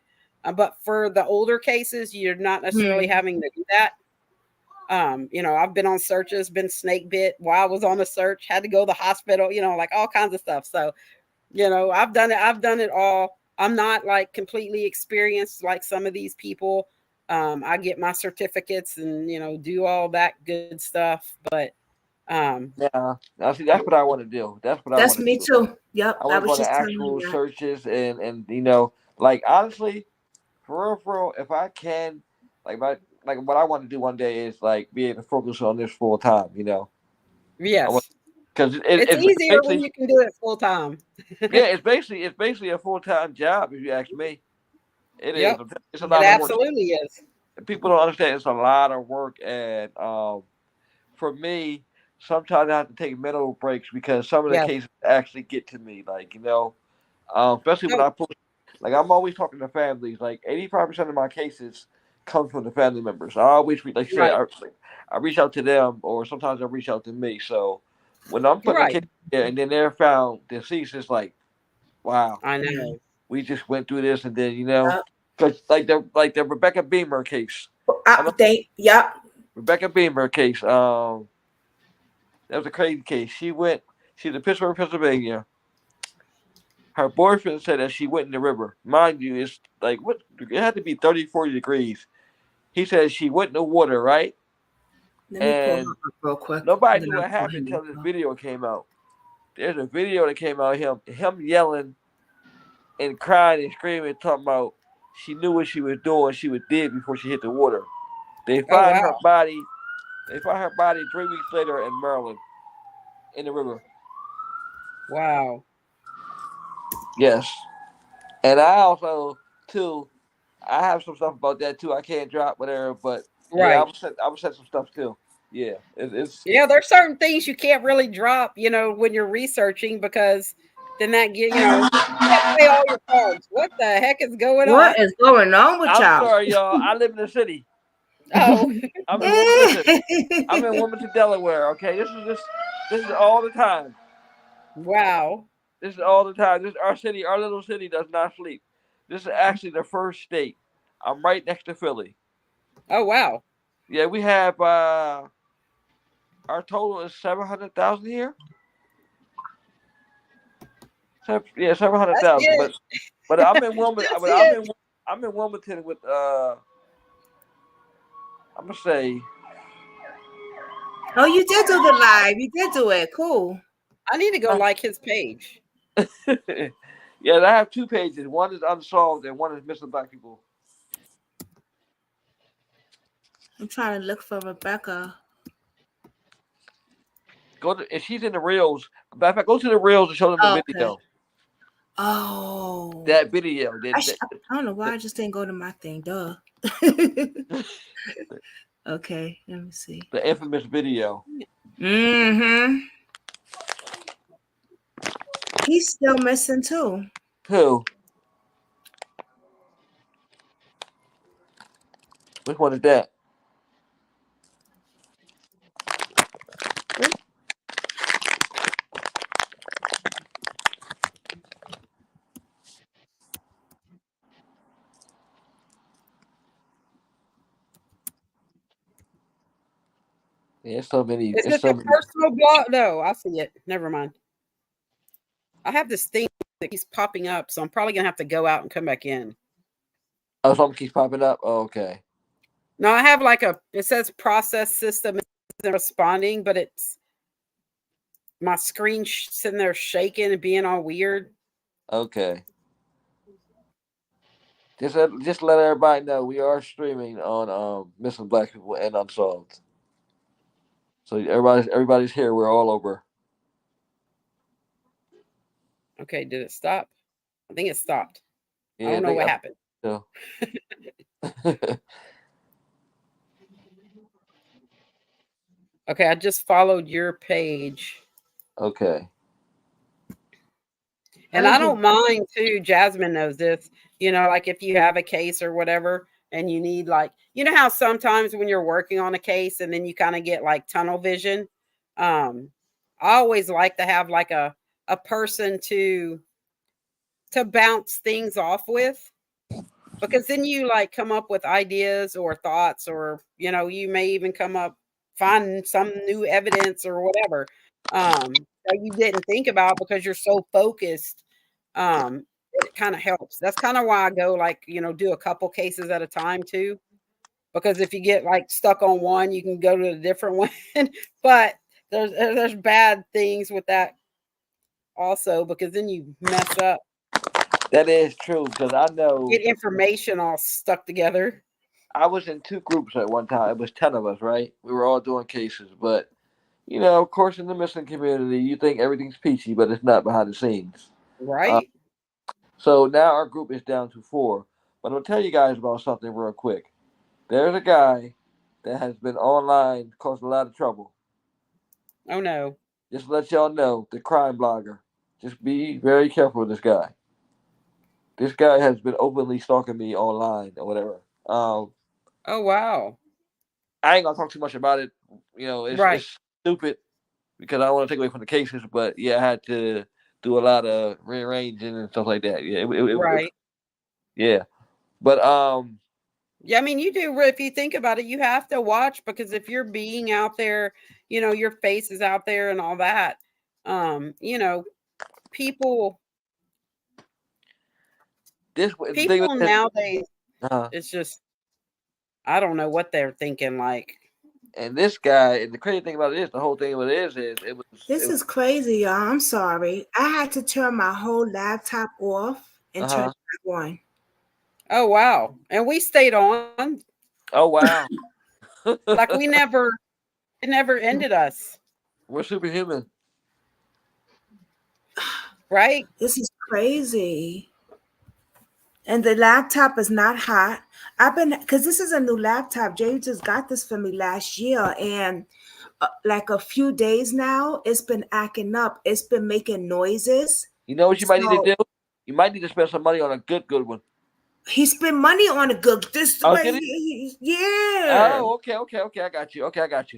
But for the older cases, you're not necessarily having to do that. I've been on searches, been snake bit while I was on the search, had to go to the hospital, like all kinds of stuff. So, I've done it. I've done it all. I'm not like completely experienced like some of these people. I get my certificates and do all that good stuff. But Yeah, now see, that's what I want to do. That's what I That's want to me do. too. Yep. I I want to was go to just telling you actual that. searches and like honestly, for real, if I can, like what I want to do one day is like be able to focus on this full time. I want yes, because it's it's easier when basically you can do it full time. yeah, it's basically a full time job if you ask me. It is. Yep, It's a it lot of work. absolutely is. People don't understand. It's a lot of work, and for me, sometimes I have to take mental breaks because some of the Yes. cases actually get to me. Like especially when No. I post. Like I'm always talking to families. Like 85% of my cases come from the family members. I always like I said, Right. I reach out to them, or sometimes I reach out to me. So when I'm putting a Right. case there and then they're found deceased, it's like, wow, I know. we just went through this, and then Yep. because like the Rebecca Beamer case. I know Yep. Rebecca Beamer case. That was a crazy case. She's in Pittsburgh, Pennsylvania. Her boyfriend said that she went in the river. Mind you, it's like what it had to be 30, 40 degrees. He said she went in the water, right? Let me pull her And up real quick. nobody Then knew I'll what pull happened him until this up. video came out. There's a video that came out of him yelling and crying and screaming, talking about she knew what she was doing, she was dead before she hit the water. They Oh find her wow. body. They find her body 3 weeks later in Maryland, in the river. Wow. Yes, and I also too, I have some stuff about that too. I can't drop whatever, but yeah, Right. I would send some stuff too. Yeah, it's Yeah, there's certain things you can't really drop, when you're researching because then that get, you have to play all your cards. What the heck is going on? What is going on with I'm y'all? sorry, y'all. I live in the city. Oh, I'm in Wilmington. I'm in Wilmington, Delaware. Okay, this is all the time. wow. This is all the time. This our city, our little city does not sleep. This is actually the first state. I'm right next to Philly. Oh, wow. Yeah, we have our total is 700,000 here. Yeah, seven hundred That's thousand. it. But I'm in Wilmington. That's it. I'm in Wilmington with I'm gonna say Oh, you did do the live. You did do it. Cool. I need to go like his page. yeah, I have two pages. One is unsolved and one is missing black people. I'm trying to look for Rebecca. Go to if she's in the reels. Matter of fact, go to the reels and show them the Okay. video. Oh. That video. I don't know why I just didn't go to my thing. Duh. Okay, let me see. The infamous video. Mm-hmm. He's still missing too. Who? Which one is that? Yeah, it's so many. Is It's it so the many. personal blog? No, I see it. Never mind. I have this thing that keeps popping up, so I'm probably gonna have to go out and come back in. Oh, something keeps popping up. Oh, okay. No, I have like it says process system isn't responding, but it's my screen sitting there shaking and being all weird. Okay. Just let everybody know we are streaming on Missing Black People and Unsolved. So everybody's here. We're all over. Okay, did it stop? I think it stopped. Yeah, I don't know what happened. So. Okay, I just followed your page. Okay. And I don't mind too. Jasmine knows this. Like if you have a case or whatever, and you need how sometimes when you're working on a case and then you kind of get like tunnel vision. I always like to have like a person to bounce things off with, because then you like come up with ideas or thoughts, or you may even find some new evidence or whatever that you didn't think about because you're so focused. It kind of helps. That's kind of why I go do a couple cases at a time too, because if you get like stuck on one, you can go to a different one. But there's bad things with that also, because then you mess up. That is true, because I know Get information all stuck together. I was in 2 groups at one time. It was 10 of us, right? We were all doing cases, but of course, in the missing community, you think everything's peachy, but it's not behind the scenes. Right. So now our group is down to 4. But I'll tell you guys about something real quick. There's a guy that has been online, caused a lot of trouble. Oh no. Just to let y'all know, the crime blogger. Just be very careful with this guy. This guy has been openly stalking me online or whatever. Oh wow. I ain't gonna talk too much about it. Right. It's stupid because I don't want to take away from the cases, but yeah, I had to do a lot of rearranging and stuff like that. Yeah, Right. Yeah, but Yeah, I mean, you do. If you think about it, you have to watch, because if you're being out there, your face is out there and all that. People the thing with this, nowadays, it's just, I don't know what they're thinking. Like, and this guy, and the crazy thing about it is, the whole thing about it is This is crazy, y'all. I'm sorry. I had to turn my whole laptop off and turn it back on. Oh wow! And we stayed on. Oh wow! Like it never ended us. We're superhuman, right? This is crazy. And the laptop is not hot. Because this is a new laptop. Jay just got this for me last year, and like a few days now, it's been acting up. It's been making noises. You know what you might need to do? You might need to spend some money on a good one. He spent money on a good. Yeah. Oh, okay. I got you.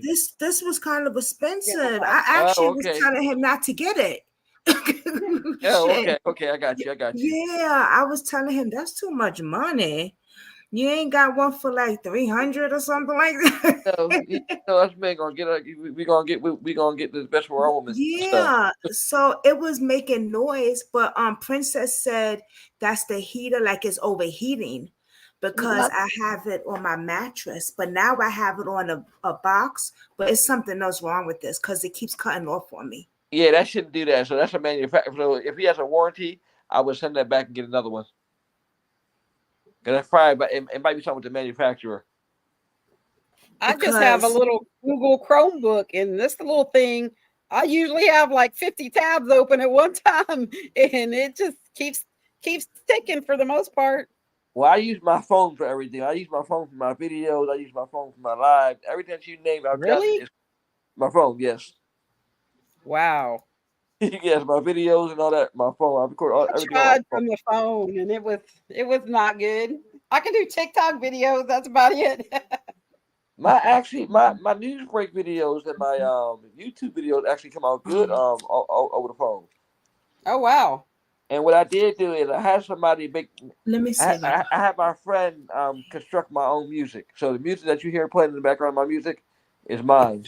This was kind of expensive. I actually was telling him not to get it. Okay. I got you. Yeah, I was telling him that's too much money. You ain't got one for like 300 or something like that. No, us men gonna get. We gonna get the best for our woman. Yeah. So it was making noise, but Princess said that's the heater, like it's overheating, because I have it on my mattress. But now I have it on a box. But it's something else wrong with this because it keeps cutting off on me. Yeah, that shouldn't do that. So that's a manufacturer. So if he has a warranty, I would send that back and get another one. Because that's probably, it might be something with the manufacturer. I just have a little Google Chromebook, and this little thing I usually have like 50 tabs open at one time, and it just keeps ticking for the most part. Well, I use my phone for everything. I use my phone for my videos. I use my phone for my live. Everything that you name, I've done Really? is my phone. Yes, Wow. yes, my videos and all that. My phone. I record I everything on my tried phone. from the phone, and it was not good. I can do TikTok videos. That's about it. My news break videos and my YouTube videos actually come out good over the phone. Oh wow. And what I did do is I had somebody make. Let me see if I I had my friend construct my own music. So the music that you hear playing in the background of my music is mine.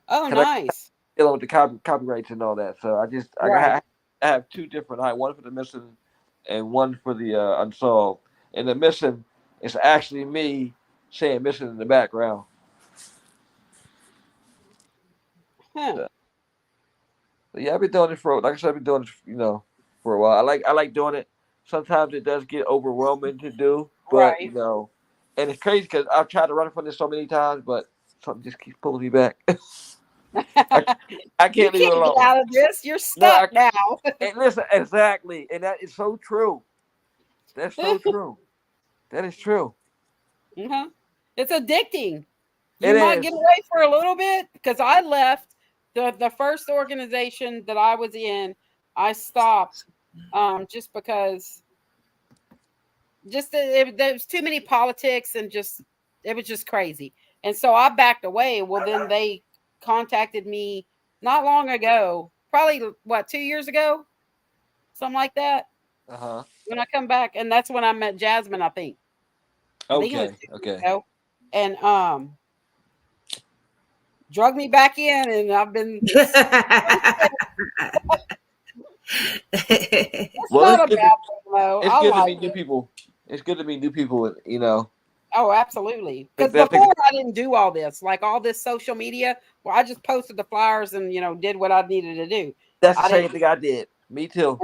Oh Cause I nice. dealing with the copyrights and all that. So Right. I have two different. I have one for the missing, and one for the unsolved. And the missing is actually me saying missing in the background. Huh. So, but yeah, I've been doing it for like I said, I've been doing it, for a while. I like doing it. Sometimes it does get overwhelming to do, but Right. and it's crazy because I've tried to run from this so many times, but something just keeps pulling me back. I, I You can't leave it can't get alone. out of this. You're No, stuck now. and listen, exactly, and that is so true. That's so true. That is true. Uh-huh. It's addicting. You It might is. get away for a little bit because I left the first organization that I was in. I stopped just because there was too many politics and just it was just crazy. And so I backed away. Well, then they contacted me not long ago, probably what 2 years ago, something like that. Uh huh. When I come back, and that's when I met Jasmine. I think it was Okay. 2 years Okay. ago, and drug me back in, and I've been. It's Well, not a bad thing though. it's I good to like meet new it. people. It's good to meet new people, and Oh, absolutely. Because that thing. before I didn't do all this, like all this social media. Well, I just posted the flyers and did what I needed to do. That's the I same didn't. thing I did. Me too.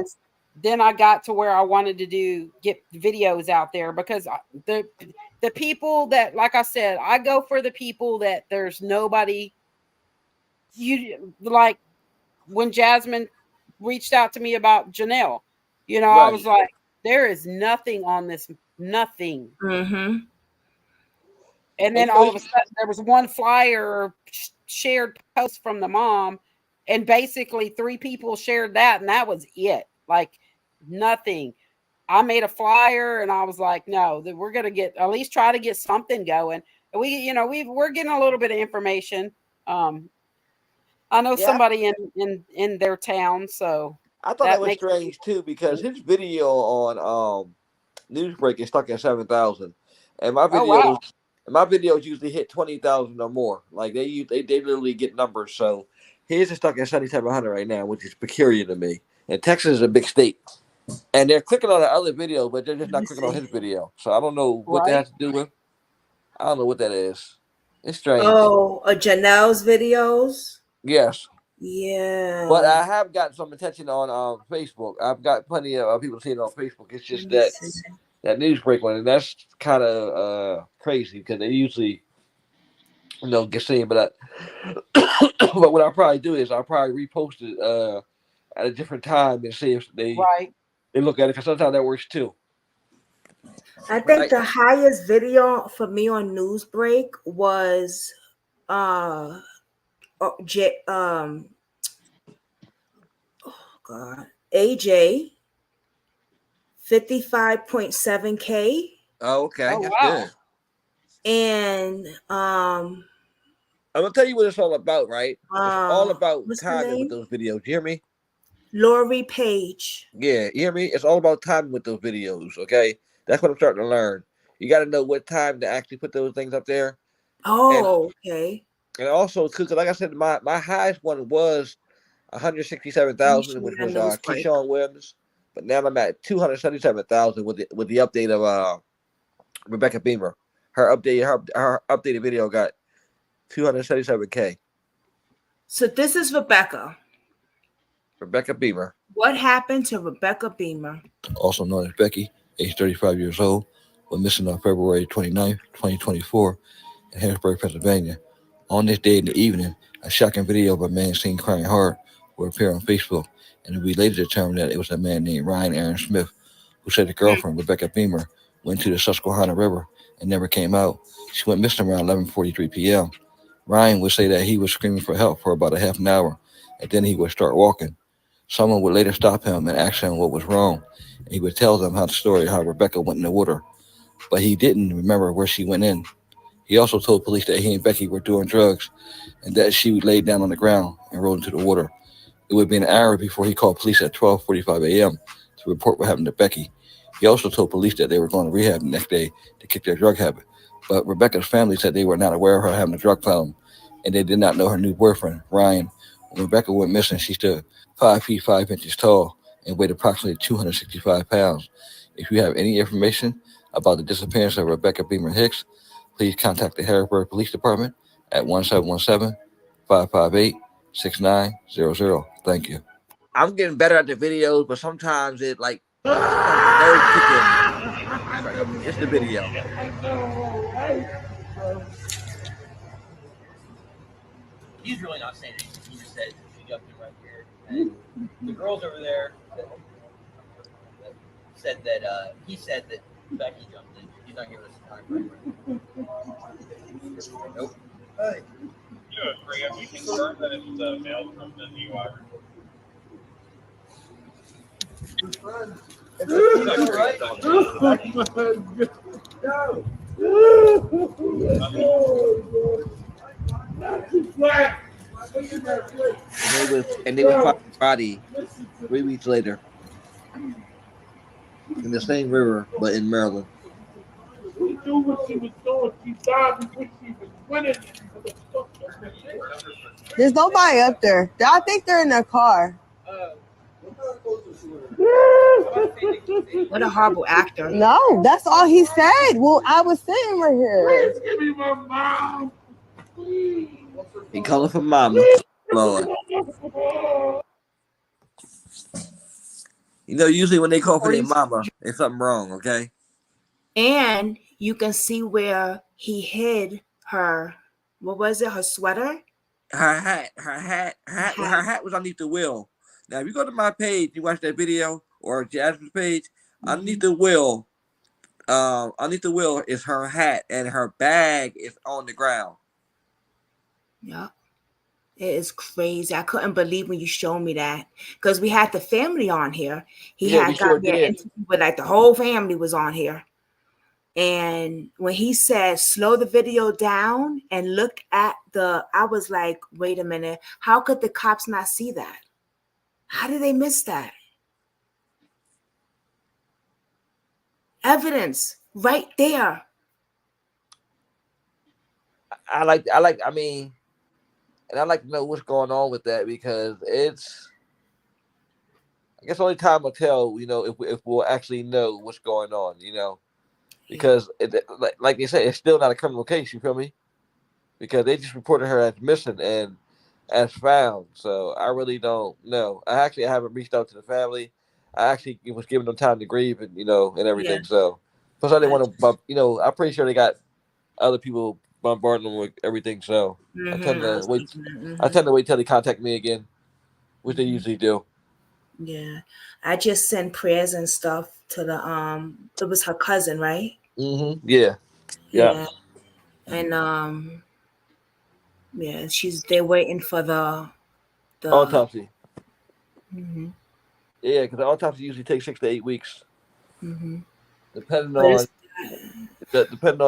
Then I got to where I wanted to get videos out there because the people that, like I said, I go for the people that there's nobody. You like when Jasmine reached out to me about Janelle, I was Right. like, there is nothing on this, nothing. Mm-hmm. And And then all of a sudden, there was one flyer shared post from the mom, and basically 3 people shared that, and that was it. Like nothing. I made a flyer, and I was like, no, that we're gonna get at least try to get something going. And we're getting a little bit of information. I know yeah, somebody in their town, so I thought that that was makes strange too because his video on Newsbreak is stuck at 7,000, and oh wow, my videos usually hit 20,000 or more. Like they literally get numbers. So his is stuck at 7,700 right now, which is peculiar to me. And Texas is a big state, and they're clicking on the other video, but they're just Let me not clicking on see. his video. So I don't know what that right? has to do with. I don't know what that is. It's strange. Oh, Janelle's videos. Yes. But Yeah. I have gotten some attention on Facebook. I've got plenty of people seeing it on Facebook. It's Let just me that see. news break one, and that's kind of crazy because they usually get seen. But but what I'll probably do is I'll probably repost it at a different time and see if Right. they look at it because sometimes that works too. I But think the highest video for me on Newsbreak was uh oh God, AJ 55.7K, okay, Oh that's wow. good. and I'm gonna tell you what it's all about, right? It's all about what's her timing with name? those videos. You hear me? Lori Page. Yeah, you hear me? It's all about timing with those videos. Okay, that's what I'm starting to learn. You got to know what time to actually put those things up there, and Oh, okay. also too, 'cause like I said, my highest one was Let me 167,000, show you which that was Newsbreak. Keyshawn Williams. But now I'm at 277,000 with the update of Rebecca Beamer. Her updated video got 277K. So this is Rebecca. Rebecca Beamer, What happened to Rebecca Beamer? also known as Becky, age 35 years old, was missing on February 29th, 2024 in Harrisburg, Pennsylvania. On this day in the evening, a shocking video of a man seen crying hard will appear on Facebook, and we later determined that it was a man named Ryan Aaron Smith, who said the girlfriend, Rebecca Beamer, went to the Susquehanna River and never came out. She went missing around 11:43 p.m. Ryan would say that he was screaming for help for about a half an hour, and then he would start walking. Someone would later stop him and ask him what was wrong, and he would tell them how the story how Rebecca went in the water, but he didn't remember where she went in. He also told police that he and Becky were doing drugs and that she laid down on the ground and rolled into the water. It would be an hour before he called police at 12:45 a.m. to report what happened to Becky. He also told police that they were going to rehab the next day to kick their drug habit. But Rebecca's family said they were not aware of her having a drug problem, and they did not know her new boyfriend, Ryan. When Rebecca went missing, she stood 5 feet 5 inches tall and weighed approximately 265 pounds. If you have any information about the disappearance of Rebecca Beamer Hicks, please contact the Harrisburg Police Department at 1717-558-6900. Thank you. I'm getting better at the videos, but sometimes it like sometimes the nerves kick in. It's the video. He's really not saying anything. He just said she jumped in right here. And the girls over there said that he said that Becky jumped in. He's not giving us a time frame. Nope. Hey. You know, Graham, we confirm that it's the male from the DUI report. And they would find the body 3 weeks later in the same river, but in Maryland. We knew what she was doing. She died before she was winning. There's nobody up there. I think they're in their car. What a horrible actor. No, that's all he said. Well, I was sitting right here. Please give me my mom. Please. He calling for mama. Lord. You know, usually when they call for their mama, there's something wrong, okay? And you can see where he hid her, what was it, her sweater? Her hat was underneath the wheel. Now, if you go to my page, you watch that video, or Jasmine's page, underneath the wheel is her hat, and her bag is on the ground. Yeah. It is crazy. I couldn't believe when you showed me that, because we had the family on here. He had got me an interview with like the whole family was on here. And when he said slow the video down and look at I was like, wait a minute, how could the cops not see that? How did they miss that? Evidence right there. I mean, and I'd like to know what's going on with that, because it's, I guess only time will tell, you know, if we'll actually know what's going on, you know, because like they said, it's still not a criminal case, you feel me? Because they just reported her as missing and as found. So I really don't know. I haven't reached out to the family. I actually was giving them time to grieve and, you know, and everything. Yeah. So plus I didn't want to, you know, I'm pretty sure they got other people bombarding them with everything. So I tend to wait. I tend to wait till they contact me again, which they usually do. Yeah, I just sent prayers and stuff to the it was her cousin, right? Mm-hmm. Yeah. And yeah, they're waiting for the autopsy. Mm-hmm. Yeah, because the autopsy usually takes 6 to 8 weeks, depending on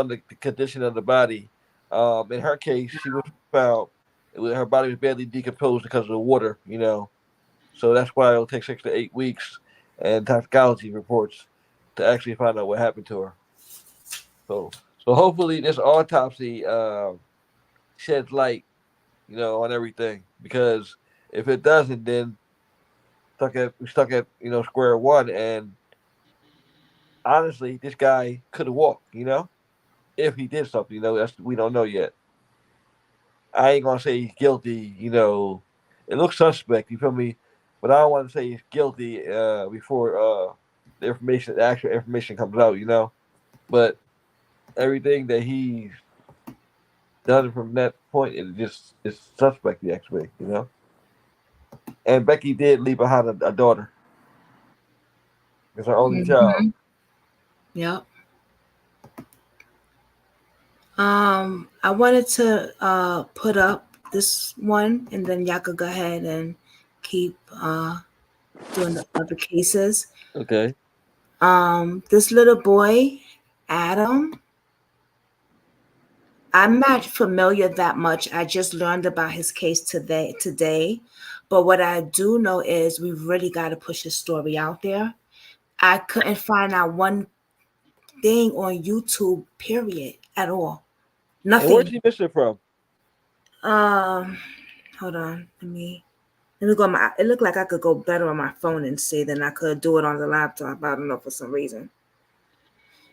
the condition of the body. In her case, she was found. Her body was badly decomposed because of the water, you know. So that's why it'll take 6 to 8 weeks and toxicology reports to actually find out what happened to her. So hopefully this autopsy sheds light, you know, on everything. Because if it doesn't, then we're stuck at you know, square one. And honestly, this guy could have walked, you know, if he did something. You know, we don't know yet. I ain't gonna say he's guilty. You know, it looks suspect. You feel me? But I don't want to say he's guilty before the actual information comes out. You know, but everything that he's done from that point, it's suspect actually, And Becky did leave behind a daughter. It's her only child. Mm-hmm. Yep. I wanted to put up this one, and then y'all could go ahead and keep doing the other cases. Okay. This little boy, Adam, I'm not familiar that much. I just learned about his case today. But what I do know is we really got to push his story out there. I couldn't find out one thing on YouTube, period, at all. And where's Nothing. he missing from? Um, Hold on. Let me go. It looked like I could go better on my phone and see than I could do it on the laptop. I don't know for some reason.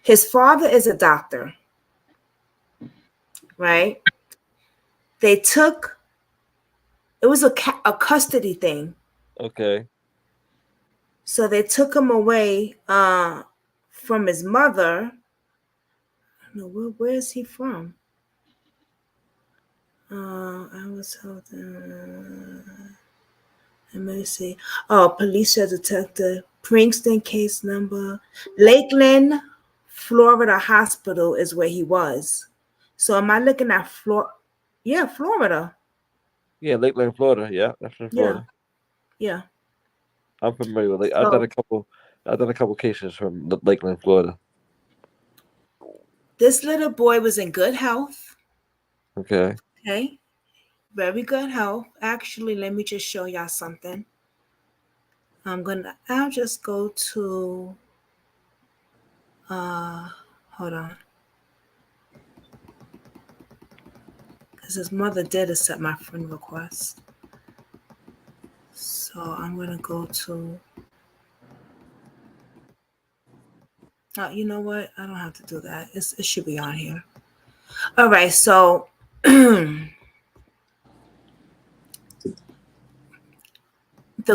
His father is a doctor, right? They took. It was a custody thing. Okay. So they took him away from his mother. I don't know where is he from? I was told. Let me see. Oh, police detective, Princeton case number, Lakeland, Florida hospital is where he was. So am I looking at Florida? Yeah, Florida. Yeah, Lakeland, Florida. Yeah, that's in Yeah, Florida. yeah. I'm familiar with Lake. I've done So a couple. I've done a couple cases from Lakeland, Florida. this little boy was in good health. Okay. Okay, very good health. Actually, let me just show y'all something. I'll just go to, hold on. Because his mother did accept my friend request. So I'm going to go to, you know what? I don't have to do that. It should be on here. All right. So the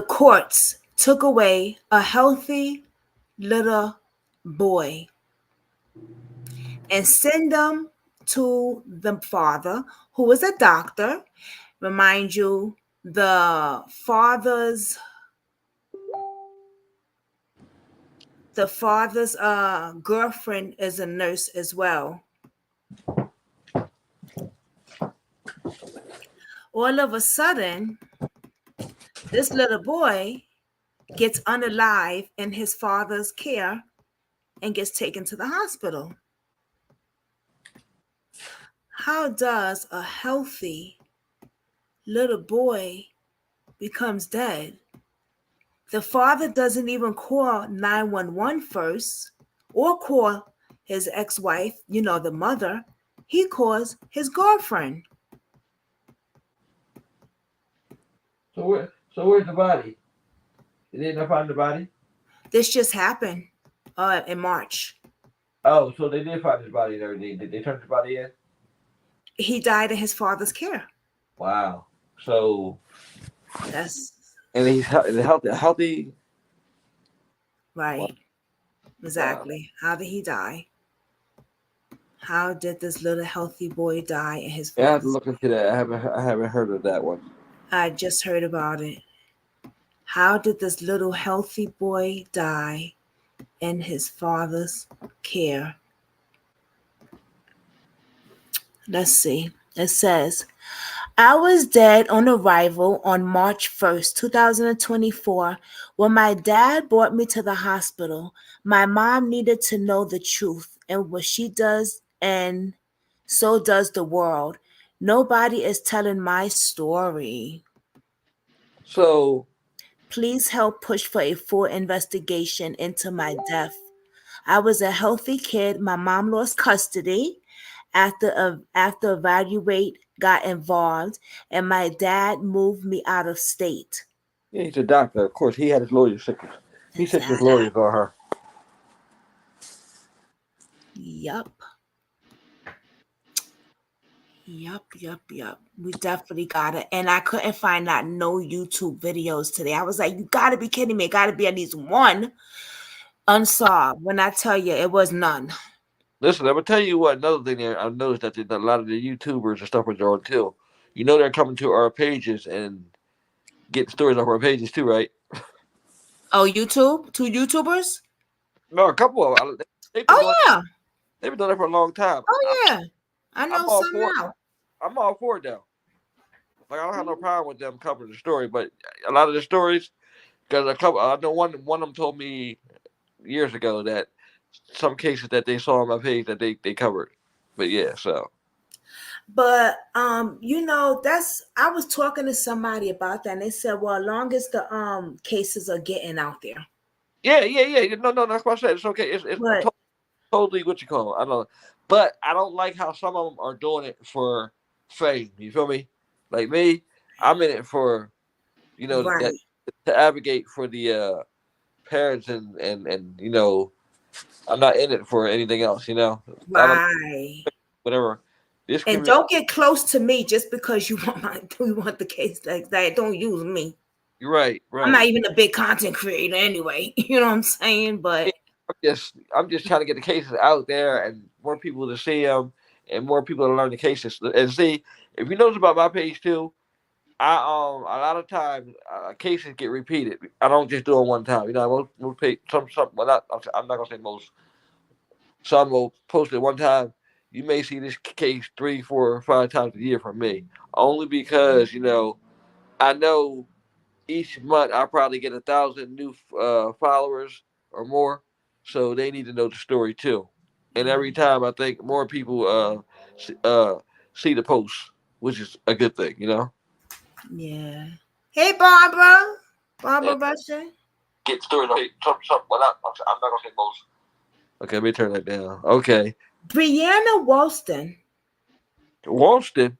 courts took away a healthy little boy and send them to the father, who was a doctor. Remind you, the father's girlfriend is a nurse as well. All of a sudden, this little boy gets unalive in his father's care and gets taken to the hospital. How does a healthy little boy becomes dead? The father doesn't even call 911 first or call his ex-wife, the mother. He calls his girlfriend. So where's the body? Did they not find the body? This just happened in March. Oh, so they did find his body and everything. Did they turn his body in? He died in his father's care. Wow. So. That's. And he's healthy. Right. Wow. Exactly. Wow. How did he die? How did this little healthy boy die in his father's? Yeah, I have to look into that. I haven't heard of that one. I just heard about it. How did this little healthy boy die in his father's care? Let's see. It says, I was dead on arrival on March 1st, 2024. When my dad brought me to the hospital, my mom needed to know the truth and what she does, and so does the world. Nobody is telling my story. So, please help push for a full investigation into my death. I was a healthy kid. My mom lost custody after evaluate got involved, and my dad moved me out of state. Yeah, he's a doctor. Of course, he had his lawyers sick. He sent his lawyers on her. Yup. We definitely got it. And I couldn't find out no YouTube videos today. I was like, you got to be kidding me. It got to be at least one unsolved. When I tell you, it was none. Listen, I'm gonna tell you what. Another thing there, I've noticed that a lot of the YouTubers and stuff are doing too. You know, they're coming to our pages and getting stories off our pages too, right? Oh, YouTube? Two YouTubers? No, a couple of them. They've been Oh doing. yeah. They've been doing it for a long time. Oh yeah. I I'm know all some for it. now. I'm all for it though. Like I don't have no problem with them covering the story, but a lot of the stories, because a couple, I know one of them told me years ago that some cases that they saw on my page that they covered. But yeah, so But that's I was talking to somebody about that and they said, well, as long as the cases are getting out there. yeah. No, that's what I said. It's okay. It's But totally what you call it. I know, but I don't like how some of them are doing it for fame. You feel me? Like me, I'm in it for that right, to advocate for the parents and I'm not in it for anything else. I don't right. whatever this And community. don't get close to me just because you want the case like that. Don't use me. You're right, I'm not right. even a big content creator anyway. You know what I'm saying? Yeah, But I'm just trying to get the cases out there and more people to see them and more people to learn the cases and see. If you notice about my page too, I a lot of times cases get repeated. I don't just do it one time. Most page, some well not I'm not gonna say most. Some will post it one time. You may see this case 3, 4, or 5 times a year from me, only because I know each month I probably get 1,000 new followers or more, so they need to know the story too. And every time I think more people see the post, which is a good thing. yeah. Hey Barbara. And Barbara Russian. get stories. Okay, some. Well, I'm not gonna say most. Okay, let me turn that down. Okay, Brianna Walston. Walston.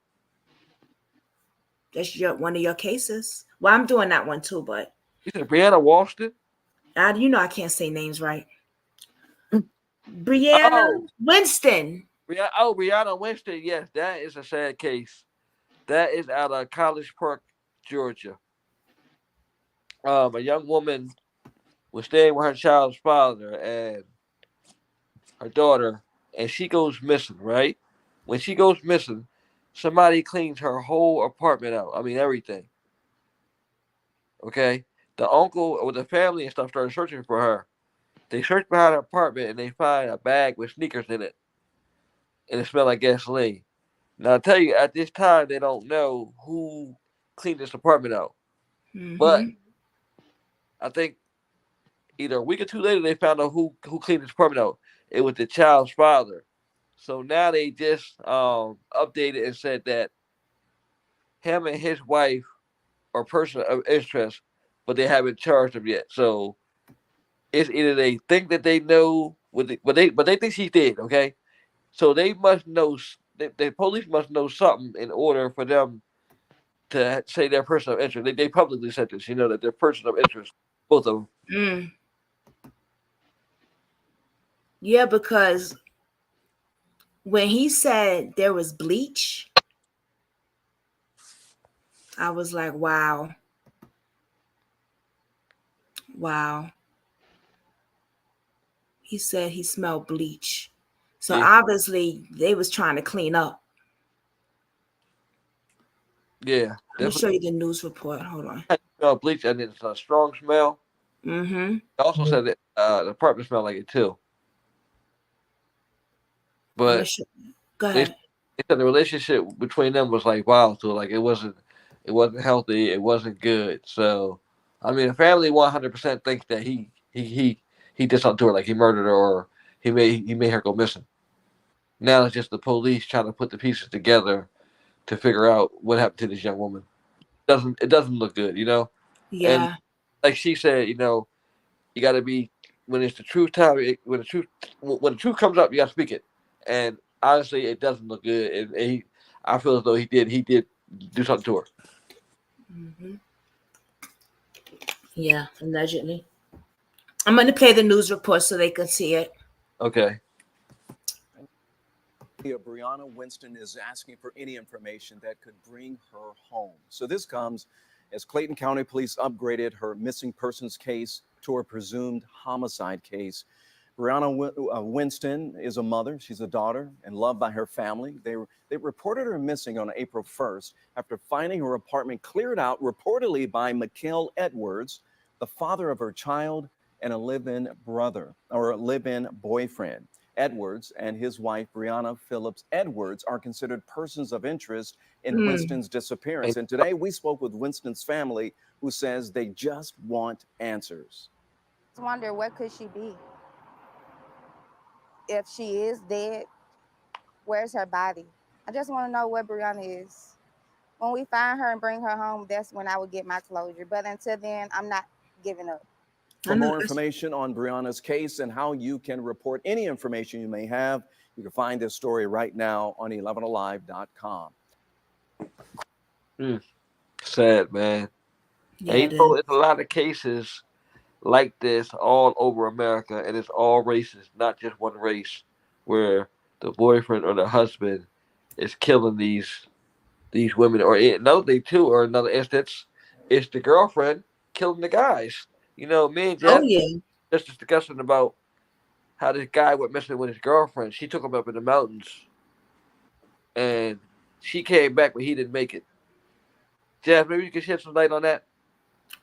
That's one of your cases. Well, I'm doing that one too, but You said Brianna Walston. I can't say names right. Brianna Oh, Winston. Brianna Winston. Yes, that is a sad case. That is out of College Park, Georgia. A young woman was staying with her child's father and her daughter, and she goes missing. Right when she goes missing, somebody cleans her whole apartment out. I mean everything. Okay, the uncle or the family and stuff started searching for her. They search behind her apartment and they find a bag with sneakers in it, and it smelled like gasoline. Now I tell you, at this time they don't know who cleaned this apartment out, but Mm-hmm. I think either a week or two later they found out who cleaned this apartment out. It was the child's father. So now they just updated and said that him and his wife are person of interest, but they haven't charged him yet. So it's either they think that they know but they think she's dead. Okay, so they must know. The police must know something in order for them to say they're person of interest. They publicly said this. That they're person of interest, both of them. Mm. Yeah, because when he said there was bleach, I was like, wow, wow. He said he smelled bleach. So Yeah, obviously they was trying to clean up. yeah, Let me definitely. show you the news report. Hold on. Smell bleach and it's a strong smell. Mm-hmm. They also said that the apartment smelled like it too. I'm gonna But show. Go they, ahead. they said the relationship between them was like wow, so like it wasn't healthy, it wasn't good. So I mean, the family 100% thinks that he did something to her, like he murdered her or he made her go missing. Now it's just the police trying to put the pieces together to figure out what happened to this young woman. It doesn't look good. And Yeah. like she said, you got to be when it's the truth time. When the truth comes up, you got to speak it. And honestly, it doesn't look good. And I feel as though he did do something to her. Mm-hmm. Yeah. Allegedly. I'm gonna play the news report so they can see it. Okay. Brianna Winston is asking for any information that could bring her home. So this comes as Clayton County Police upgraded her missing persons case to a presumed homicide case. Brianna Winston is a mother. She's a daughter and loved by her family. They reported her missing on April 1st after finding her apartment cleared out reportedly by Mikhail Edwards, the father of her child and a live-in boyfriend. Edwards and his wife, Brianna Phillips Edwards, are considered persons of interest in Winston's disappearance. And today we spoke with Winston's family, who says they just want answers. I wonder, where could she be? If she is dead, where's her body? I just want to know where Brianna is. When we find her and bring her home, that's when I would get my closure. But until then, I'm not giving up. For more information on Brianna's case and how you can report any information you may have, you can find this story right now on 11alive.com. Sad, man. Yeah, and it's a lot of cases like this all over America, and it's all races, not just one race, where the boyfriend or the husband is killing these women, or another too, or another instance, it's the girlfriend killing the guys. You know, me and Jeff just discussing about how this guy went missing with his girlfriend. She took him up in the mountains, and she came back, but he didn't make it. Jeff, maybe you can shed some light on that.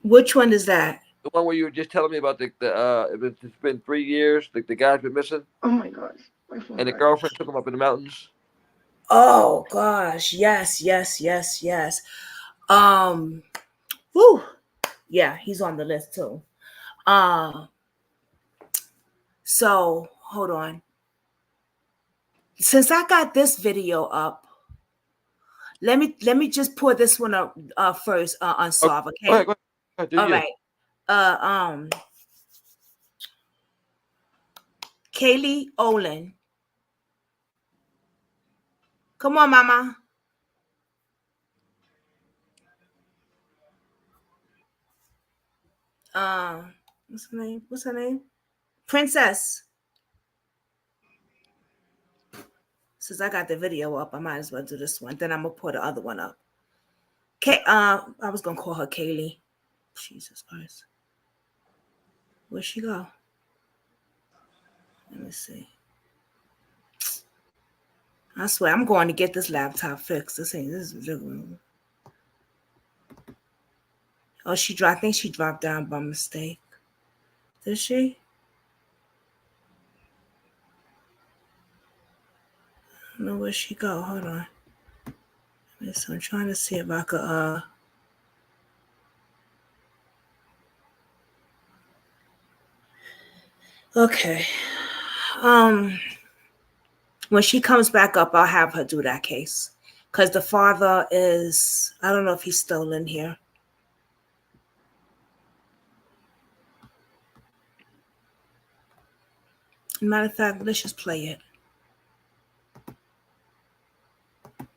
Which one is that? The one where you were just telling me about it's been 3 years. The guy's been missing. Oh my gosh. And the girlfriend took him up in the mountains. Oh gosh, yes. Whew. Yeah, he's on the list too. So hold on. Since I got this video up, let me just pour this one up first, Unsolved, okay? Go ahead. All right. Kaylee Olin. Come on, mama. What's her name? Princess. Since I got the video up, I might as well do this one. Then I'm gonna put the other one up. I was gonna call her Kaylee. Jesus Christ. Where'd she go? Let me see. I swear I'm going to get this laptop fixed. This is ridiculous. Oh, I think she dropped down by mistake. Did she? I don't know where she go. Hold on. So I'm trying to see if I could okay. When she comes back up, I'll have her do that case. Because the father is, I don't know if he's still in here. Matter of fact, let's just play it.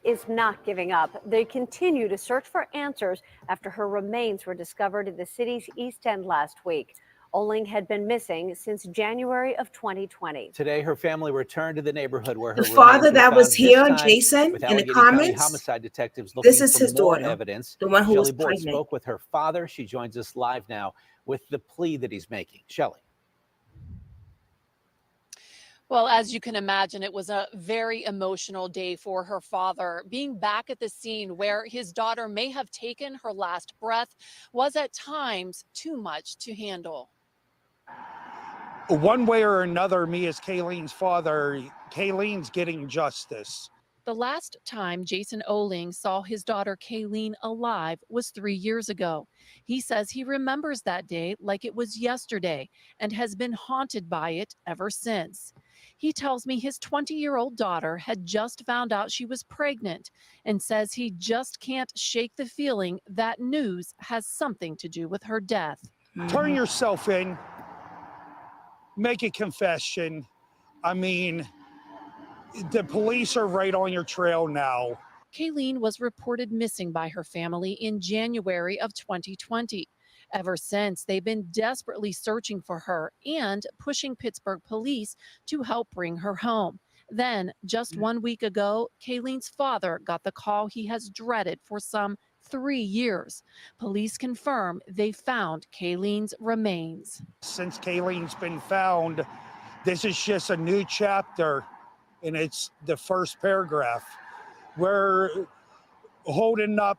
Is not giving up. They continue to search for answers after her remains were discovered in the city's East End last week. Oling had been missing since January of 2020. Today, her family returned to the neighborhood where the father that was here, Jason, in the comments. Homicide detectives looking this is his for more daughter, evidence. the one who Shelley was Boyd pregnant. spoke with her father. She joins us live now with the plea that he's making. Shelley. Well, as you can imagine, it was a very emotional day for her father. Being back at the scene where his daughter may have taken her last breath was at times too much to handle. One way or another, me as Kayleen's father, Kayleen's getting justice. The last time Jason Oling saw his daughter Kayleen alive was 3 years ago. He says he remembers that day like it was yesterday and has been haunted by it ever since. He tells me his 20-year-old daughter had just found out she was pregnant and says he just can't shake the feeling that news has something to do with her death. Turn yourself in, make a confession. I mean, the police are right on your trail now. Kayleen was reported missing by her family in January of 2020. Ever since, they've been desperately searching for her and pushing Pittsburgh police to help bring her home. Then, just 1 week ago, Kayleen's father got the call he has dreaded for some 3 years. Police confirm they found Kayleen's remains. Since Kayleen's been found, This is just a new chapter, and it's the first paragraph. We're holding up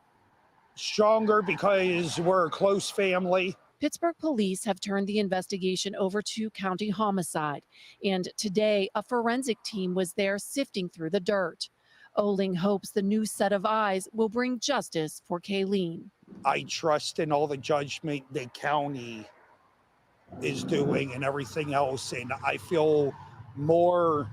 stronger because we're a close family. Pittsburgh police have turned the investigation over to county homicide, and today a forensic team was there sifting through the dirt. Oling hopes the new set of eyes will bring justice for Kayleen. I trust in all the judgment the county is doing and everything else, and I feel more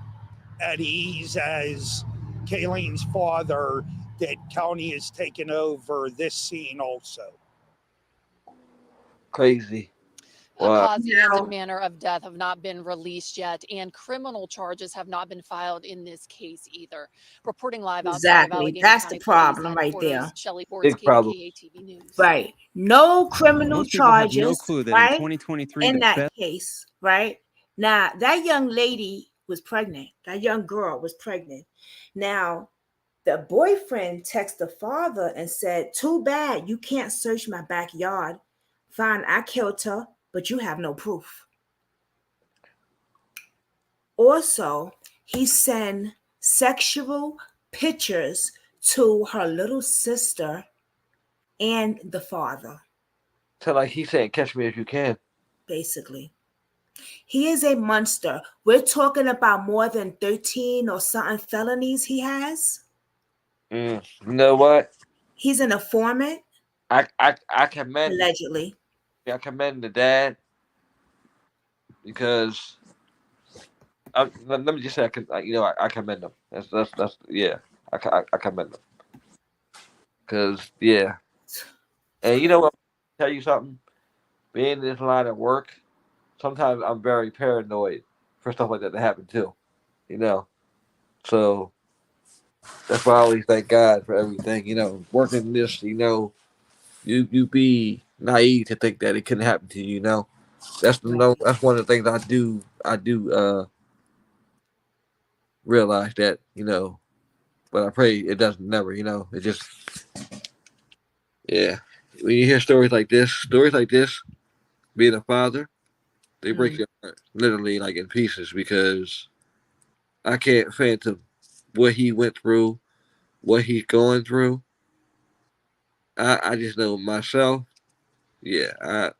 at ease as Kayleen's father that county has taken over this scene also. Crazy. The Wow. cause and manner of death have not been released yet, and criminal charges have not been filed in this case either. Reporting live outside of Exactly. Allegheny That's County the Police problem right Headquarters, there. Shelley Big Borski, problem. KATV News. Right. No criminal Most people have no charges, clue that in right? 2023, In the that best case, right? Now, that young lady was pregnant. That young girl was pregnant. Now, the boyfriend texted the father and said, "Too bad you can't search my backyard. Fine, I killed her, but you have no proof." Also, he sent sexual pictures to her little sister and the father, So like he's saying, catch me if you can. basically. He is a monster. We're talking about more than 13 or something felonies he has. You know what? He's an informant, I commend allegedly. I commend the dad because let me just say I commend them. That's yeah. I commend them because yeah. And you know what? I'll tell you something. Being in this line of work, sometimes I'm very paranoid for stuff like that to happen too. You know, so that's why I always thank God for everything. You know, working this, you be naive to think that it couldn't happen to you. You know, that's that's one of the things I do realize that but I pray it doesn't never. It just yeah. When you hear stories like this, being a father, they break your heart literally like in pieces because I can't fathom what he went through, what he's going through. I just know myself. Yeah,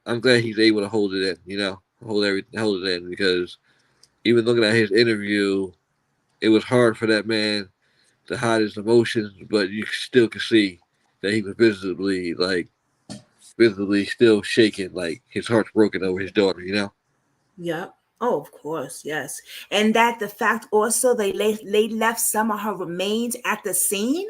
I'm glad he's able to hold it in. Hold it in because even looking at his interview, it was hard for that man to hide his emotions, but you still could see that he was visibly still shaking, like his heart's broken over his daughter. Yep. Oh, of course, yes. And that the fact also they left some of her remains at the scene.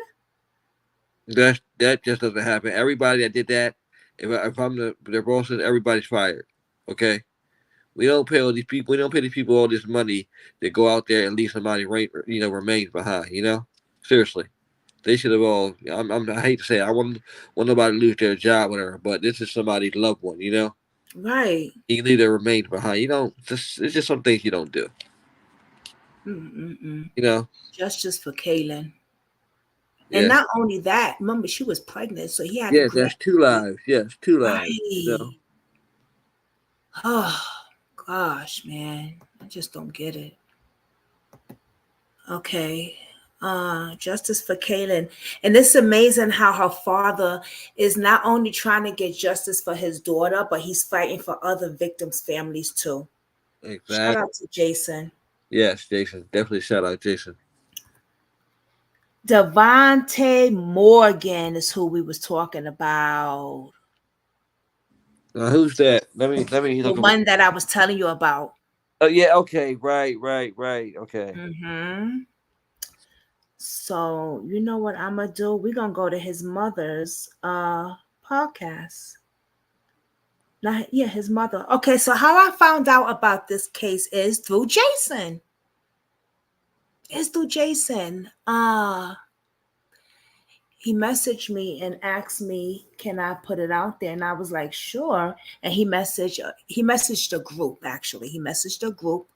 That just doesn't happen. Everybody that did that, if I'm their bosses, everybody's fired. Okay, we don't pay all these people. We don't pay these people all this money to go out there and leave somebody remains behind. Seriously, they should have all. I hate to say it, I want nobody to lose their job, whatever. But this is somebody's loved one. Right. You can leave their remains behind. It's just some things you don't do. Justice for Kaylin. Yes. And not only that, remember she was pregnant, so he had Yes, that's 2 lives. Yes, 2 lives. Right. Oh gosh, man. I just don't get it. Okay. Justice for Kaylin. And it's amazing how her father is not only trying to get justice for his daughter, but he's fighting for other victims' families too. Exactly. Shout out to Jason. Yes, Jason. Definitely shout out Jason. Devontae Morgan is who we was talking about. Who's that? Let me The look. one that I was telling you about. Oh yeah, okay, right, okay. Mm-hmm. So you know what I'm gonna do? We're gonna go to his mother's podcast. Now, yeah, his mother. Okay, so how I found out about this case is through Jason. It's through Jason. He messaged me and asked me, "Can I put it out there?" And I was like, "Sure." And he messaged a group. Actually, he messaged a group,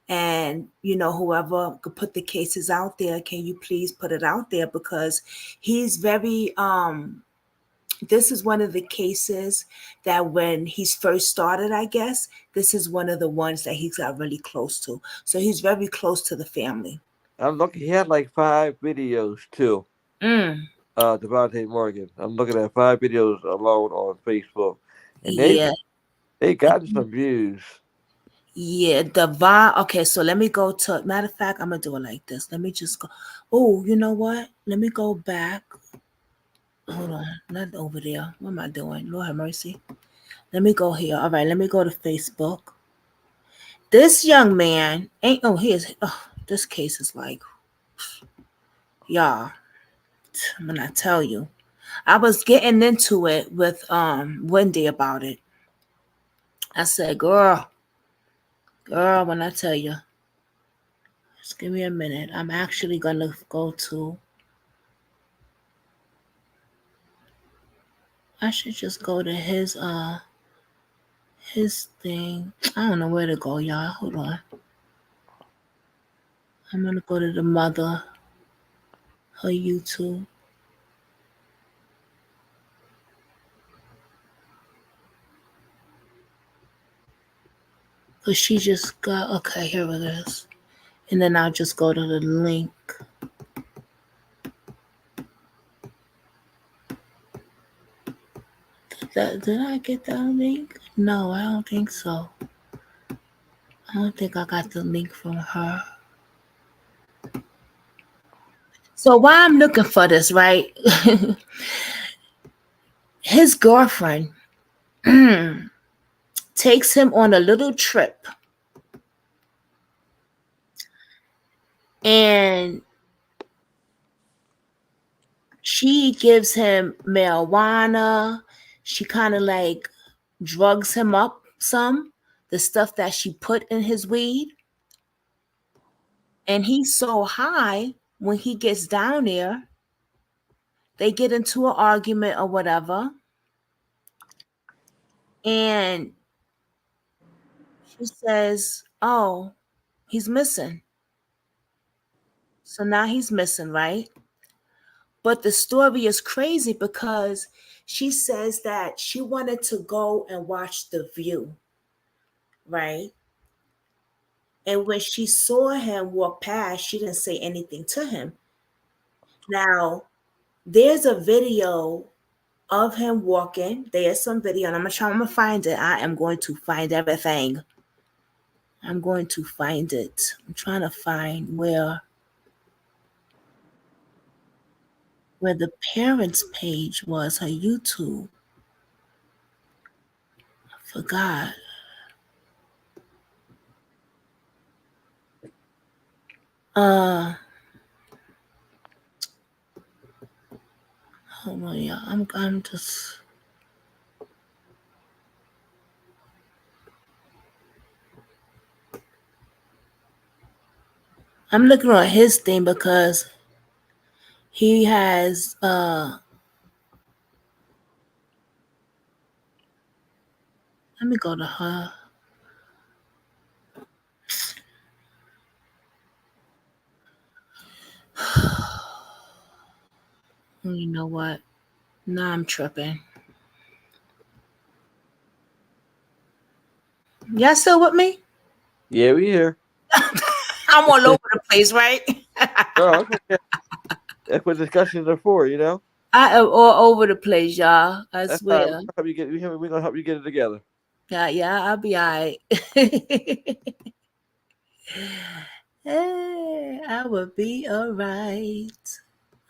and whoever could put the cases out there, can you please put it out there, because he's very this is one of the cases that when he's first started, I guess, this is one of the ones that he's got really close to. So he's very close to the family. I'm looking. He had like 5 videos too. Mm. Devontae Morgan. I'm looking at 5 videos alone on Facebook, and Yeah. they got some views. Yeah, Devon. Okay, so let me go to, matter of fact, I'm gonna do it like this. Let me just go. Oh, you know what? Let me go back. Hold on, not over there. What am I doing? Lord have mercy. Let me go here. All right, let me go to Facebook. This young man ain't, oh, he is, oh, this case is like, y'all, I'm gonna tell you. I was getting into it with Wendy about it. I said, girl, when I tell you, just give me a minute. I'm actually gonna go to, I should just go to his thing. I don't know where to go, y'all. Hold on. I'm gonna go to the mother, her YouTube. Cause she just got, okay, here it is. And then I'll just go to the link. Did I get that link? No, I don't think so. I don't think I got the link from her. So while I'm looking for this, right? His girlfriend takes him on a little trip. And she gives him marijuana. She kind of like drugs him up some, the stuff that she put in his weed. And he's so high when he gets down there, they get into an argument or whatever. And she says, oh, he's missing. So now he's missing, right? But the story is crazy because she says that she wanted to go and watch The View, right? And when she saw him walk past, she didn't say anything to him. Now, there's a video of him walking. There's some video, and I'm gonna find it. I am going to find everything. I'm going to find it. I'm trying to find where the parents' page was, her YouTube. I forgot. Hold on, yeah. I'm just. I'm looking on his thing because he has let me go to her. You know what? Nah, I'm tripping. Y'all still with me? Yeah, we here. I'm all over the place, right? Oh, okay. That's what discussions are for, you know. I am all over the place, y'all. I That's how swear. we're gonna help you get it together. Yeah, I'll be all right. Hey, I will be all right.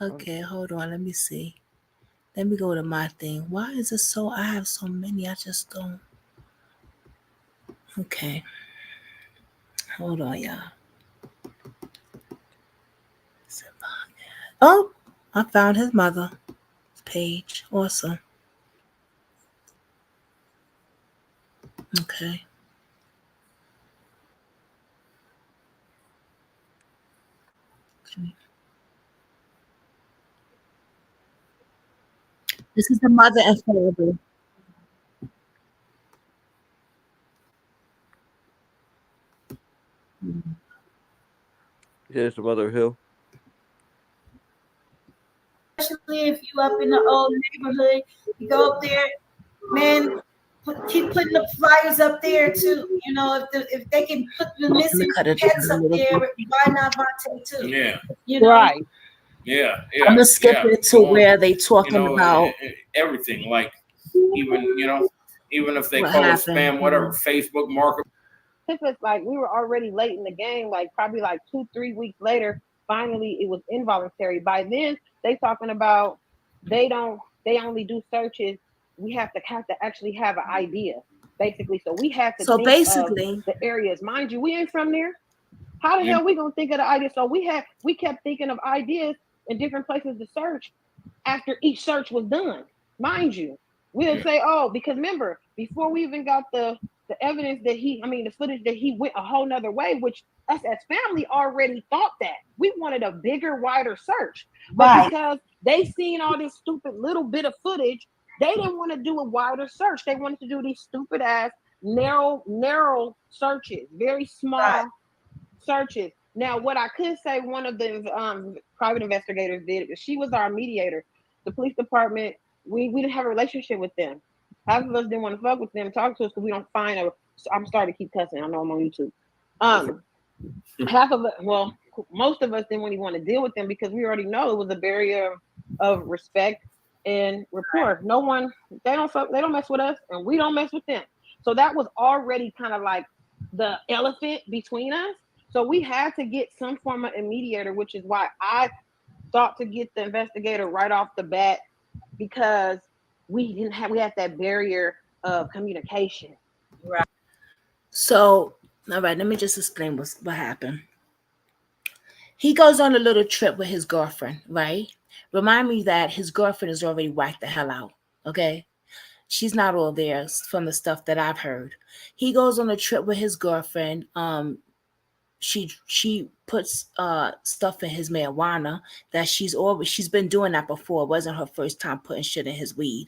Okay, hold on. Let me see. Let me go to my thing. Why is it so? I have so many. I just don't. Okay. Hold on, y'all. Oh, I found his mother page. Awesome. Okay. This is the mother and father. Here's the Mother Hill. especially if you up in the old neighborhood, you go up there, man. Keep putting the flyers up there too. You know, if they can put the missing pets up there, why not Vontae too? Yeah. You know, Right. Yeah. I'm Yeah. gonna skip Yeah. it to Go on. where they You talking know, about everything. Like even if they what call it happened. spam, whatever, Facebook market. If it's like we were already late in the game, like probably like 2-3 weeks later, finally it was involuntary. By then they talking about they only do searches. We have to actually have an idea, basically. So we have to So think of basically, the areas. Mind you, we ain't from there. How the hell we gonna think of the idea? So we kept thinking of ideas in different places to search after each search was done. Mind you, we'll say, oh, because remember, before we even got the evidence that the footage that he went a whole nother way, which us as family already thought that. We wanted a bigger, wider search. But because they seen all this stupid little bit of footage, they didn't want to do a wider search. They wanted to do these stupid ass narrow searches, very small searches. Now, what I could say, one of the private investigators did, she was our mediator. The police department, we didn't have a relationship with them. Half of us didn't want to fuck with them, talk to us, because we don't find a. I'm starting to keep cussing. I know I'm on YouTube. Half of us, well, most of us didn't even want to deal with them because we already know it was a barrier of respect and rapport. No one, they don't mess with us, and we don't mess with them. So that was already kind of like the elephant between us. So we had to get some form of a mediator, which is why I thought to get the investigator right off the bat, because we had that barrier of communication. right. So, all right, let me just explain what happened. He goes on a little trip with his girlfriend, right? Remind me that his girlfriend is already whacked the hell out, okay? She's not all there from the stuff that I've heard. He goes on a trip with his girlfriend. She puts stuff in his marijuana that she's been doing that before. It wasn't her first time putting shit in his weed.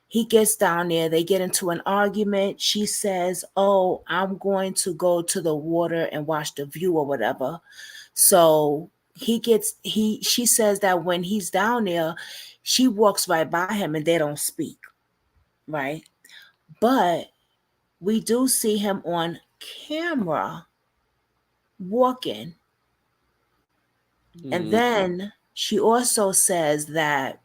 He gets down there, they get into an argument. She says, oh, I'm going to go to the water and watch the view or whatever. So she says that when he's down there, she walks right by him and they don't speak, right? But we do see him on camera walking. And then she also says that,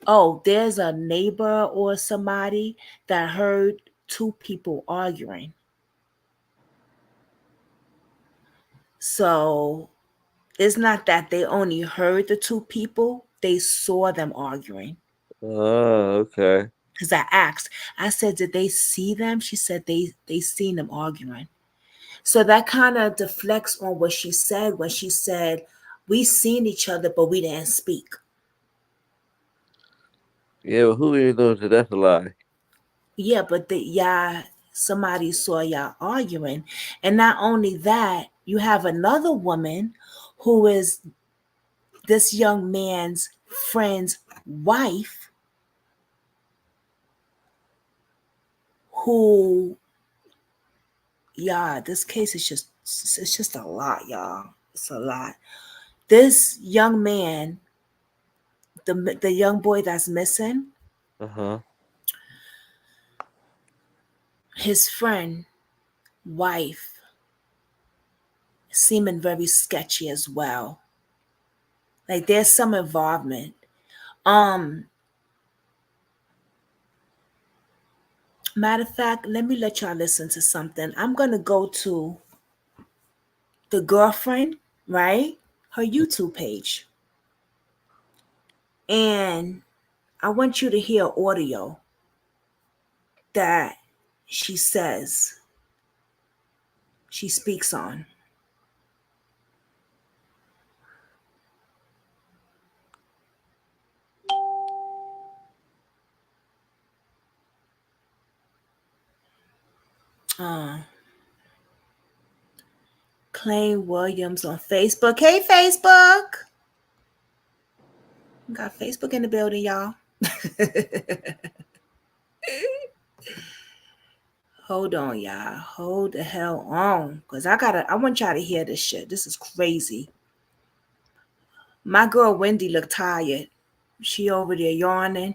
oh, there's a neighbor or somebody that heard two people arguing. So it's not that they only heard the two people, they saw them arguing. Oh, okay. Because I said, did they see them? She said they seen them arguing. So that kind of deflects on what she said when she said, we seen each other, but we didn't speak. Yeah, but who even knows that that's a lie? Yeah, but somebody saw y'all arguing. And not only that, you have another woman who is this young man's friend's wife who, this case is just a lot, y'all. It's a lot. This young man, the young boy that's missing, his friend, wife, seeming very sketchy as well. Like there's some involvement. Matter of fact, let me let y'all listen to something. I'm gonna go to the girlfriend, right? Her YouTube page. And I want you to hear audio that she says, she speaks on. Clay Williams on Facebook. Hey, Facebook. We got Facebook in the building, y'all. Hold on, y'all. Hold the hell on. Because I want y'all to hear this shit. This is crazy. My girl Wendy looked tired. She over there yawning.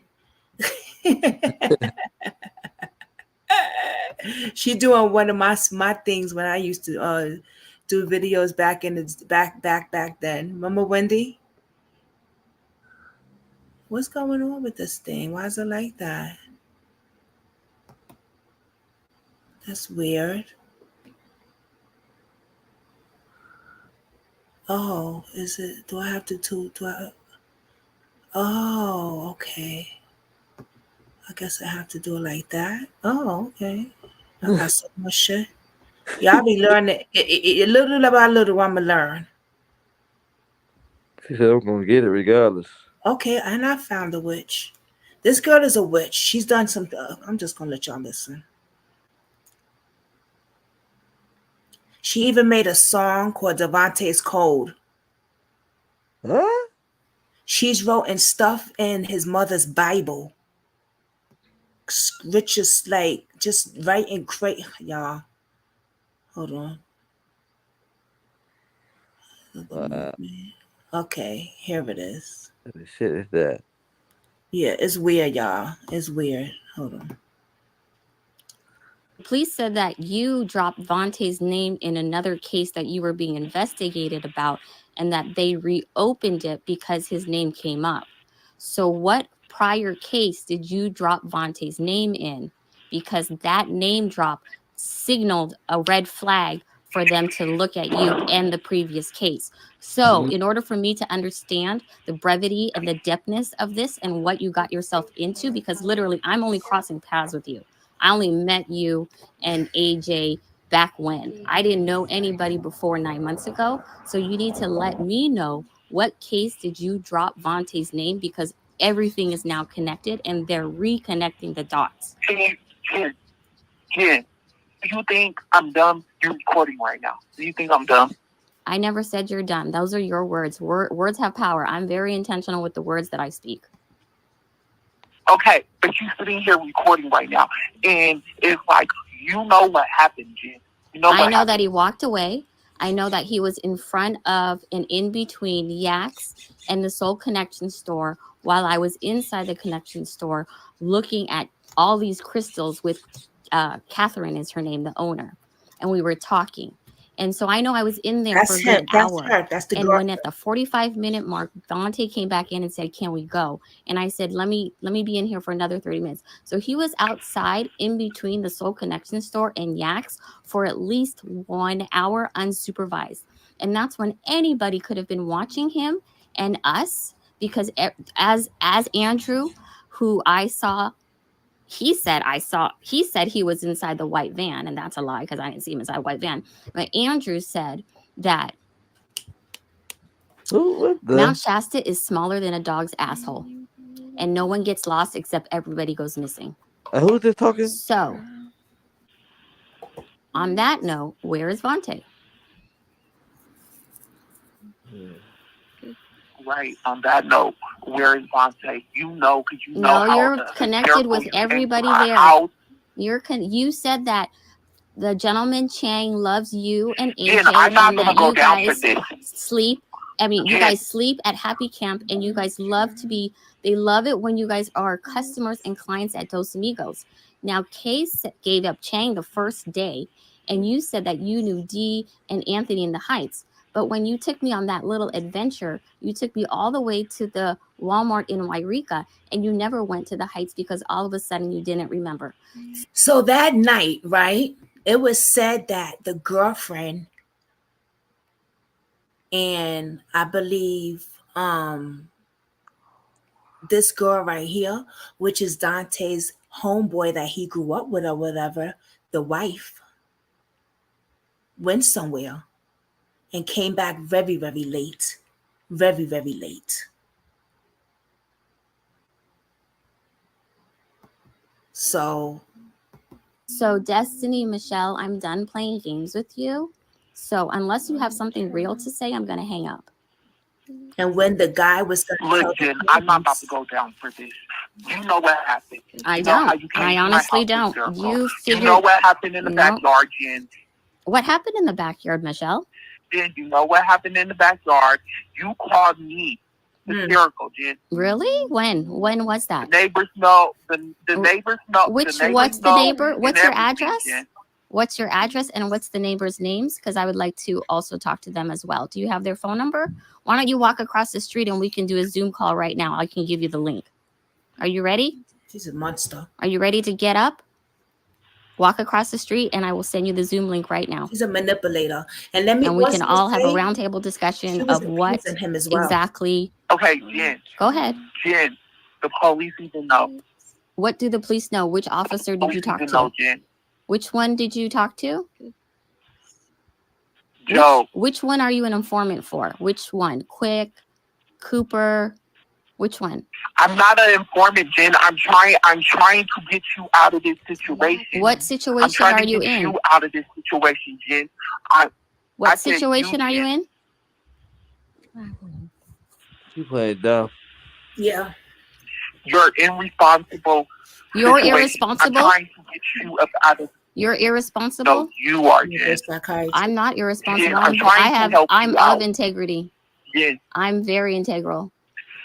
She doing one of my things when I used to do videos back in the back then. Remember Wendy? What's going on with this thing? Why is it like that? That's weird. Oh, is it? Do I have to do I? Oh, okay. I guess I have to do it like that. Oh, okay. I got so much shit. Y'all be learning little by little. I'ma learn. She said I'm gonna get it regardless. Okay, and I found a witch. This girl is a witch. She's done some. I'm just gonna let y'all listen. She even made a song called Devontae's Code. Huh? She's written stuff in his mother's Bible. Richest, like, just writing great. Y'all, hold on. Okay, here it is. What the shit is that? Yeah, it's weird, y'all. It's weird. Hold on. Police said that you dropped Vontae's name in another case that you were being investigated about, and that they reopened it because his name came up. So what prior case did you drop Vontae's name in? Because that name drop signaled a red flag for them to look at you and the previous case. So in order for me to understand the brevity and the depthness of this and what you got yourself into, because literally I'm only crossing paths with you. I only met you and AJ back when. I didn't know anybody before 9 months ago. So you need to let me know, what case did you drop Vontae's name? Because everything is now connected and they're reconnecting the dots. Jen, do you think I'm dumb? You're recording right now. Do you think I'm dumb? I never said you're dumb. Those are your words. Words have power. I'm very intentional with the words that I speak. Okay, but you're sitting here recording right now, and it's like, you know what happened, Jen. You know what I know happened. that he walked away. I know that he was in front of and in between Yaks and the Soul Connection store while I was inside the connection store looking at all these crystals with Catherine is her name, the owner. And we were talking. And so I know I was in there for a good hour. That's the and girl. when at the 45-minute mark, Dante came back in and said, "Can we go?" And I said, let me be in here for another 30 minutes. So he was outside in between the Soul Connection store and Yaks for at least 1 hour unsupervised. And that's when anybody could have been watching him and us, because as Andrew, who I saw, he said he was inside the white van, and that's a lie because I didn't see him inside a white van. But Andrew said that Mount Shasta is smaller than a dog's asshole, and no one gets lost except everybody goes missing. Who's this talking? So, on that note, where is Vontae? Right, on that note, where is Vontae? You know, because you know No, how you're connected with everybody there. You said that the gentleman Chang loves you and AJ, Jen, I'm not and gonna that go you down for guys this. sleep. I mean, you guys sleep at Happy Camp, and you guys love to be. They love it when you guys are customers and clients at Dos Amigos. Now, Case gave up Chang the first day, and you said that you knew Dee and Anthony in the Heights. But when you took me on that little adventure, you took me all the way to the Walmart in Wairika, and you never went to the Heights because all of a sudden you didn't remember. So that night, right, it was said that the girlfriend and I believe this girl right here, which is Dante's homeboy that he grew up with or whatever, the wife, went somewhere and came back very, very late. Very, very late. So Destiny, Michelle, I'm done playing games with you. So unless you have something real to say, I'm going to hang up. And when the guy was look, Jen, I'm not about to go down for this. You know what happened. I don't. I honestly don't. You know what happened in the backyard, Jen. What happened in the backyard, Michelle? Jen, you know what happened in the backyard. You called me hysterical, Jen. Really? When was that? The neighbors know. The neighbors know. What's the neighbors the know neighbor? and What's your everything, address? Jen. What's your address and what's the neighbors' names? Because I would like to also talk to them as well. Do you have their phone number? Why don't you walk across the street and we can do a Zoom call right now? I can give you the link. Are you ready? She's a monster. Are you ready to get up? Walk across the street and I will send you the Zoom link right now. She's a manipulator. And let me. And we can all have a roundtable discussion She was of what abusing him as well. exactly. Okay, Jen. Go ahead. Jen, the police even know. What do the police know? Which officer did you talk to? Know, Jen. Which one did you talk to? Joe. Which one are you an informant for? Which one? Quick, Cooper, which one? I'm not an informant, Jen. I'm trying to get you out of this situation. What situation are you in? You out of this situation, Jen. What situation are you in? You played dumb. Yeah. You're irresponsible. You're situation. irresponsible? I'm trying to get you up out of. You're irresponsible? No, you are, Jen. I'm not irresponsible. Jen, I'm trying to help I'm you of out. integrity. Jen. I'm very integral.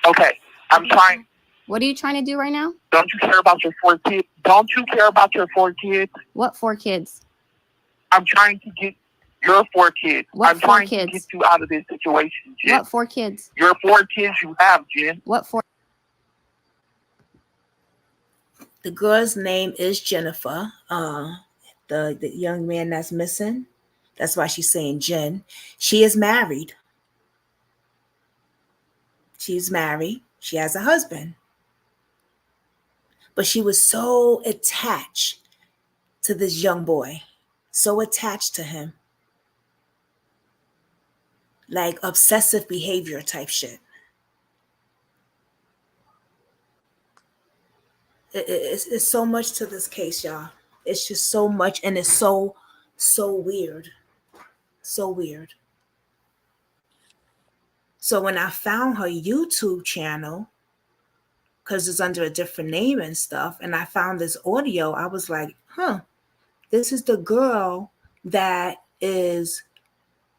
Okay. I'm trying. What are you trying to do right now? Don't you care about your 4 kids? Don't you care about your 4 kids? What 4 kids? I'm trying to get your 4 kids. What I'm 4 trying kids? to get you out of this situation, Jen. What 4 kids? Your 4 kids you have, Jen. What 4? The girl's name is Jennifer. The young man that's missing. That's why she's saying Jen. She is married. She's married. She has a husband. But she was so attached to this young boy. So attached to him. Like obsessive behavior type shit. It's so much to this case, y'all. It's just so much, and it's so weird. So weird. So when I found her YouTube channel, because it's under a different name and stuff, and I found this audio, I was like, this is the girl that is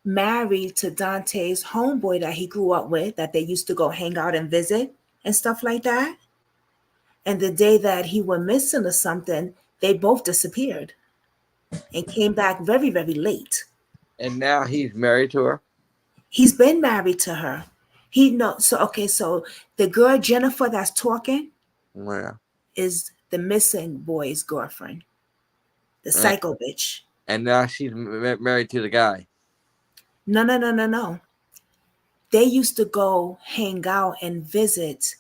married to Dante's homeboy that he grew up with, that they used to go hang out and visit and stuff like that. And the day that he went missing or something, they both disappeared and came back very, very late. And now he's married to her? He's been married to her. So the girl Jennifer that's talking is the missing boy's girlfriend, the psycho bitch. And now she's married to the guy. No. They used to go hang out and visit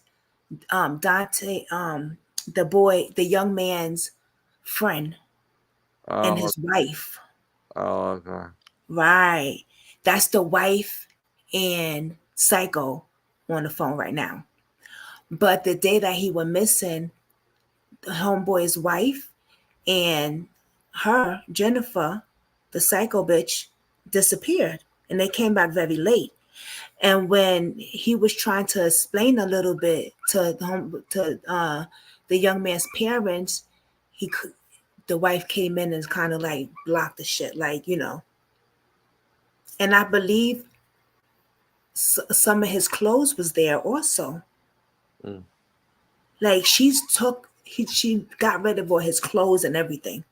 Dante, the young man's friend and his wife. Oh, okay. Right. That's the wife and psycho on the phone right now. But the day that he went missing, the homeboy's wife and her, Jennifer, the psycho bitch, disappeared. And they came back very late. And when he was trying to explain a little bit to the young man's parents, the wife came in and kind of like blocked the shit, like, you know. And I believe some of his clothes was there also. Like she got rid of all his clothes and everything.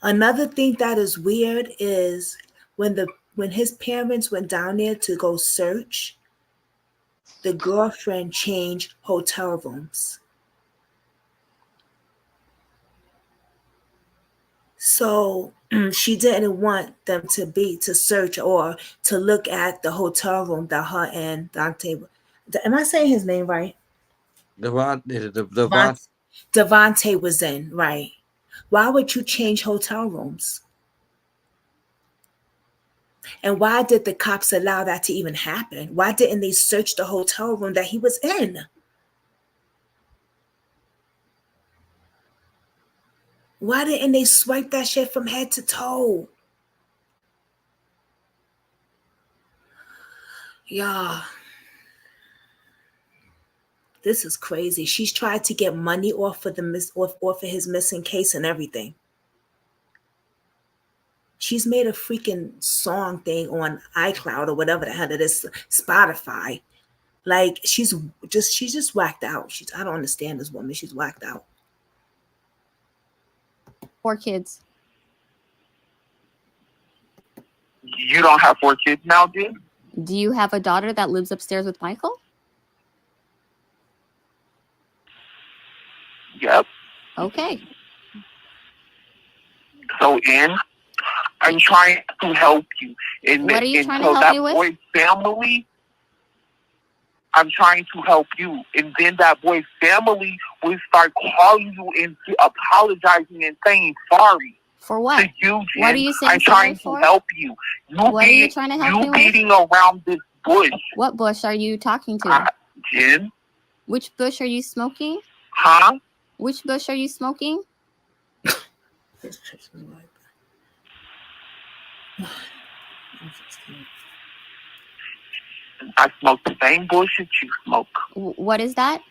Another thing that is weird is when his parents went down there to go search, the girlfriend changed hotel rooms. So she didn't want them to search or to look at the hotel room that her and Dante. Am I saying his name right? Devontae was in, right? Why would you change hotel rooms? And why did the cops allow that to even happen? Why didn't they search the hotel room that he was in? Why didn't they swipe that shit from head to toe? Yeah. This is crazy. She's tried to get money off of his missing case and everything. She's made a freaking song thing on iCloud or whatever the hell it is, Spotify. Like she's just whacked out. I don't understand this woman. She's whacked out. 4 kids. You don't have 4 kids now, Jen? Do you have a daughter that lives upstairs with Michael? Yep. Okay. So, I'm trying to help you. What are you trying to help me with? Boy's family, I'm trying to help you. And then that boy's family will start calling you and apologizing and saying sorry. For what? To you, Jen. What are you saying I'm trying sorry for? to help you. What are you trying to help me with? You beating around this bush. What bush are you talking to? Jen? Which bush are you smoking? Huh? Which bush are you smoking? I smoke the same bush that you smoke. What is that?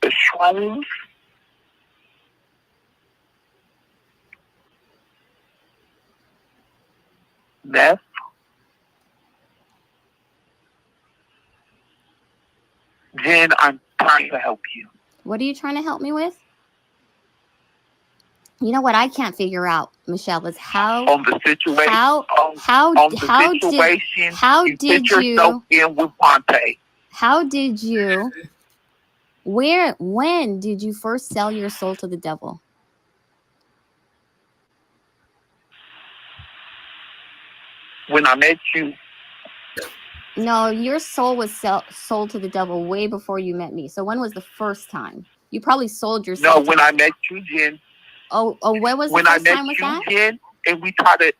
The shrooms. Meth. Jen, I'm trying to help you. What are you trying to help me with? You know what I can't figure out, Michelle, is how on the situation. How did you in with Ponte? How did you when did you first sell your soul to the devil? When I met you. No, your soul was sold to the devil way before you met me. So when was the first time? You probably sold your soul. No, when I met you, Jen. Oh, when was the first time with that? Jen, and we tried to.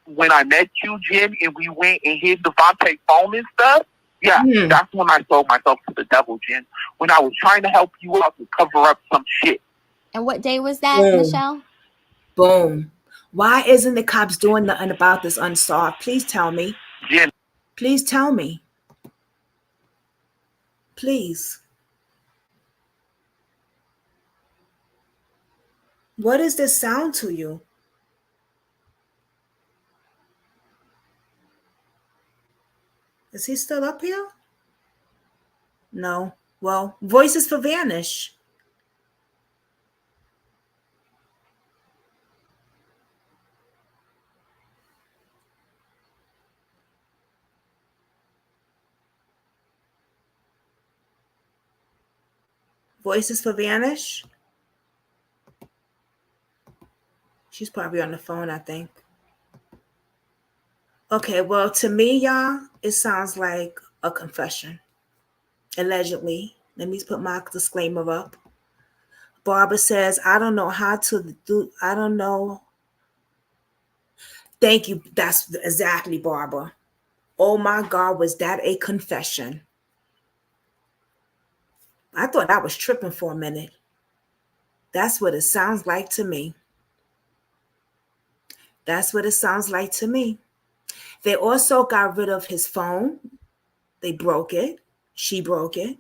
When I met you, Jen, and we went and hid Devontae's phone and stuff. Yeah, that's when I sold myself to the devil, Jen. When I was trying to help you out to cover up some shit. And what day was that, Michelle? Boom. Why isn't the cops doing nothing about this unsolved? Please tell me. Jen. Please tell me. Please. What does this sound to you? Is he still up here? No. Well, voices for vanish. Voices for vanish. She's probably on the phone, I think. Okay, well, to me, y'all, it sounds like a confession. Allegedly. Let me put my disclaimer up. Barbara says, I don't know how to do, I don't know. Thank you. That's exactly, Barbara. Oh my God, was that a confession? I thought I was tripping for a minute. That's what it sounds like to me. That's what it sounds like to me. They also got rid of his phone. They broke it. She broke it.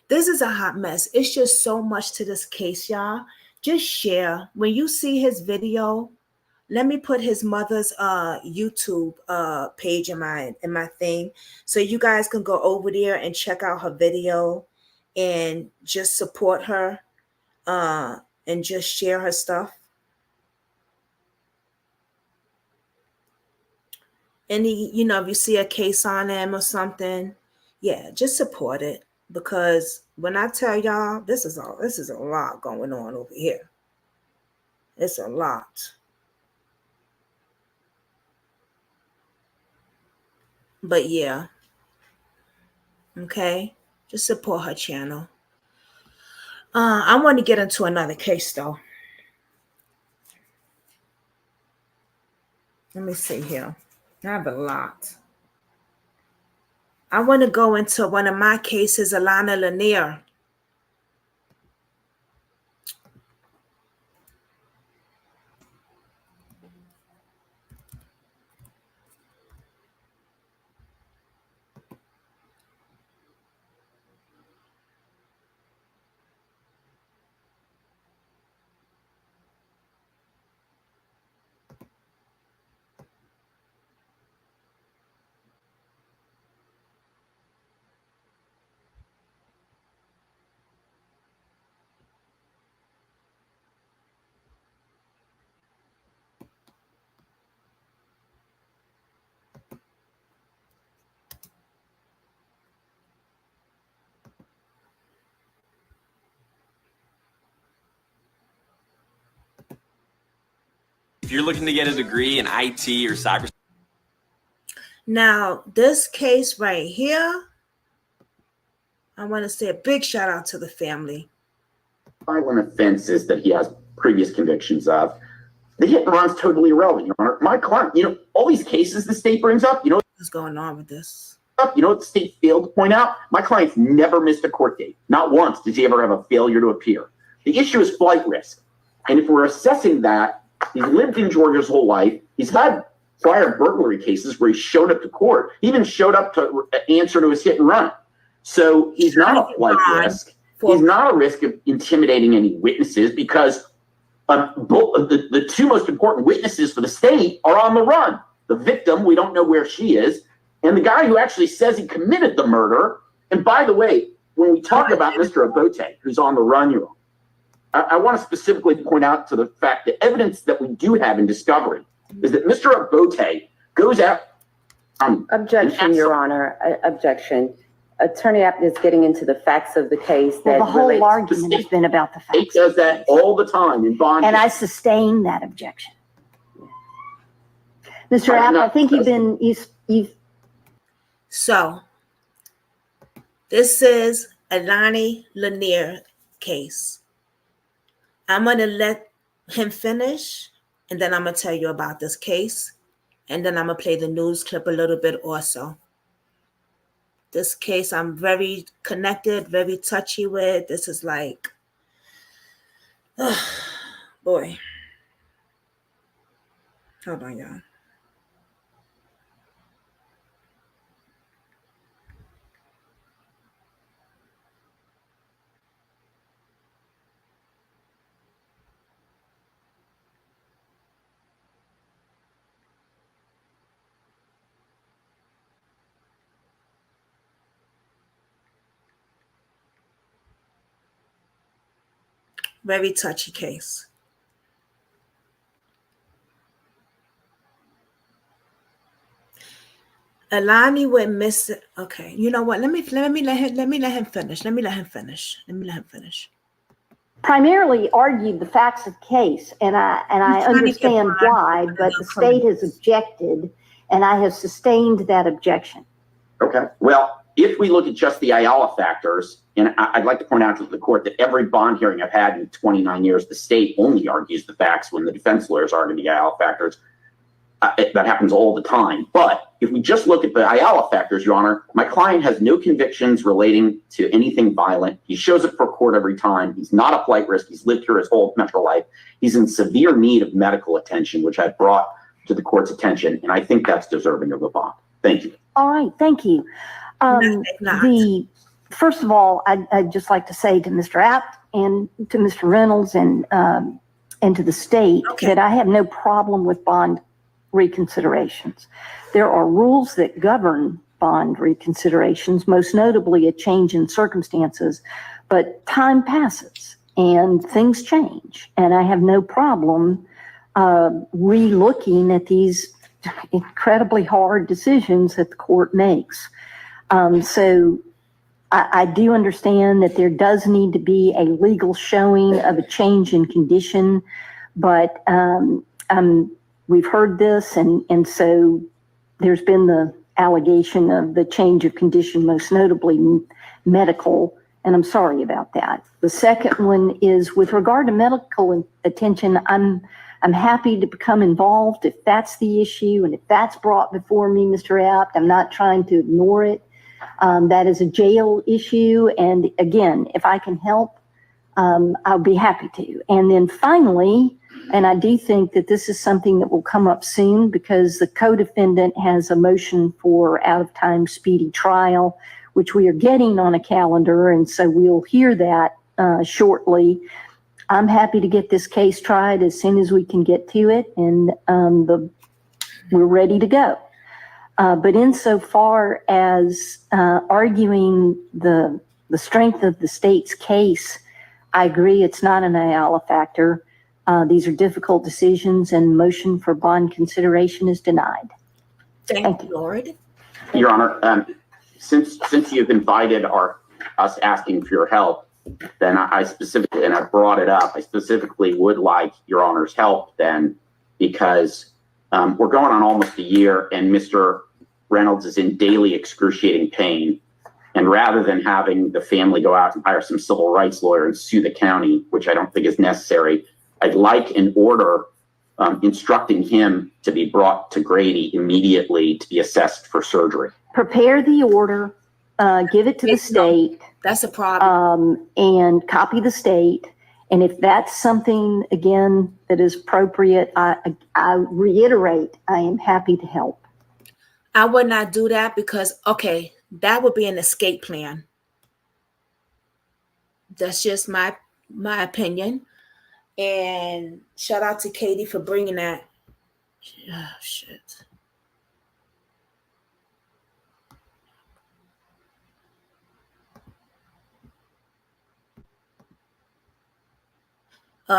This is a hot mess. It's just so much to this case, y'all. Just share. When you see his video, let me put his mother's YouTube page in my thing, so you guys can go over there and check out her video and just support her and just share her stuff. And you know, if you see a case on him or something, yeah, just support it, because when I tell y'all, this is a lot going on over here. It's a lot. But yeah, okay, just support her channel. I want to get into another case though. Let me see here. I have a lot. I want to go into one of my cases, Alana Lanier. you're looking to get a degree in IT or cyber. Now, this case right here, I want to say a big shout out to the family. Violent offenses that he has previous convictions of. The hit and run's totally irrelevant, Your Honor. My client, all these cases the state brings up, what's going on with this? You know what the state failed to point out? My client's never missed a court date. Not once did he ever have a failure to appear. The issue is flight risk. And if we're assessing that, he's lived in Georgia his whole life. He's had prior burglary cases where he showed up to court. He even showed up to answer to his hit and run. So he's not a flight risk. He's not a risk of intimidating any witnesses because the two most important witnesses for the state are on the run. The victim, we don't know where she is, and the guy who actually says he committed the murder. And by the way, when we talk about Mr. Abote, who's on the run, I want to specifically point out to the fact that evidence that we do have in discovery is that Mr. Abote goes out. Objection, Your Honor. Objection. Attorney Apt is getting into the facts of the case. Well, the whole argument has been about the facts. It does that all the time in bond. And I sustain that objection. Mr. Apt, I think you've. So, this is a Lonnie Lanier case. I'm going to let him finish, and then I'm going to tell you about this case, and then I'm going to play the news clip a little bit also. This case I'm very connected, very touchy with. This is like, oh, boy. Hold on, y'all. Very touchy case. Alani went missing. Okay, you know what? Let me let him finish. Let me let him finish. Primarily argued the facts of the case, and I understand why, but the state has objected, and I have sustained that objection. Okay. Well, if we look at just the Ayala factors, and I'd like to point out to the court that every bond hearing I've had in 29 years, the state only argues the facts when the defense lawyers argue the Ayala factors. That happens all the time. But if we just look at the Ayala factors, Your Honor, my client has no convictions relating to anything violent. He shows up for court every time. He's not a flight risk. He's lived here his whole mental life. He's in severe need of medical attention, which I've brought to the court's attention. And I think that's deserving of a bond. Thank you. All right. Thank you. First of all, I'd just like to say to Mr. Apt and to Mr. Reynolds and to the state that I have no problem with bond reconsiderations. There are rules that govern bond reconsiderations, most notably a change in circumstances, but time passes and things change. And I have no problem re-looking at these incredibly hard decisions that the court makes. So I do understand that there does need to be a legal showing of a change in condition, but we've heard this, and so there's been the allegation of the change of condition, most notably medical, and I'm sorry about that. The second one is with regard to medical attention, I'm happy to become involved if that's the issue and if that's brought before me, Mr. Apt. I'm not trying to ignore it. That is a jail issue, and again, if I can help, I'll be happy to. And then finally, and I do think that this is something that will come up soon because the co-defendant has a motion for out-of-time speedy trial, which we are getting on a calendar, and so we'll hear that shortly. I'm happy to get this case tried as soon as we can get to it, and we're ready to go. But insofar as arguing the strength of the state's case, I agree it's not an Ayala factor. These are difficult decisions, and motion for bond consideration is denied. Thank you, Lord. Your Honor, since you've invited us asking for your help, then I specifically, and I brought it up, I specifically would like Your Honor's help then because we're going on almost a year and Mr. Reynolds is in daily excruciating pain. And rather than having the family go out and hire some civil rights lawyer and sue the county, which I don't think is necessary, I'd like an order instructing him to be brought to Grady immediately to be assessed for surgery. Prepare the order, give it to the state. That's a problem. And copy the state. And if that's something, again, that is appropriate, I reiterate, I am happy to help. I would not do that because, okay, that would be an escape plan. That's just my opinion. And shout out to Katie for bringing that. Oh, shit.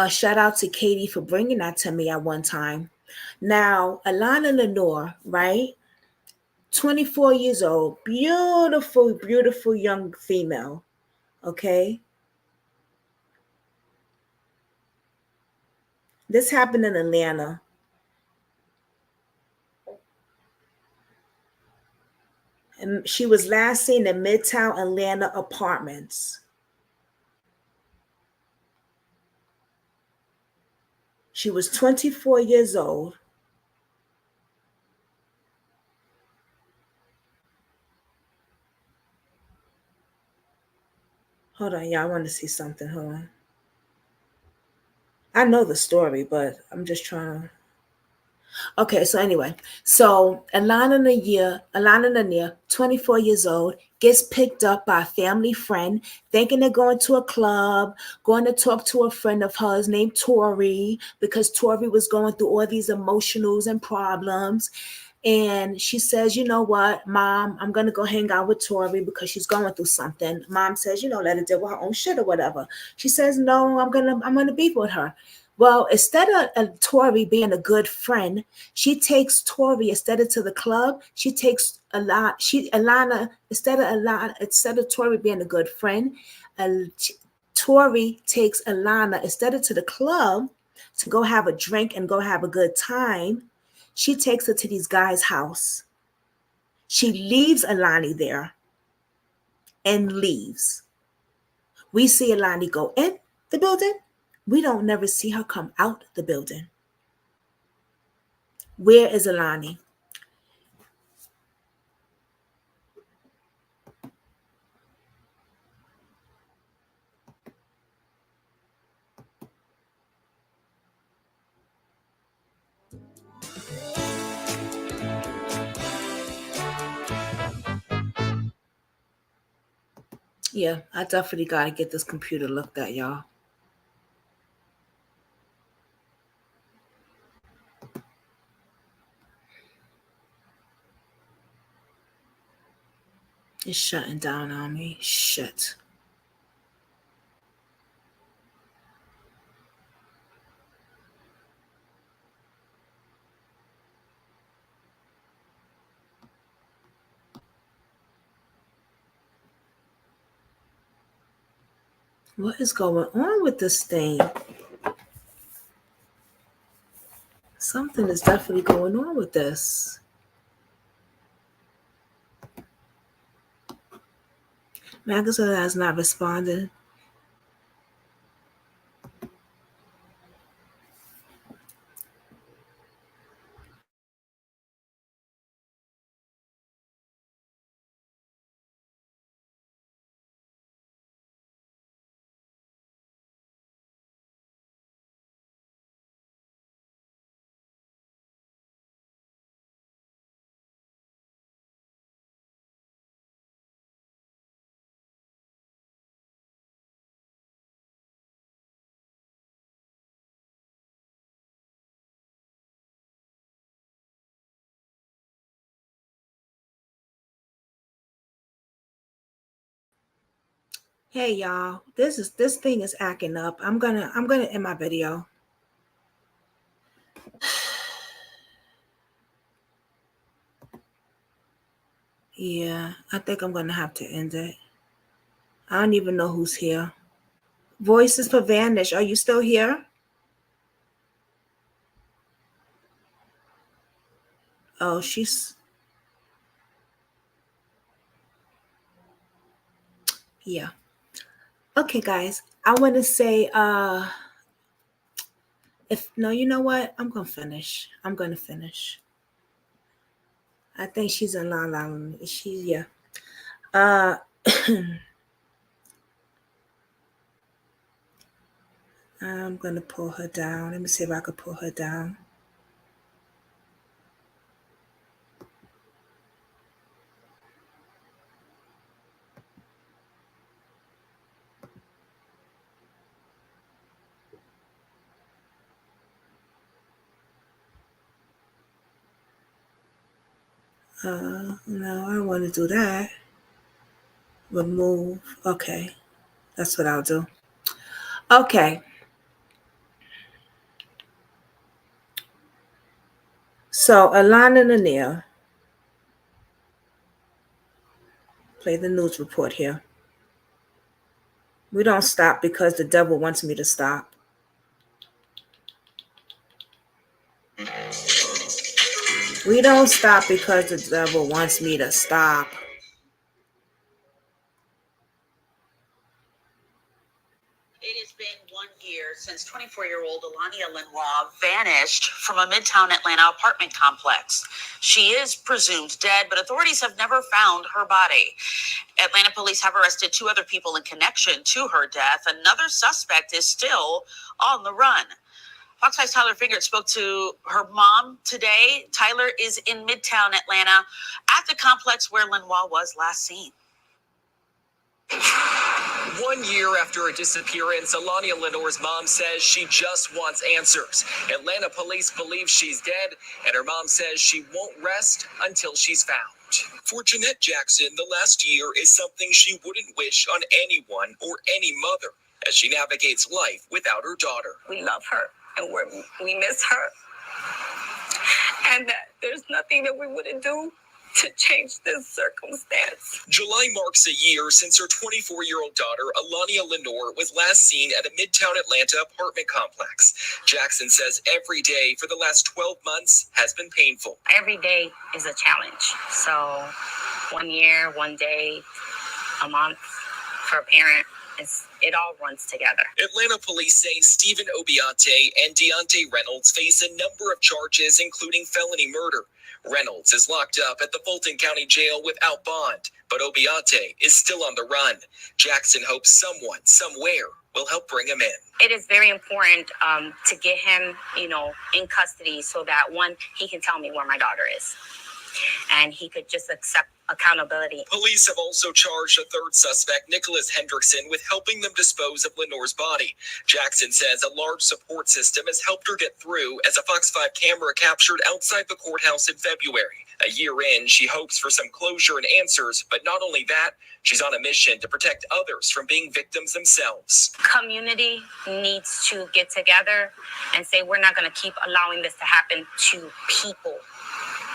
Shout out to Katie for bringing that to me at one time. Now, Alana Lenore, right? 24 years old, beautiful, beautiful young female. Okay. This happened in Atlanta. And she was last seen in Midtown Atlanta apartments. She was 24 years old. Hold on, y'all. I want to see something. Hold on. I know the story, but I'm just trying to. Okay, so anyway, so Alana Lanier, 24 years old, gets picked up by a family friend, thinking they're going to a club, going to talk to a friend of hers named Tori, because Tori was going through all these emotionals and problems. And she says, you know what, Mom, I'm going to go hang out with Tori because she's going through something. Mom says, let her deal with her own shit or whatever. She says, no, I'm going to be with her. Well, instead of Tori being a good friend, she takes Tori instead of to the club. She takes Alana instead of Tori being a good friend, Tori takes Alana instead of to the club to go have a drink and go have a good time. She takes her to these guys' house. She leaves Alani there and leaves. We see Alani go in the building. We don't never see her come out the building. Where is Alani? Yeah, I definitely got to get this computer looked at, y'all. It's shutting down on me. Shit. What is going on with this thing? Something is definitely going on with this. Magazine has not responded. Hey y'all, this thing is acting up. I'm gonna end my video. Yeah, I think I'm gonna have to end it. I don't even know who's here. Voices for Vanish, are you still here? Oh, she's. Yeah. Okay, guys. I want to say, if no, you know what? I'm gonna finish. I'm gonna finish. I think she's in La La. She's yeah. Uh, I'm gonna pull her down. Let me see if I can pull her down. No, I don't want to do that. Remove. Okay, that's what I'll do. Okay. So Alana Lanier, play the news report here. We don't stop because the devil wants me to stop. We don't stop because the devil wants me to stop. It has been 1 year since 24-year-old Alania Lenoir vanished from a Midtown Atlanta apartment complex. She is presumed dead, but authorities have never found her body. Atlanta police have arrested 2 other people in connection to her death. Another suspect is still on the run. Fox 5's Tyler Fingert spoke to her mom today. Tyler is in Midtown Atlanta at the complex where Lenoir was last seen. 1 year after her disappearance, Alania Lenoir's mom says she just wants answers. Atlanta police believe she's dead, and her mom says she won't rest until she's found. For Jeanette Jackson, the last year is something she wouldn't wish on anyone or any mother as she navigates life without her daughter. We love her, and we miss her, and that there's nothing that we wouldn't do to change this circumstance. July marks a year since her 24-year-old daughter, Alania Lenoir, was last seen at a Midtown Atlanta apartment complex. Jackson says every day for the last 12 months has been painful. Every day is a challenge. So 1 year, 1 day, a month for a parent, it all runs together. Atlanta police say Stephen Obiate and Deontay Reynolds face a number of charges, including felony murder. Reynolds is locked up at the Fulton County Jail without bond, but Obiate is still on the run. Jackson hopes someone, somewhere, will help bring him in. It is very important to get him, in custody so that, one, he can tell me where my daughter is. And he could just accept accountability. Police have also charged a third suspect, Nicholas Hendrickson, with helping them dispose of Lenoir's body. Jackson says a large support system has helped her get through, as a Fox 5 camera captured outside the courthouse in February. A year in, she hopes for some closure and answers, but not only that, she's on a mission to protect others from being victims themselves. Community needs to get together and say, we're not going to keep allowing this to happen to people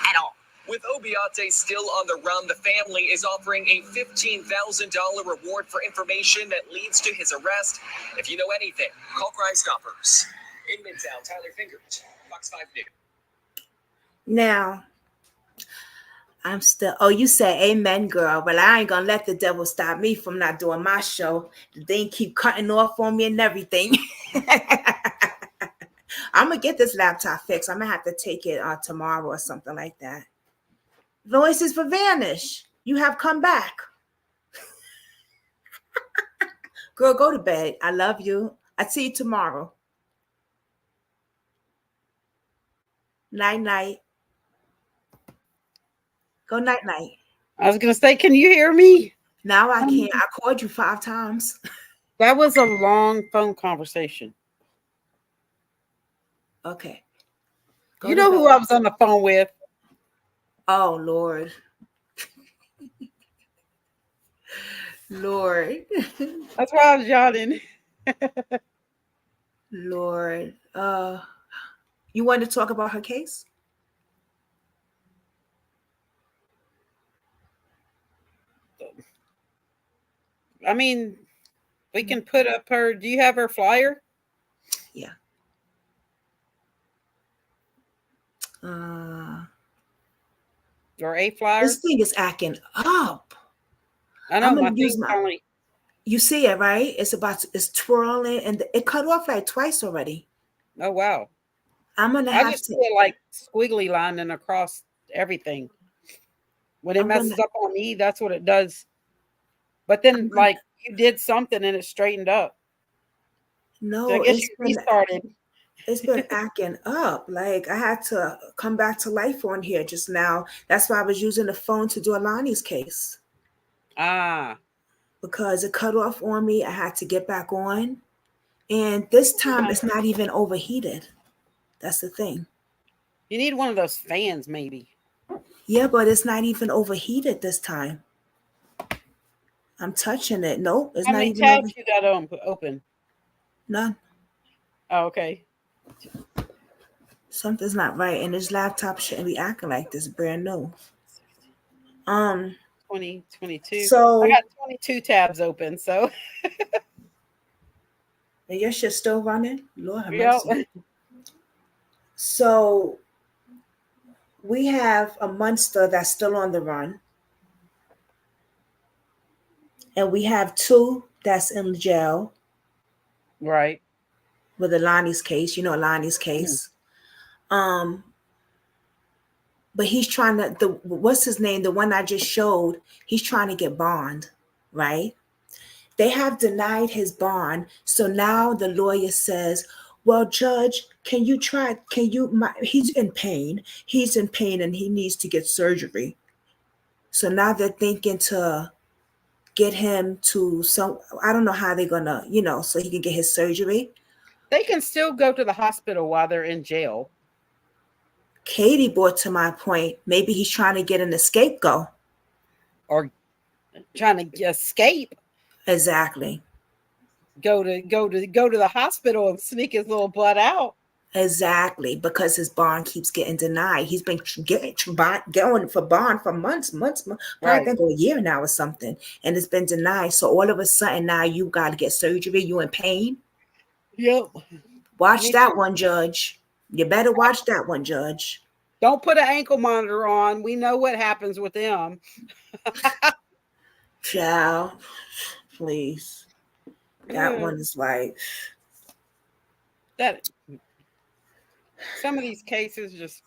at all. With Obiate still on the run, the family is offering a $15,000 reward for information that leads to his arrest. If you know anything, call Crime Stoppers. In Midtown, Tyler Fingert, Fox 5 News. Now, I'm still, oh, you say amen, girl. Well, I ain't gonna let the devil stop me from not doing my show. The thing keep cutting off on me and everything. I'm gonna get this laptop fixed. I'm gonna have to take it tomorrow or something like that. Voices for Vanish. You have come back. Girl, go to bed. I love you. I'll see you tomorrow. Night, night. Go night, night. I was going to say, can you hear me? Now I can't. I called you 5 times. That was a long phone conversation. Okay. You know who I was on the phone with? Oh, Lord. Lord. That's why I was yawning. Lord. You wanted to talk about her case? I mean, we can put up her. Do you have her flyer? Yeah. or a flyer. This thing is acting up. I know I'm my gonna use thing's my. only. You see it, right? It's twirling, and it cut off like twice already. Oh wow! I'm gonna I have just to. feel like squiggly lining across everything. When it I'm messes gonna. up on me, that's what it does. But then, Gonna, like you did something and it straightened up. So I no, guess you restarted. it's been acting up. Like I had to come back to life on here just now. That's why I was using the phone to do Alani's case. Ah. Because it cut off on me. I had to get back on. And this time it's not even overheated. That's the thing. You need one of those fans, maybe. Yeah, but it's not even overheated this time. I'm touching it. Nope, it's How not many even tabs you got open? None. Oh, okay. Something's not right, and this laptop shouldn't be acting like this. Brand new. 2022. So I got 22 tabs open. So. And your shit's still running? Lord have Yep. mercy. So we have a monster that's still on the run. And we have two that's in jail. Right. With Alani's case. You know Alani's case. But he's trying to what's his name? The one I just showed, he's trying to get bond, right? They have denied his bond. So now the lawyer says, well, judge, he's in pain. He's in pain and he needs to get surgery. So now they're thinking to get him to I don't know how they're gonna, so he can get his surgery. They can still go to the hospital while they're in jail. Katie brought to my point, maybe he's trying to get an scapegoat. Or trying to escape. Exactly. Go to the hospital and sneak his little butt out. Exactly, because his bond keeps getting denied. He's been going for bond for months, probably I think a year now or something, and it's been denied. So all of a sudden now you got to get surgery. You in pain? Yep. Watch that one, Judge. You better watch that one, Judge. Don't put an ankle monitor on. We know what happens with them. Child, please. That one is like that. Some of these cases just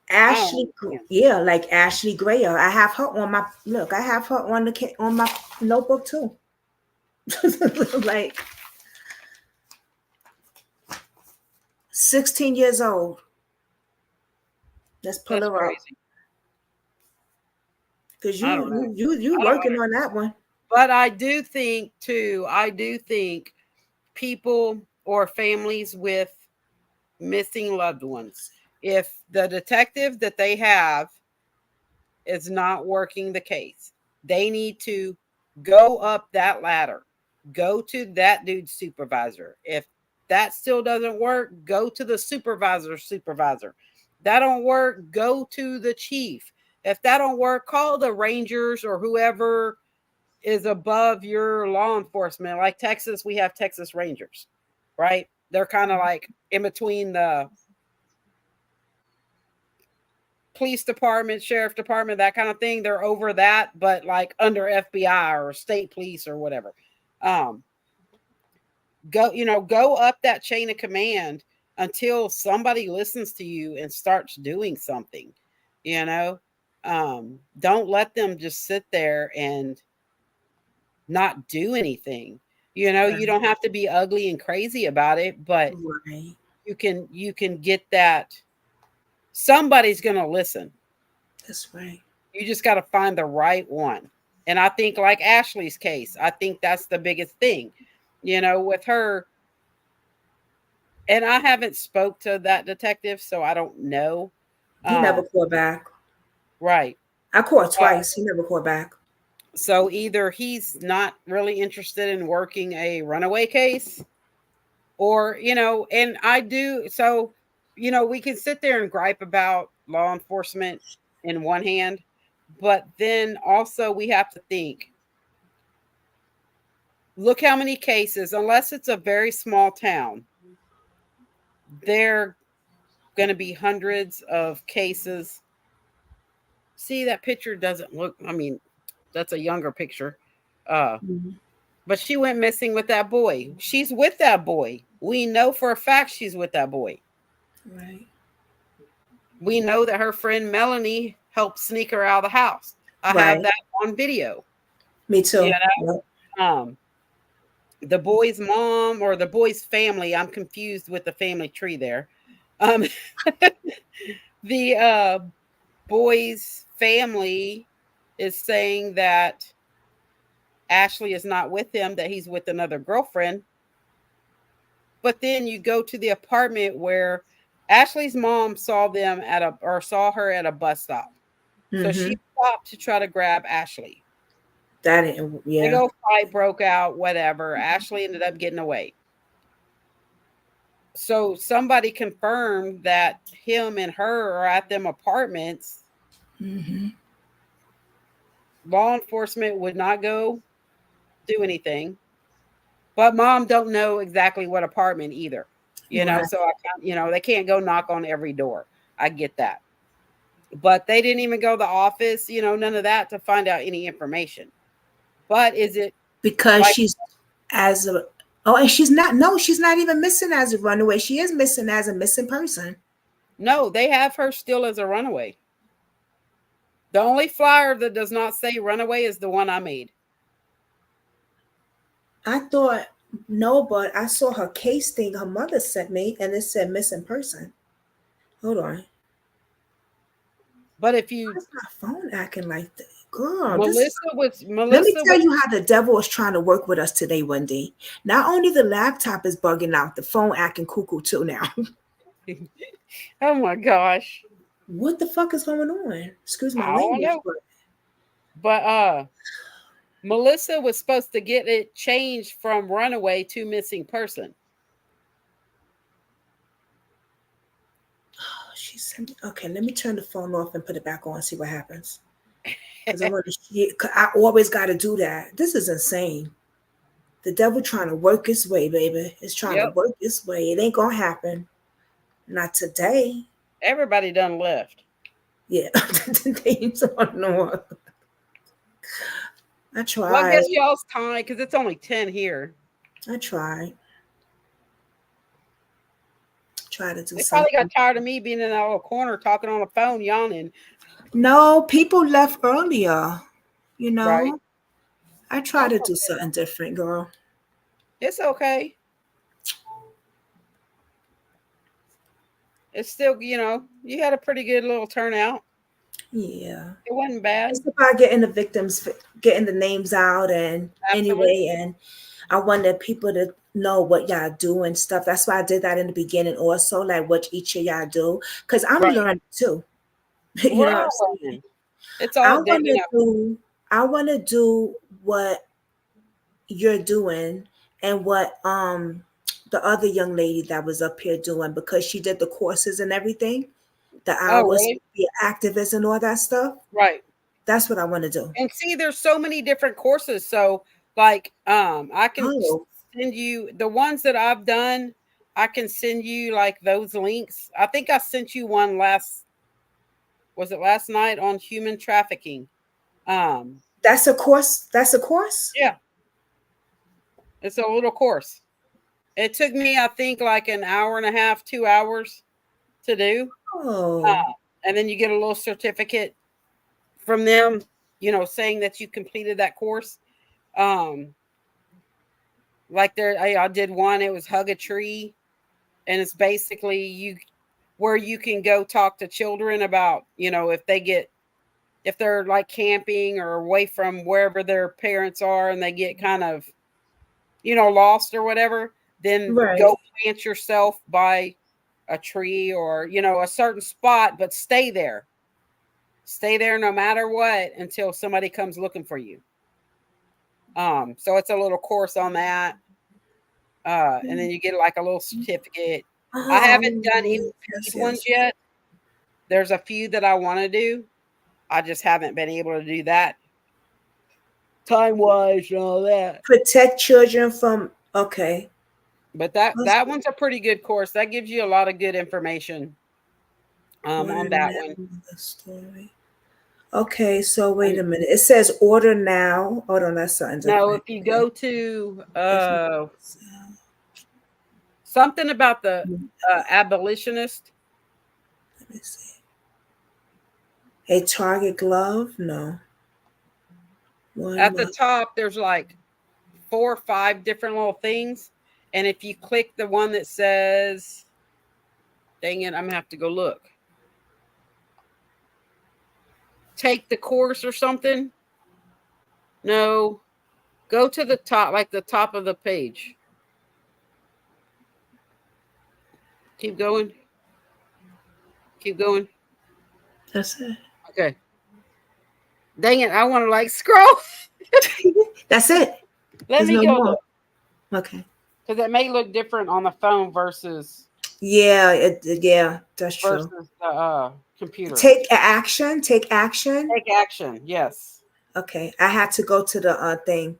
Ashley, like Ashley Grayer. I have her on my look. I have her on my notebook too. Like 16 years old. Let's pull her up. Because you working on that one. But I do think people or families with missing loved ones, if the detective that they have is not working the case, they need to go up that ladder, go to that dude's supervisor. If that still doesn't work, go to the supervisor. That don't work, go to the chief. If that don't work, call the rangers or whoever is above your law enforcement. Like Texas, we have Texas Rangers, right? They're kind of like in between the police department, sheriff department, that kind of thing. They're over that, but like under FBI or state police or whatever. Go up that chain of command until somebody listens to you and starts doing something. Don't let them just sit there and not do anything. You don't have to be ugly and crazy about it, but you can get that. Somebody's going to listen. That's right. You just got to find the right one. And I think like Ashley's case, I think that's the biggest thing, with her. And I haven't spoke to that detective, so I don't know. He never called back. Right. I called twice. He never called back. So either he's not really interested in working a runaway case, or, and I do. So, we can sit there and gripe about law enforcement in one hand, but then also we have to think, look how many cases, unless it's a very small town, there are going to be hundreds of cases see, that picture doesn't look, I mean, that's a younger picture. But she went missing with that boy. She's with that boy. We know for a fact she's with that boy. Right. We know that her friend Melanie helped sneak her out of the house. I Right. have that on video. Me too. You know? Yep. The boy's mom or the boy's family, I'm confused with the family tree there. The boy's family is saying that Ashley is not with him, that he's with another girlfriend. But then you go to the apartment where Ashley's mom saw her at a bus stop. So she stopped to try to grab Ashley. Big old fight broke out, whatever. Ashley ended up getting away. So somebody confirmed that him and her are at them apartments. Law enforcement would not go do anything. But mom don't know exactly what apartment either. You know, so I can't, they can't go knock on every door. I get that. But they didn't even go to the office, none of that to find out any information. But is it because she's and she's not even missing as a runaway. She is missing as a missing person. No, they have her still as a runaway. The only flyer that does not say runaway is the one I made. I thought no, but I saw her case thing her mother sent me and it said missing person. Hold on. But if you, why's my phone acting like that? Girl, Melissa let me tell you how the devil is trying to work with us today, Wendy. Not only the laptop is bugging out, the phone acting cuckoo too now. Oh my gosh. What the fuck is going on? Excuse my I don't language. know. But Melissa was supposed to get it changed from runaway to missing person. Oh, she sent me. Okay, let me turn the phone off and put it back on and see what happens. Because I always got to do that. This is insane. The devil trying to work his way, baby. It's trying to work its way. It ain't going to happen. Not today. Everybody done left. Yeah. They don't know. I tried. Well, I guess y'all's time because it's only 10 here. I tried. Try to do they something. Probably got tired of me being in that little corner talking on the phone, yawning. No, people left earlier. Right. I try to do something different, girl. It's okay. It's still, you had a pretty good little turnout. Yeah. It wasn't bad. It's about getting the victims, getting the names out and anyway, and I wanted people to know what y'all do and stuff. That's why I did that in the beginning also, like what each of y'all do. Because I'm learning too. You know what I'm saying? It's all I want to do what you're doing and what the other young lady that was up here doing, because she did the courses and everything, the hours, the activists and all that stuff. Right. That's what I want to do. And see, there's so many different courses. So like I can send you the ones that I've done. I can send you like those links. I think I sent you one last night on human trafficking. That's a course. That's a course? Yeah. It's a little course. It took me, I think, like an hour and a half, 2 hours to do. And then you get a little certificate from them, saying that you completed that course. Like I did one, it was Hug a Tree. And it's basically where you can go talk to children about, if they're like camping or away from wherever their parents are and they get kind of, lost or whatever, then go plant yourself by a tree or, a certain spot, but stay there. Stay there no matter what until somebody comes looking for you. So it's a little course on that. And then you get like a little certificate. I haven't done any paid ones yet. There's a few that I want to do. I just haven't been able to do that. Time-wise and all that. Protect children from, okay. But that one's a pretty good course. That gives you a lot of good information on that one. Story. Okay, so wait a minute. It says order now. Hold on, that's something different. No, if you go to something about the abolitionist. Let me see. A Target glove? No. At the top, there's like 4 or 5 different little things. And if you click the one that says, dang it, I'm going to have to go look. Take the course or something. No. Go to the top, like the top of the page. Keep going. Keep going. That's it. Okay. Dang it, I want to like scroll. That's it. Let me go look. Okay. Because it may look different on the phone versus. Yeah, yeah, that's true. Versus the computer. Take action. Take action. Take action. Yes. Okay, I had to go to the thing.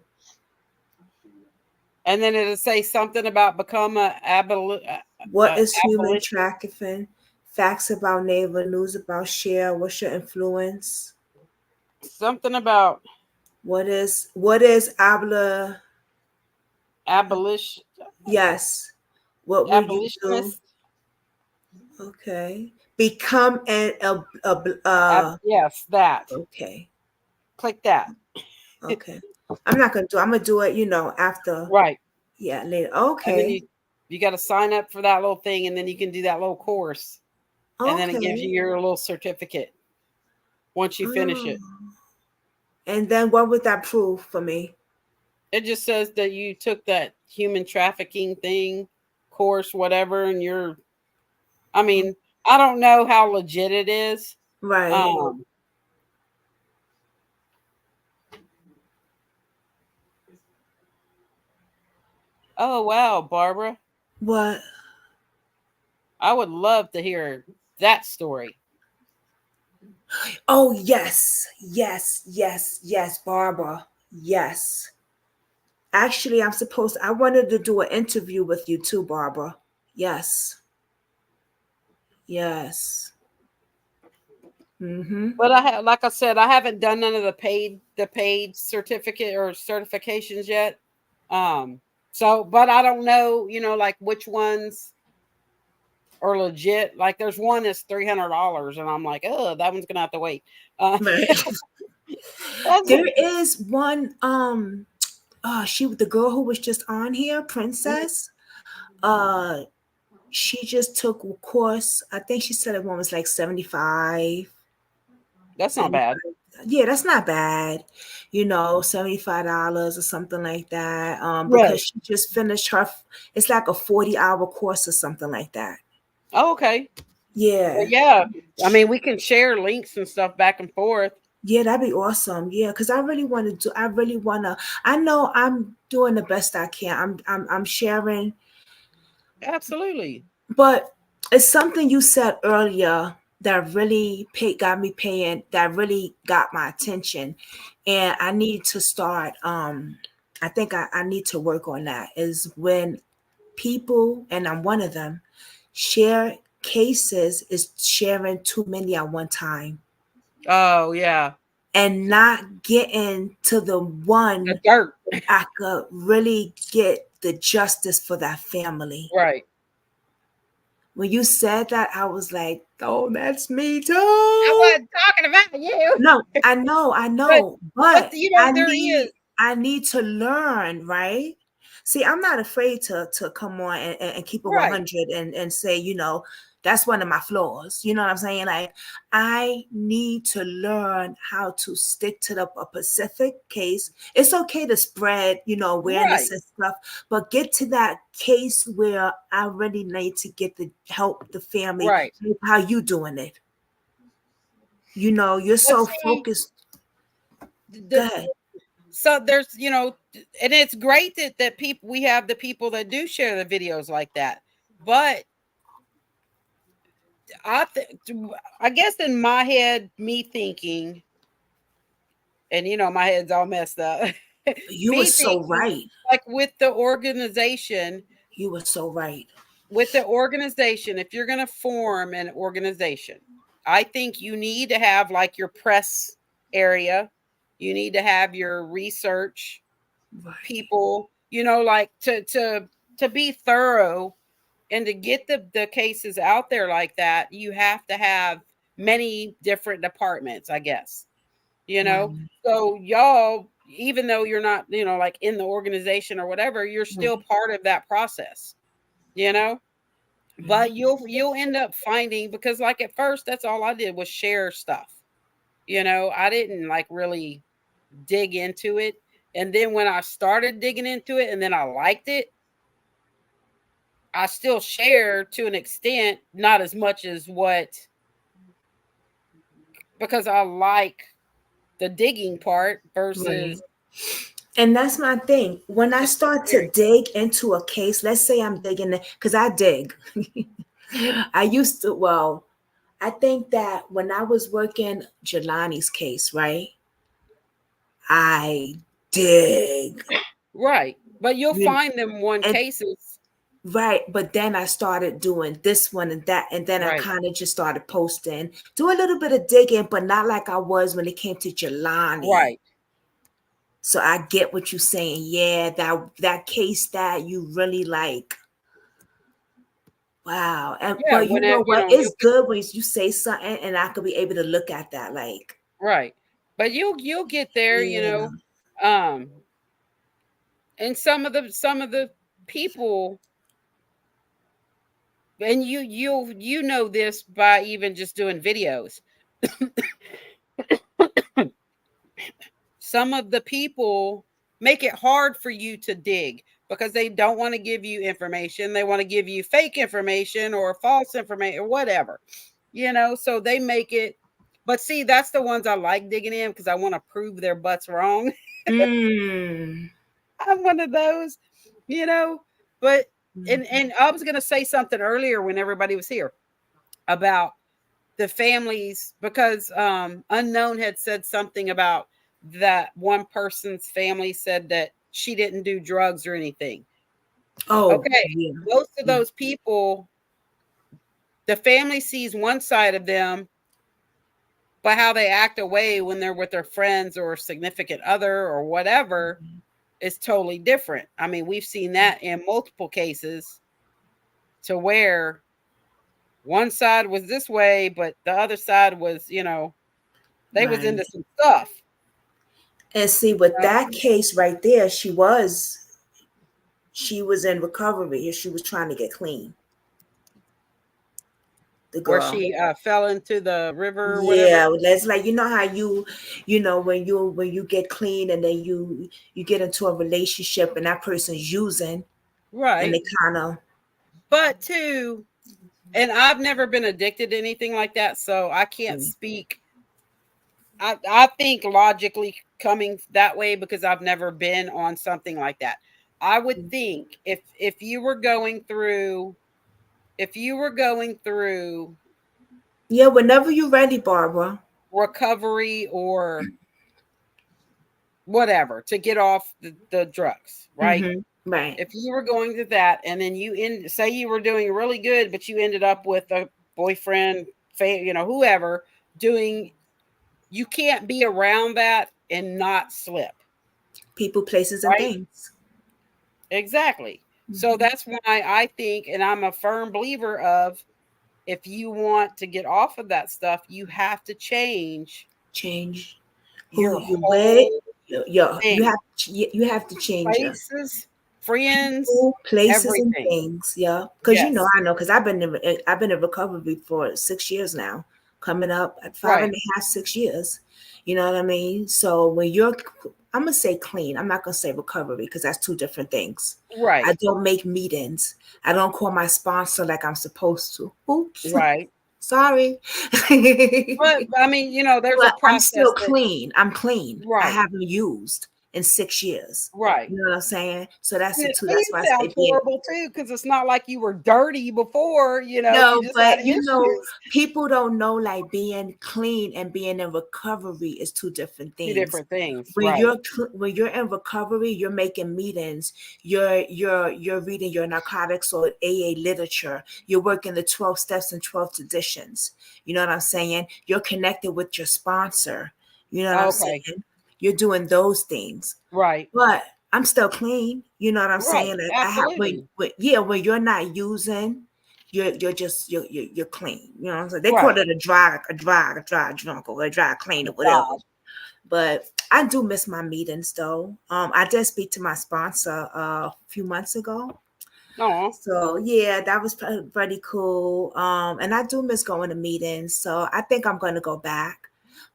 And then it'll say something about become a what is human trafficking? Facts about neighbor, news about share. What's your influence? Something about what is abolition? Yes. What will you do? Okay. Become an yes, that. Okay. Click that. Okay. I'm not gonna do. I'm gonna do it. After. Right. Yeah. Later. Okay. And then you got to sign up for that little thing, and then you can do that little course, and then it gives you your little certificate once you finish it. And then what would that prove for me? It just says that you took that human trafficking thing course, whatever, and I mean, I don't know how legit it is. Right. Oh, wow, Barbara. What? I would love to hear that story. Oh, yes. Yes, yes, yes, Barbara. Yes. Actually, I wanted to do an interview with you too, Barbara. Yes. Yes. Mm-hmm. But like I said, I haven't done none of the paid certificate or certifications yet. So, but I don't know, like which ones are legit. Like there's one that's $300, and I'm like, oh, that one's gonna have to wait. There is one. The girl who was just on here, Princess. She just took a course. I think she said one was like $75. That's not bad. Yeah, that's not bad. $75 or something like that. Because she just finished it's like a 40-hour course or something like that. Oh, okay. Yeah. Well, yeah. I mean, we can share links and stuff back and forth. Yeah, that'd be awesome. Yeah, because I really want to I know I'm doing the best I can. I'm sharing. Absolutely. But it's something you said earlier that really got me paying, that really got my attention. And I need to start, I think I need to work on that, is when people, and I'm one of them, share cases is sharing too many at one time. Oh, yeah. And not getting to the one I could really get the justice for that family. Right. When you said that, I was like, oh, that's me too. I wasn't talking about you. No, I know. But I need to learn, right? See, I'm not afraid to come on and keep it 100 and say, that's one of my flaws. You know what I'm saying? Like, I need to learn how to stick to a specific case. It's okay to spread, awareness and stuff, but get to that case where I really need to get the help the family. Right. How you doing it? You're so focused. Go ahead. So there's, and it's great that we have the people that do share the videos like that. But I guess in my head, me thinking, and my head's all messed up. You were so right. Like with the organization. You were so right. With the organization, if you're going to form an organization, I think you need to have like your press area. You need to have your research people, like to be thorough and to get the cases out there like that. You have to have many different departments, I guess. So y'all, even though you're not, like in the organization or whatever, you're still part of that process. But you'll end up finding, because like at first that's all I did was share stuff. I didn't like really dig into it. And then when I started digging into it and then I liked it, I still share to an extent, not as much as because I like the digging part versus. And that's my thing. When I start to dig into a case, let's say I'm digging it, because I dig. I used to, I think that when I was working Jelani's case, right? I dig. Right. But you'll find them cases. Right. But then I started doing this one and that. And then I kind of just started posting, do a little bit of digging, but not like I was when it came to Jelani. Right. So I get what you're saying. Yeah, that case that you really like. Wow. And but you know what? It's good when you say something and I could be able to look at that like. Right. But you'll get there, and some of the people, and you know this by even just doing videos. Some of the people make it hard for you to dig because they don't want to give you information. They want to give you fake information or false information or whatever, so they make it. But see, that's the ones I like digging in because I want to prove their butts wrong. I'm one of those, but and I was going to say something earlier when everybody was here about the families, because Unknown had said something about that one person's family said that she didn't do drugs or anything. Okay. Yeah. Most of those people, the family sees one side of them, but how they act away when they're with their friends or significant other or whatever is totally different. I mean, we've seen that in multiple cases to where one side was this way, but the other side was, they was into some stuff. And see, with that case right there, she was in recovery. She was trying to get clean. The girl. Where she fell into the river or whatever. whatever. That's like, how when you get clean and then you get into a relationship and that person's using. Right. And they kind of. But too, and I've never been addicted to anything like that, so I can't speak. I think logically coming that way because I've never been on something like that. I would think if you were going through, yeah, whenever you're ready, Barbara, recovery or whatever to get off the drugs, right? Mm-hmm. Right. If you were going to that and then say you were doing really good, but you ended up with a boyfriend, whoever doing. You can't be around that and not slip. People, places, and things. Exactly. Mm-hmm. So that's why I think, and I'm a firm believer of, if you want to get off of that stuff, you have to change who you with. You have to change places, friends, people, places, everything. And things. Yeah, because I know, because I've been in recovery for 6 years now. Coming up at 5.5, 6 years. You know what I mean? So when I'm going to say clean. I'm not going to say recovery because that's two different things. Right. I don't make meetings. I don't call my sponsor like I'm supposed to. Oops. Right. Sorry. But I mean, there's a process. I'm still clean. I'm clean. Right. I haven't used in 6 years. Right. You know what I'm saying? So that's it too. That's why I say horrible too, because it's not like you were dirty before, No, you but people don't know like being clean and being in recovery is two different things. Two different things. When you're in recovery, you're making meetings, you're reading your narcotics or AA literature, you're working the 12 steps and 12 traditions. You know what I'm saying? You're connected with your sponsor. You know what I'm Okay. saying? You're doing those things. Right. But I'm still clean. You know what I'm Right. saying? Like I have Absolutely. when you're not using, you're just you're clean. You know what I'm saying? They call Right. it a dry drunk or a dry clean or whatever. God. But I do miss my meetings though. I did speak to my sponsor a few months ago. No. So yeah, that was pretty cool. And I do miss going to meetings. So I think I'm going to go back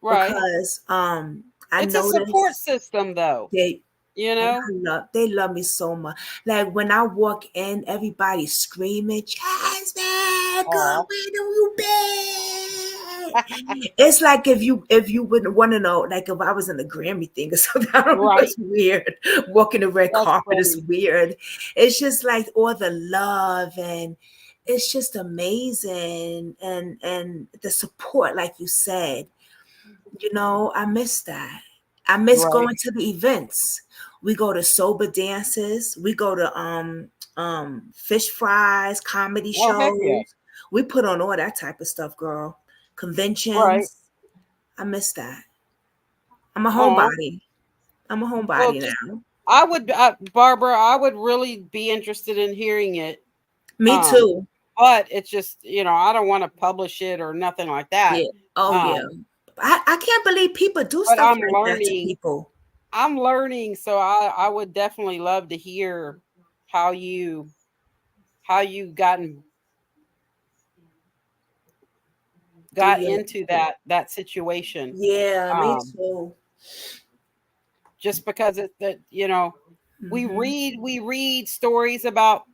Right. because I It's a support noticed system, though. they You and know. they love me so much. Like when I walk in, everybody's screaming, Jasmine, girl, Aw. where do you been? It's like if you wouldn't want to know, like if I was in a Grammy thing or something, I don't know, Right. it's weird. Walking the red That's carpet is funny. weird. It's just like all the love and it's just amazing and the support, like you said. You know, I miss that. I miss Right. going to the events. We go to sober dances. We go to fish fries, comedy Oh, heck yeah. shows. We put on all that type of stuff, girl. Right. Conventions. I miss that. I'm a Aw. homebody. I'm a Well, homebody just now. I would, Barbara. I would really be interested in hearing it. Me Um, too. but it's just I don't want to publish it or nothing like that. Yeah. Oh yeah. I can't believe people do But stuff I'm like that to learning. people. I'm learning, so I would definitely love to hear how you got Do your into that situation. Yeah, me Um, too. just because it's that Mhm. we read stories about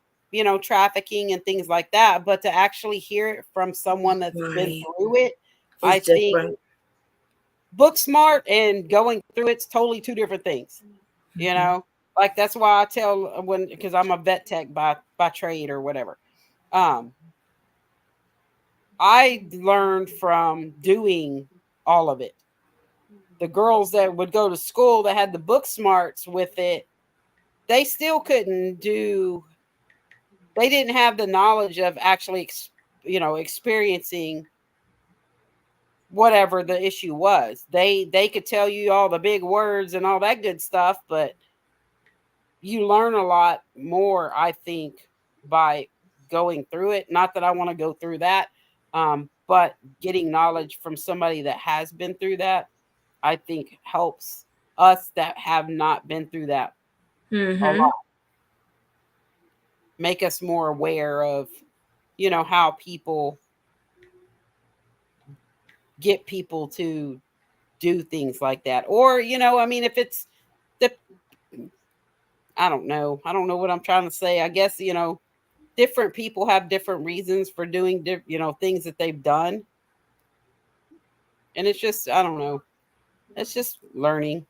trafficking and things like that, but to actually hear it from someone that's been Right. through it, It's I think different. book smart and going through it's totally two different things. You Mhm. know, like that's why I tell when because I'm a vet tech by trade or whatever. Um, I learned from doing all of it. The girls that would go to school that had the book smarts with it, they still couldn't do. They didn't have the knowledge of actually, experiencing whatever the issue was. They could tell you all the big words and all that good stuff, but you learn a lot more, I think, by going through it. Not that I want to go through that, but getting knowledge from somebody that has been through that, I think helps us that have not been through that a Mhm. lot. Make us more aware of, how people get people to do things like that. Or, I mean, if it's the, I don't know. I don't know what I'm trying to say. I guess, different people have different reasons for doing, things that they've done. And it's just, I don't know. It's just learning.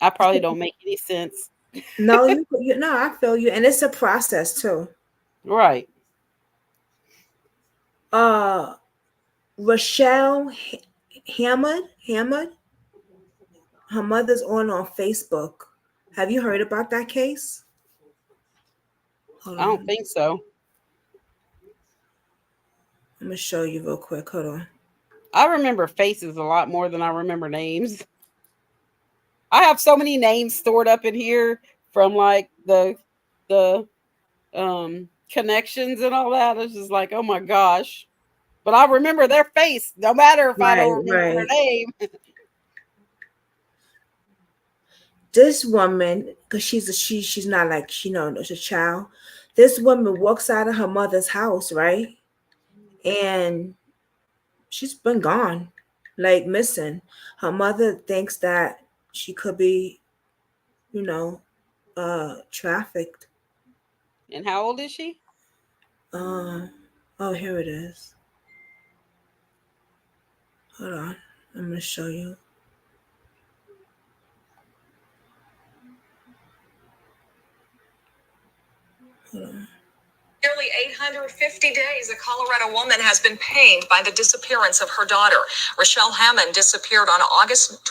I probably don't make any sense. No, you no, I feel you, and it's a process too. Right. Uh, Rochelle Hammond, her mother's on Facebook. Have you heard about that case? Hold I don't on, think so. I'm gonna show you real quick. Hold on. I remember faces a lot more than I remember names. I have so many names stored up in here from like the connections and all that. It's just like, oh my gosh. But I remember their face, no matter if I Right, don't remember their right. name. This woman, because she's not like it's a child. This woman walks out of her mother's house, right? And she's been gone, like missing. Her mother thinks that she could be, you know, trafficked. And how old is she? Uh, oh, here it is. Hold on, I'm gonna show you. Hold on. Nearly nearly 850 days, a Colorado woman has been pained by the disappearance of her daughter. Rochelle Hammond disappeared on August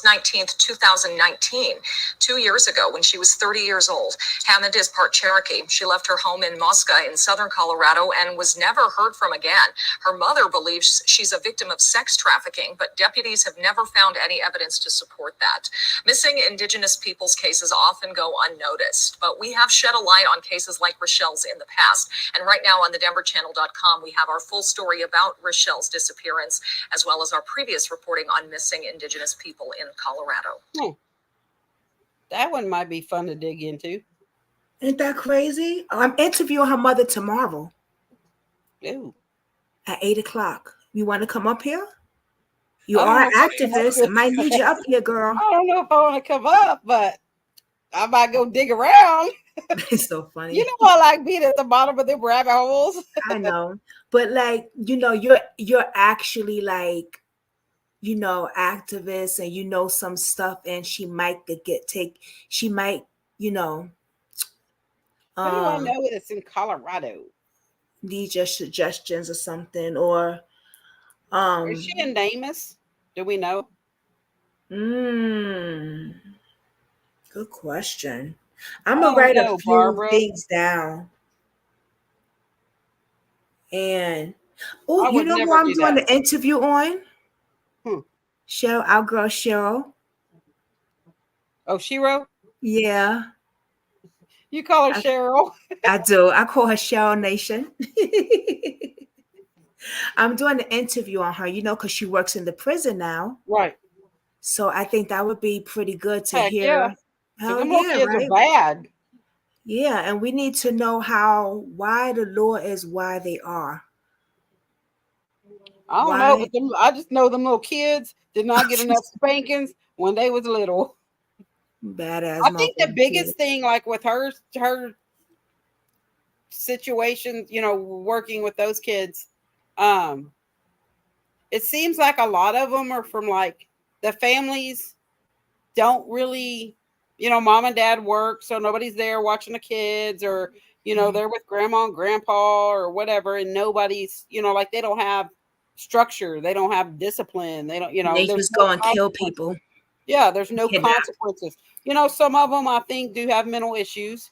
19th, 2019, 2 years ago when she was 30 years old. Hammond is part Cherokee. She left her home in Mosca in southern Colorado and was never heard from again. Her mother believes she's a victim of sex trafficking, but deputies have never found any evidence to support that. Missing Indigenous peoples cases often go unnoticed, but we have shed a light on cases like Rochelle's in the past. And right now on the denverchannel.com, we have our full story about Rochelle's disappearance, as well as our previous reporting on missing Indigenous people in Colorado. That one might be fun to dig into. Ain't that crazy? I'm interviewing her mother tomorrow. Ooh. At 8:00. You want to come up here? You I don't are know an if I can activist. I might need you up here, girl. I don't know if I want to come up, but I might go dig around. It's so funny. You know, I like being at the bottom of them rabbit holes. I know, but like, you know, you're actually like, you know, activist, and you know some stuff, and she might, you know, How do I know it's in Colorado? Need your suggestions or something, or is she in Damas? Do we know? Good question. I'm gonna write a few things down. And you know who I'm doing the interview on? Cheryl, our girl Cheryl. Oh, Shiro? Yeah. You call her Cheryl? I do. I call her Cheryl Nation. I'm doing an interview on her, you know, because she works in the prison now. Right. So I think that would be pretty good to Heck hear. Yeah. Hell them yeah, little kids right? are bad. Yeah, and we need to know why the law is why they are. I don't know, but I just know them little kids did not get enough spankings when they was little. Badass. I think the biggest thing, like with her situation, you know, working with those kids, it seems like a lot of them are from like the families don't really, you know, mom and dad work, so nobody's there watching the kids, or you know, they're with grandma and grandpa or whatever, and nobody's, you know, like they don't have structure, they don't have discipline, they don't, you know, They there's just no go and kill people. Yeah, there's no Kidnap. consequences. You know, some of them I think do have mental issues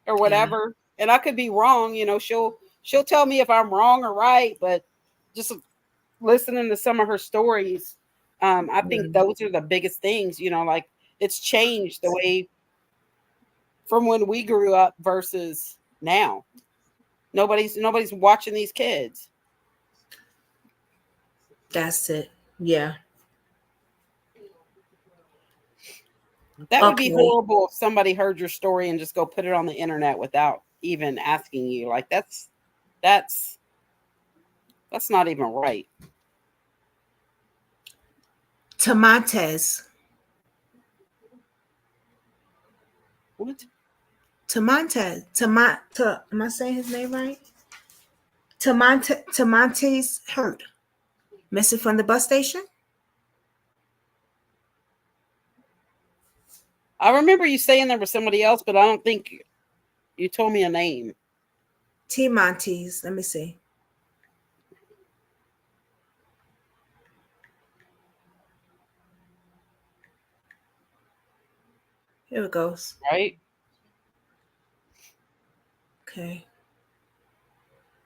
or whatever, and I could be wrong. You know, she'll tell me if I'm wrong or right, but just listening to some of her stories, I think those are the biggest things. You know, like it's changed the way from when we grew up versus now. Nobody's watching these kids. That's it. Yeah. That would be horrible if somebody heard your story and just go put it on the internet without even asking you. Like that's not even right. Tamantes. What? Tamantes. Am I saying his name right? Tamantes Hurt. Missing from the bus station? I remember you saying there was somebody else, but I don't think you told me a name. Tamantes. Let me see. Here it goes. Right? Okay.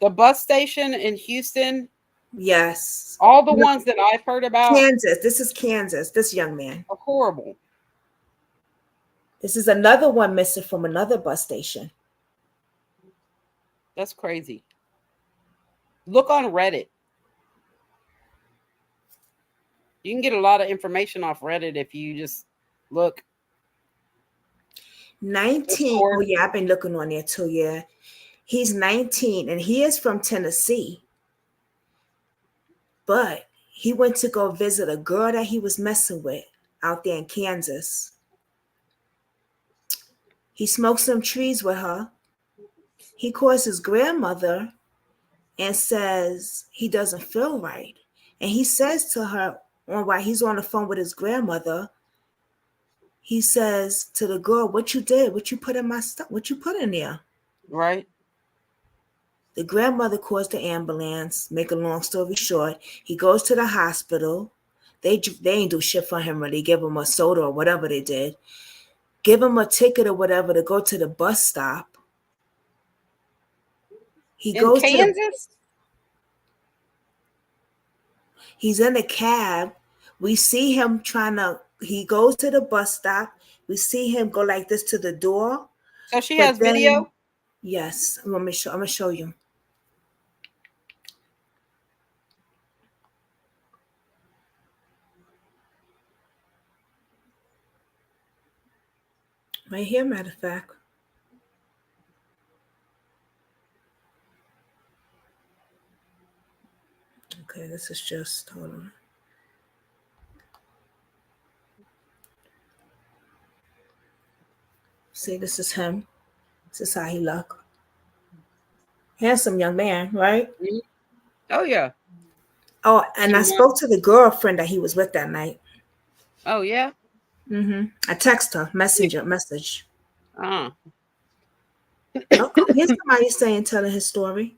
The bus station in Houston. Yes. All the ones that I've heard about. Kansas. This is Kansas. This young man. Are horrible. This is another one missing from another bus station. That's crazy. Look on Reddit. You can get a lot of information off Reddit if you just look. 19. Oh, yeah, I've been looking on there too. Yeah. He's 19 and he is from Tennessee. But he went to go visit a girl that he was messing with out there in Kansas. He smoked some trees with her. He calls his grandmother and says he doesn't feel right. And he says to her, while he's on the phone with his grandmother, he says to the girl, "What you did? What you put in my stuff? What you put in there?" Right. The grandmother calls the ambulance. Make a long story short, he goes to the hospital. They ain't do shit for him really. Give him a soda or whatever they did. Give him a ticket or whatever to go to the bus stop. He goes to Kansas? He's in a cab. We see him he goes to the bus stop. We see him go like this to the door. So she has video? Yes. I'm gonna show you. Right here, matter of fact. Okay, this is just, hold on. See, this is him. This is how he look. Handsome young man, right? Oh, yeah. Oh, and I spoke to the girlfriend that he was with that night. Oh, yeah? Mm-hmm. I text her, message. Oh. Here's somebody telling his story.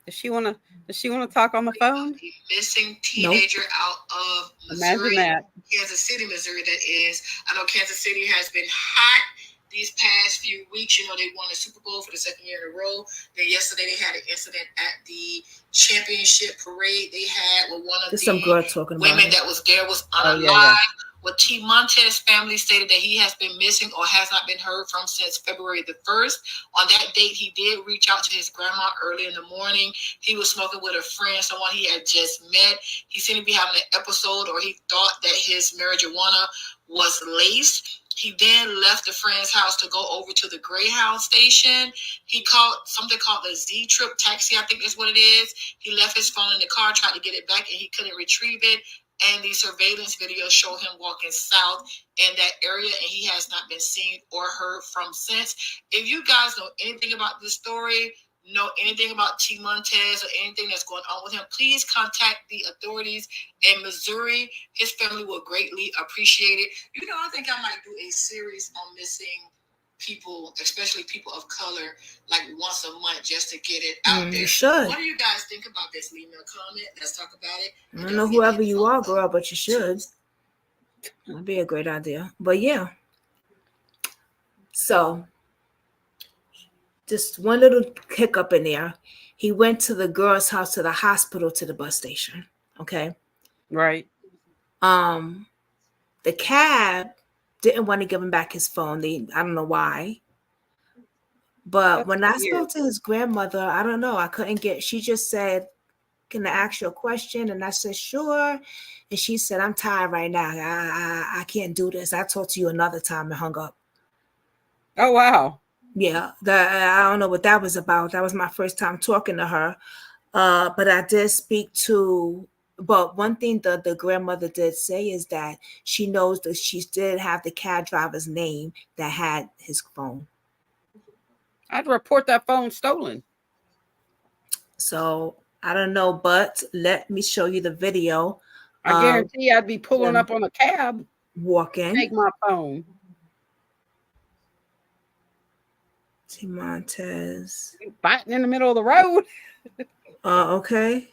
Does she want to talk on the phone? Missing teenager out of Missouri, Imagine that. Kansas City, Missouri. That is, I know Kansas City has been hot these past few weeks. You know, they won the Super Bowl for the second year in a row. Then yesterday they had an incident at the championship parade they had with one of There's the some girl talking women about that was there was Oh, unalive. yeah. Well, T. Montez family stated that he has been missing or has not been heard from since February the 1st. On that date, he did reach out to his grandma early in the morning. He was smoking with a friend, someone he had just met. He seemed to be having an episode, or he thought that his marijuana was laced. He then left the friend's house to go over to the Greyhound station. He called something called the Z-Trip taxi, I think is what it is. He left his phone in the car, tried to get it back, and he couldn't retrieve it. And the surveillance video showed him walking south in that area, and he has not been seen or heard from since. If you guys know anything about this story, know anything about T. Montez or anything that's going on with him, please contact the authorities in Missouri. His family will greatly appreciate it. You know, I think I might do a series on missing people, especially people of color, like once a month, just to get it out there. You should. What do you guys think about this? Leave me a comment. Let's talk about it. I don't know whoever you are, girl, but you should. That'd be a great idea. But yeah. So, just one little hiccup in there. He went to the girl's house, to the hospital, to the bus station. Okay. Right. The cab didn't want to give him back his phone. I don't know why. But when I spoke to his grandmother, I don't know. She just said, "Can I ask you a question?" And I said, "Sure." And she said, "I'm tired right now. I can't do this. I'll talk to you another time," and hung up. Oh, wow. Yeah. I don't know what that was about. That was my first time talking to her. But I did speak to, but one thing the grandmother did say is that she knows that she did have the cab driver's name that had his phone. I'd report that phone stolen. So I don't know, but let me show you the video. I guarantee I'd be pulling up on a cab. Walking. Take my phone. T. Montez. Fighting in the middle of the road. Okay.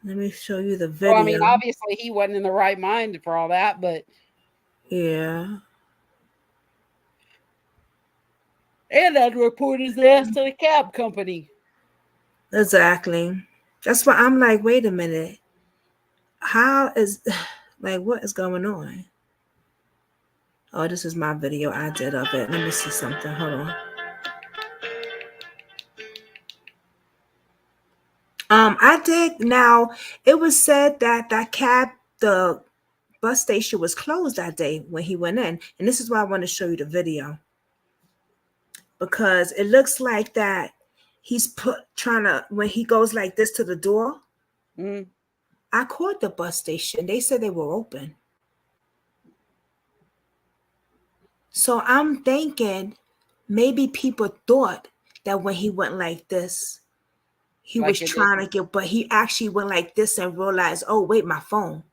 Let me show you the video. Well, I mean, obviously he wasn't in the right mind for all that, but yeah. And I'd report his ass to the cab company. Exactly. That's why I'm like, wait a minute. How is, like, what is going on? Oh, this is my video I did of it. Let me see something. Hold on. I did. Now, it was said that the bus station was closed that day when he went in. And this is why I want to show you the video. Because it looks like that he's when he goes like this to the door. I called the bus station. They said they were open. So I'm thinking maybe people thought that when he went like this, he was trying to get, but he actually went like this and realized, oh, wait, my phone.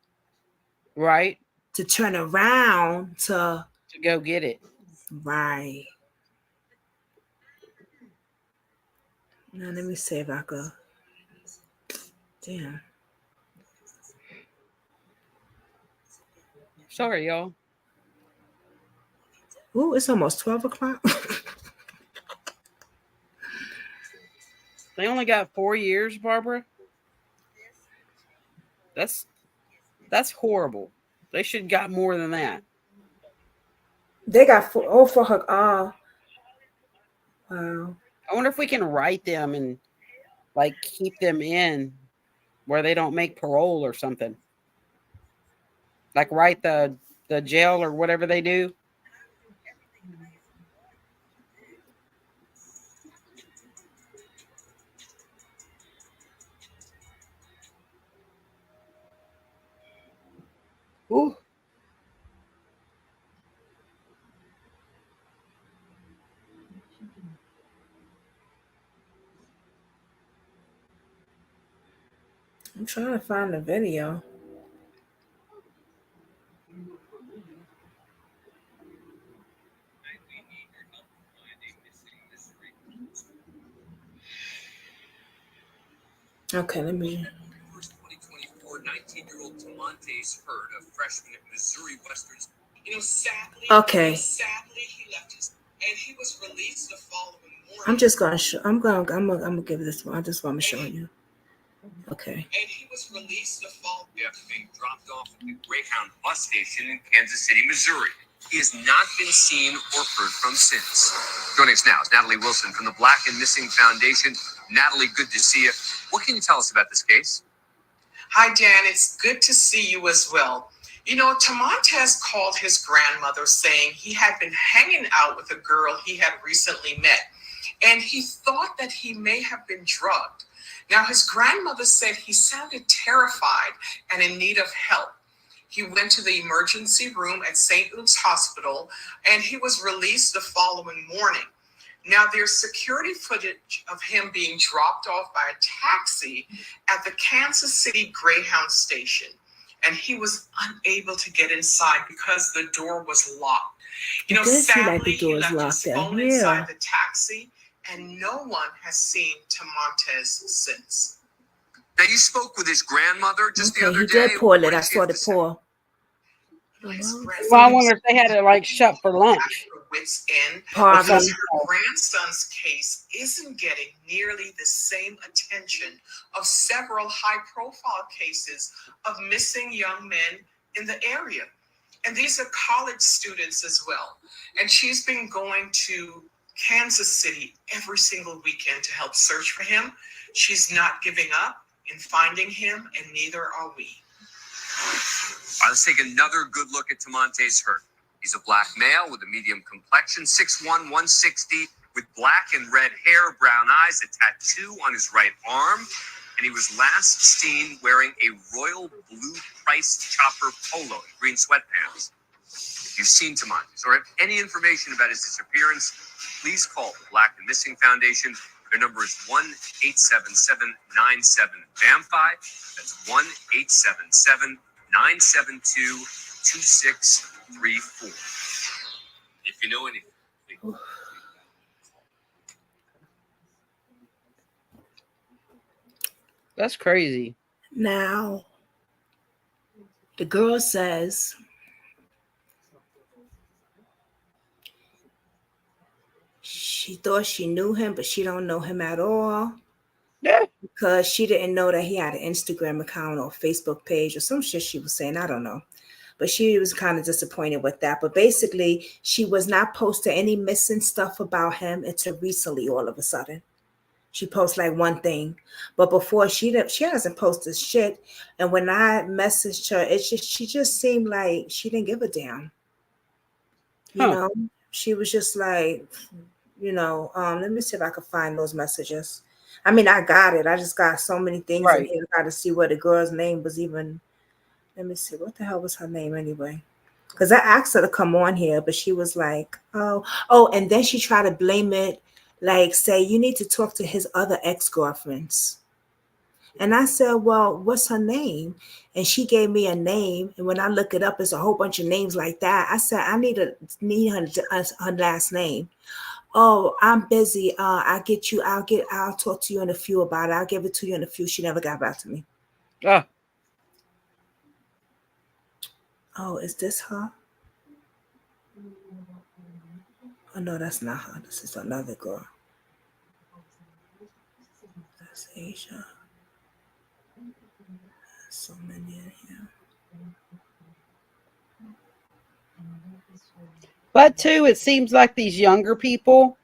Right. To turn around to go get it. Right. Now let me see if I could. Damn. Sorry, y'all. Ooh, it's almost 12 o'clock. They only got 4 years, Barbara. That's horrible. They should got more than that. They got for her. Wow. I wonder if we can write them and like keep them in where they don't make parole or something. Like write the jail or whatever they do. Ooh. I'm trying to find the video. Okay, let me. 19-year-old Tamontes Hurd, a freshman at Missouri Western. Sadly, Okay. he left his, and he was released the following morning. I'm just gonna show. I'm gonna give this one. I just want to show you. Okay. And he was released the following after being dropped off at the Greyhound bus station in Kansas City, Missouri. He has not been seen or heard from since. Joining us now is Natalie Wilson from the Black and Missing Foundation. Natalie, good to see you. What can you tell us about this case? Hi, Dan. It's good to see you as well. Tamontes called his grandmother saying he had been hanging out with a girl he had recently met, and he thought that he may have been drugged. Now, his grandmother said he sounded terrified and in need of help. He went to the emergency room at St. Luke's Hospital, and he was released the following morning. Now, there's security footage of him being dropped off by a taxi at the Kansas City Greyhound station, and he was unable to get inside because the door was locked. Sadly, he left his phone inside the taxi, and no one has seen Tamontes since. Now, you spoke with his grandmother just the other He day. did pull it. I saw the pour. Well, I wonder if they had it like shut for lunch. Wits end. Probably. Because her grandson's case isn't getting nearly the same attention of several high-profile cases of missing young men in the area. And these are college students as well. And she's been going to Kansas City every single weekend to help search for him. She's not giving up in finding him, and neither are we. All right, let's take another good look at Tamontes Hurd. He's a black male with a medium complexion, 6'1", 160, with black and red hair, brown eyes, a tattoo on his right arm, and he was last seen wearing a royal blue Price Chopper polo and green sweatpants. If you've seen Tamontes or have any information about his disappearance, please call the Black and Missing Foundation. Their number is 1-877-97-BAMFI. That's 1-877-972-2634. If you know anything, please. That's crazy. Now, the girl says she thought she knew him, but she don't know him at all. Yeah. Because she didn't know that he had an Instagram account or Facebook page or some shit she was saying. I don't know. But she was kind of disappointed with that. But basically, she was not posting any missing stuff about him until recently, all of a sudden. She posts like one thing. But before, she hasn't posted shit. And when I messaged her, she just seemed like she didn't give a damn. You know? She was just like, let me see if I can find those messages. I mean, I got it. I just got so many things in here. I got to see what the girl's name was even. Let me see. What the hell was her name anyway? Because I asked her to come on here, but she was like, oh, and then she tried to blame it, like say, you need to talk to his other ex-girlfriends. And I said, well, what's her name? And she gave me a name. And when I look it up, it's a whole bunch of names like that. I said, I need her last name. Oh, I'm busy. I'll talk to you in a few about it. I'll give it to you in a few. She never got back to me. Ah. Oh, is this her? Oh no, that's not her. This is another girl. That's Asia. There's so many in here. But too, it seems like these younger people,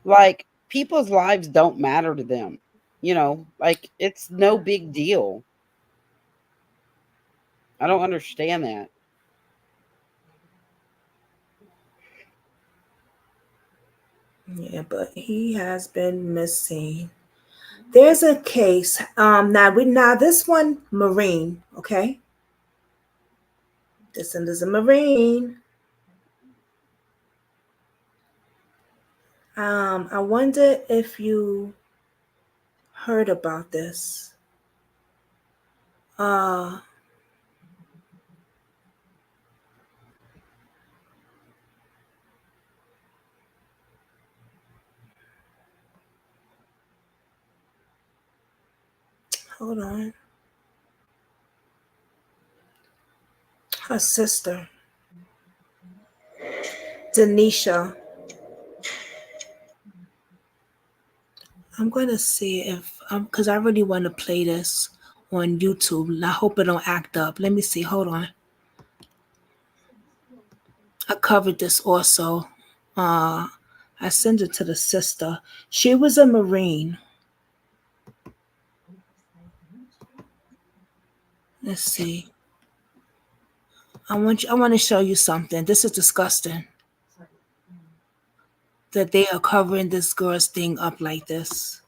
like people's lives don't matter to them. You know, like it's no big deal. I don't understand that. Yeah, but he has been missing. There's a case. Now this one, Marine, okay? This one is a Marine. I wonder if you heard about this. Hold on. Her sister, Denisha. I'm going to see if, because I really want to play this on YouTube. I hope it don't act up. Let me see. Hold on. I covered this also. I sent it to the sister. She was a Marine. Let's see. I want to show you something. This is disgusting. That they are covering this girl's thing up like this.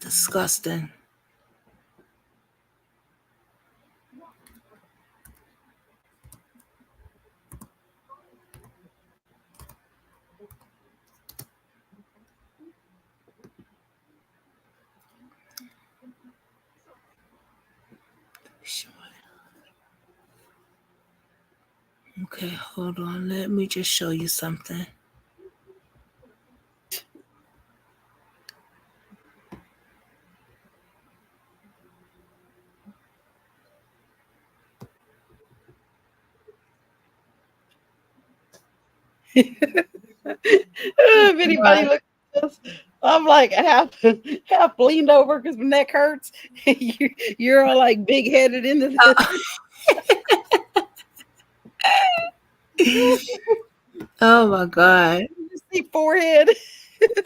Disgusting. Okay, hold on. Let me just show you something. If anybody looks at this, I'm like half leaned over because my neck hurts. You're all like big headed into this. Oh my God. You see forehead.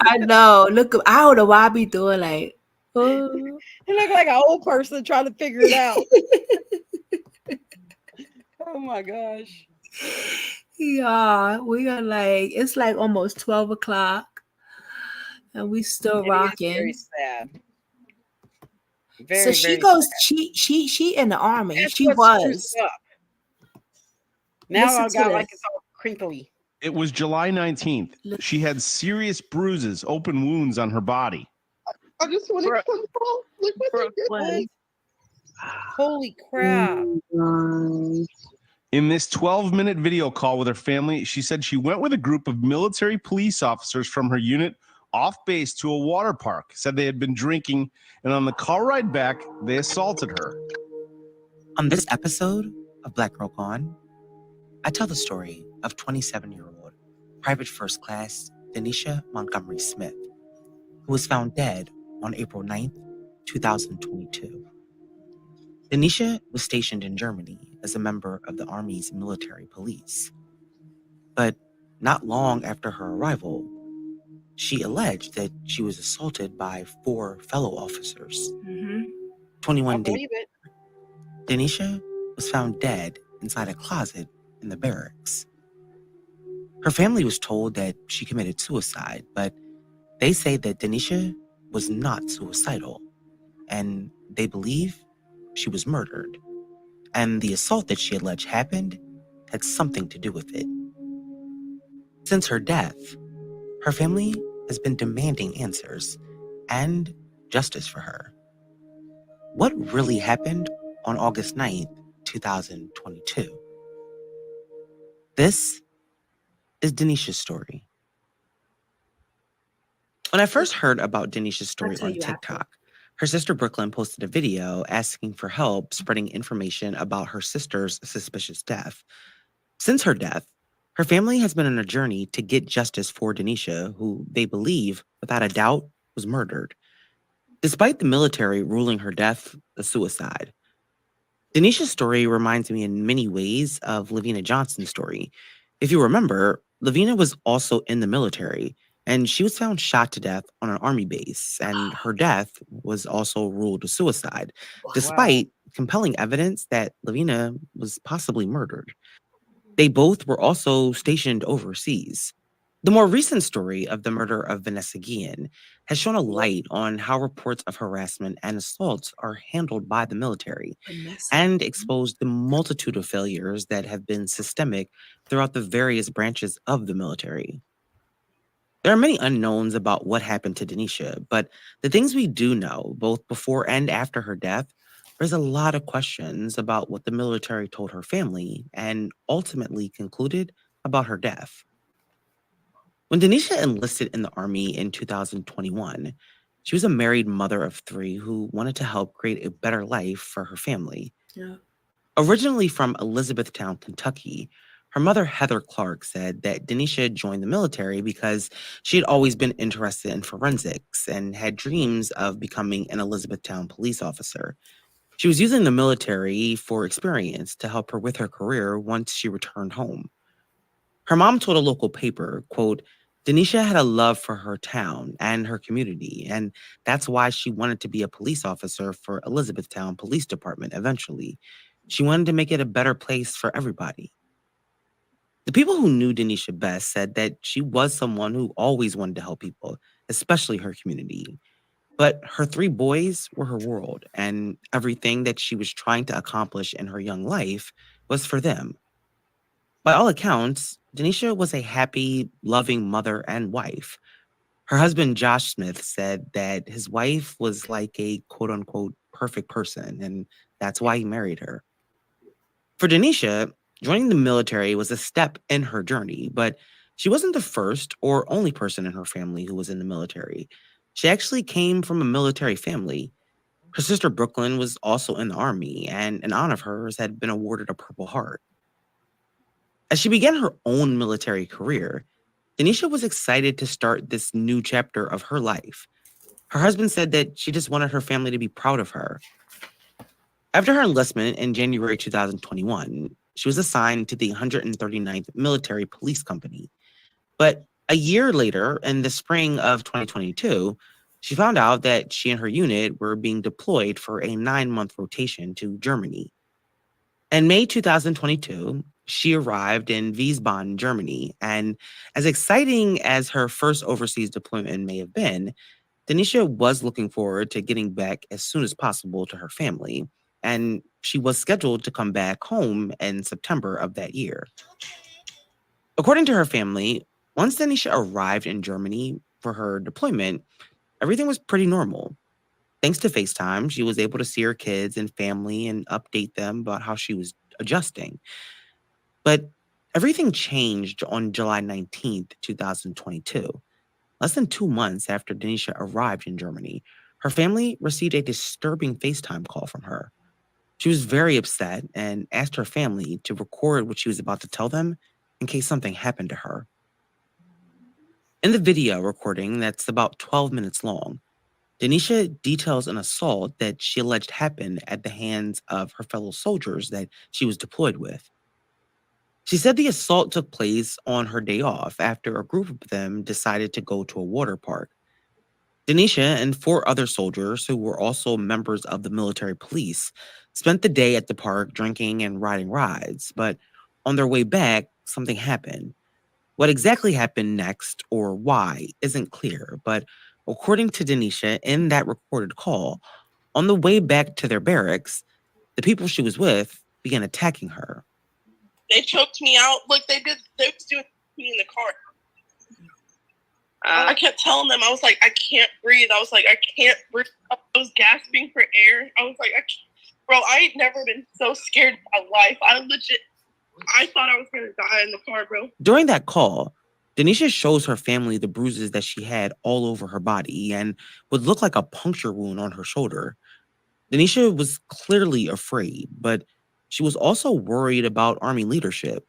I know. Look, I don't know why I be doing like, oh. You look like an old person trying to figure it out. Oh my gosh. Yeah, we are like, it's like almost 12 o'clock and we still rocking. Very sad. So she goes, she in the army. That's she what was. screws up. Now Listen I to got this. like it's all crinkly. It was July 19th. She had serious bruises, open wounds on her body. I just want to control. Look what they did. Holy crap. In this 12-minute video call with her family, she said she went with a group of military police officers from her unit off base to a water park, said they had been drinking, and on the car ride back, they assaulted her. On this episode of Black Girl Gone, I tell the story of 27-year-old Private First Class Denisha Montgomery Smith, who was found dead on April 9th, 2022. Denisha was stationed in Germany as a member of the Army's military police. But not long after her arrival, she alleged that she was assaulted by 4 fellow officers. 21 days later, Denisha was found dead inside a closet in the barracks. Her family was told that she committed suicide, but they say that Denisha was not suicidal, and they believe she was murdered, and the assault that she alleged happened had something to do with it. Since her death, her family has been demanding answers and justice for her. What really happened on August 9th, 2022? This is Denisha's story. When I first heard about Denisha's story on TikTok, her sister Brooklyn posted a video asking for help spreading information about her sister's suspicious death. Since her death, her family has been on a journey to get justice for Denisha, who they believe, without a doubt, was murdered. Despite the military ruling her death a suicide, Denisha's story reminds me in many ways of Lavina Johnson's story. If you remember, Lavina was also in the military, and she was found shot to death on an army base, and her death was also ruled a suicide, despite compelling evidence that Lavina was possibly murdered. They both were also stationed overseas. The more recent story of the murder of Vanessa Guillen has shown a light on how reports of harassment and assaults are handled by the military and exposed the multitude of failures that have been systemic throughout the various branches of the military. There are many unknowns about what happened to Denisha, but the things we do know, both before and after her death, raise a lot of questions about what the military told her family and ultimately concluded about her death. When Denisha enlisted in the Army in 2021, she was a married mother of 3 who wanted to help create a better life for her family. Yeah. Originally from Elizabethtown, Kentucky, her mother, Heather Clark, said that Denisha joined the military because she had always been interested in forensics and had dreams of becoming an Elizabethtown police officer. She was using the military for experience to help her with her career once she returned home. Her mom told a local paper, quote, Denisha had a love for her town and her community, and that's why she wanted to be a police officer for Elizabethtown Police Department eventually. She wanted to make it a better place for everybody. The people who knew Denisha best said that she was someone who always wanted to help people, especially her community. But her 3 boys were her world, and everything that she was trying to accomplish in her young life was for them. By all accounts, Denisha was a happy, loving mother and wife. Her husband, Josh Smith, said that his wife was like a quote-unquote perfect person, and that's why he married her. For Denisha, joining the military was a step in her journey, but she wasn't the first or only person in her family who was in the military. She actually came from a military family. Her sister Brooklyn was also in the Army, and an aunt of hers had been awarded a Purple Heart. As she began her own military career, Denisha was excited to start this new chapter of her life. Her husband said that she just wanted her family to be proud of her. After her enlistment in January 2021, she was assigned to the 139th Military Police Company. But a year later, in the spring of 2022, she found out that she and her unit were being deployed for a 9-month rotation to Germany. In May 2022, she arrived in Wiesbaden, Germany, and as exciting as her first overseas deployment may have been, Denisha was looking forward to getting back as soon as possible to her family, and she was scheduled to come back home in September of that year. According to her family, once Denisha arrived in Germany for her deployment, everything was pretty normal. Thanks to FaceTime, she was able to see her kids and family and update them about how she was adjusting. But everything changed on July 19th, 2022. Less than 2 months after Denisha arrived in Germany, her family received a disturbing FaceTime call from her. She was very upset and asked her family to record what she was about to tell them in case something happened to her. In the video recording that's about 12 minutes long, Denisha details an assault that she alleged happened at the hands of her fellow soldiers that she was deployed with. She said the assault took place on her day off after a group of them decided to go to a water park. Denisha and 4 other soldiers who were also members of the military police spent the day at the park drinking and riding rides, but on their way back, something happened. What exactly happened next or why isn't clear, but according to Denisha in that recorded call, on the way back to their barracks, the people she was with began attacking her. They choked me out like they did. They was doing me in the car. I kept telling them, I was like, I can't breathe. I was like, I can't breathe. I was gasping for air. I was like, bro, I ain't never been so scared in my life. I legit I thought I was going to die in the car, bro. During that call, Denisha shows her family the bruises that she had all over her body and what looked like a puncture wound on her shoulder. Denisha was clearly afraid, but she was also worried about Army leadership.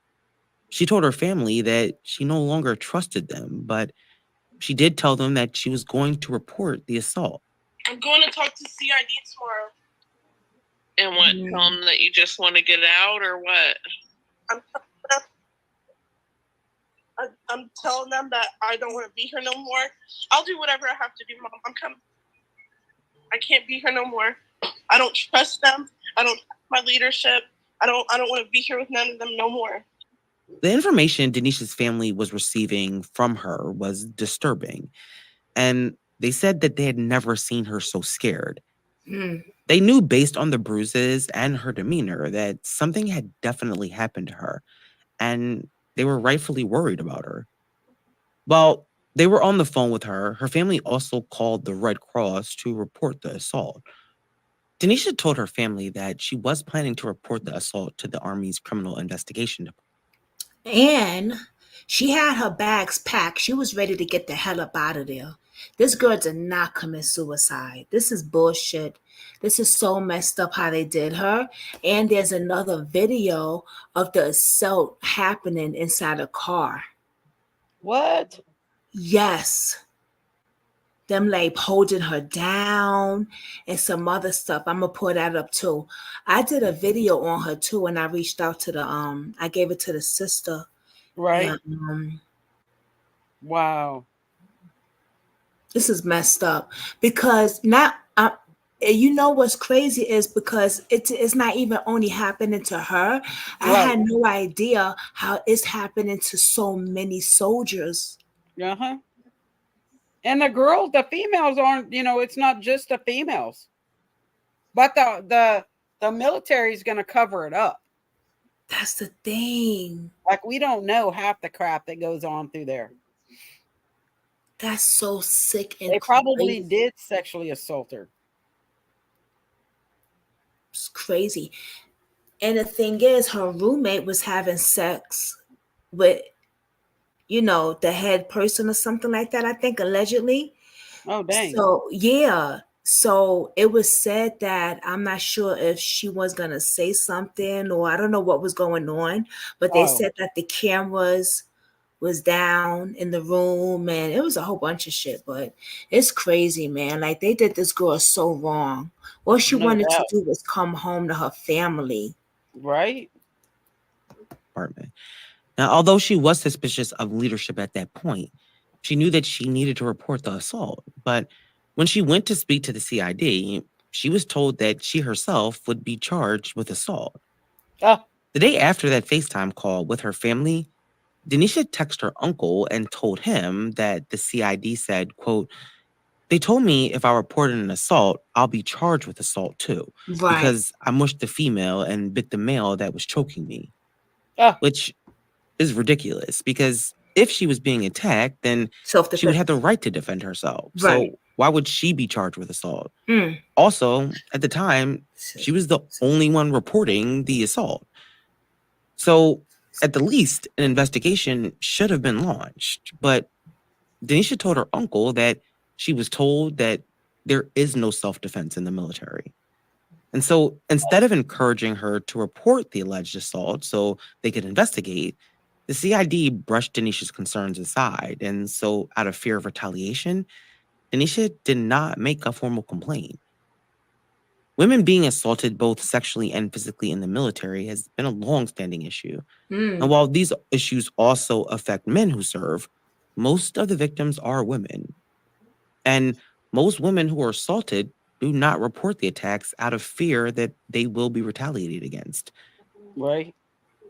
She told her family that she no longer trusted them, but she did tell them that she was going to report the assault. I'm going to talk to CID tomorrow. And what? Tell them that you just want to get out, or what? I'm telling them that I don't want to be here no more. I'll do whatever I have to do, Mom. I'm coming. I can't be here no more. I don't trust them. I don't trust my leadership. I don't want to be here with none of them no more. The information Denisha's family was receiving from her was disturbing, and they said that they had never seen her so scared. They knew based on the bruises and her demeanor that something had definitely happened to her, and they were rightfully worried about her. While they were on the phone with her, her family also called the Red Cross to report the assault. Denisha told her family that she was planning to report the assault to the Army's Criminal Investigation Department. And she had her bags packed. She was ready to get the hell up out of there. This girl did not commit suicide. This is bullshit. This is so messed up how they did her. And there's another video of the assault happening inside a car. What? Yes. Them like holding her down and some other stuff. I'm gonna put that up too. I did a video on her too, and I reached out to the I gave it to the sister. Right. And, wow. This is messed up because now you know what's crazy is because it's not even only happening to her. I had no idea how it's happening to so many soldiers. Uh-huh. And the girls, the females aren't, it's not just the females. But the military is going to cover it up. That's the thing. Like, we don't know half the crap that goes on through there. That's so sick and they probably did sexually assault her. It's crazy. And the thing is, her roommate was having sex with, the head person or something like that, I think, allegedly. Oh, dang. So, yeah. So it was said that I'm not sure if she was going to say something or I don't know what was going on, but they said that the cameras was down in the room and it was a whole bunch of shit, but it's crazy, man. Like, they did this girl so wrong. All she wanted to do was come home to her family. Right. Department. Now, although she was suspicious of leadership at that point, she knew that she needed to report the assault. But when she went to speak to the CID, she was told that she herself would be charged with assault. The day after that FaceTime call with her family, Denisha texted her uncle and told him that the CID said, quote, "They told me if I reported an assault, I'll be charged with assault too, because I mushed the female and bit the male that was choking me." Which is ridiculous, because if she was being attacked, then she would have the right to defend herself. Right. So why would she be charged with assault? Also, at the time, she was the only one reporting the assault. So at the least, an investigation should have been launched. But Denisha told her uncle that she was told that there is no self-defense in the military. And so instead of encouraging her to report the alleged assault so they could investigate, the CID brushed Denisha's concerns aside. And so out of fear of retaliation, Denisha did not make a formal complaint. Women being assaulted both sexually and physically in the military has been a long-standing issue. And while these issues also affect men who serve, most of the victims are women. And most women who are assaulted do not report the attacks out of fear that they will be retaliated against. Right.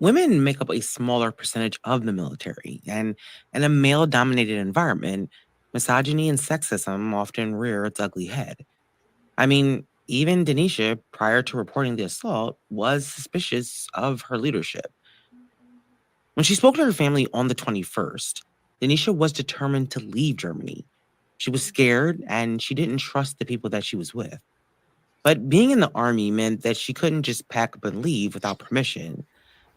Women make up a smaller percentage of the military, and in a male-dominated environment, misogyny and sexism often rear its ugly head. I mean, even Denisha, prior to reporting the assault, was suspicious of her leadership. When she spoke to her family on the 21st, Denisha was determined to leave Germany. She was scared and she didn't trust the people that she was with. But being in the army meant that she couldn't just pack up and leave without permission.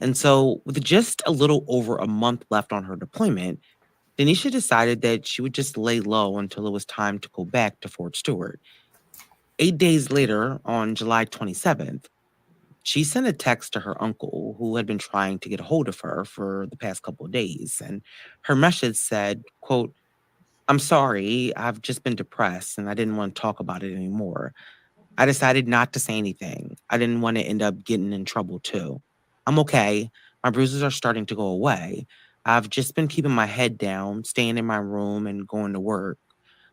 And so, with just a little over a month left on her deployment, Denisha decided that she would just lay low until it was time to go back to Fort Stewart. 8 days later, on July 27th, she sent a text to her uncle, who had been trying to get a hold of her for the past couple of days. And her message said, quote, "I'm sorry, I've just been depressed and I didn't want to talk about it anymore. I decided not to say anything. I didn't want to end up getting in trouble too. I'm okay. My bruises are starting to go away. I've just been keeping my head down, staying in my room and going to work.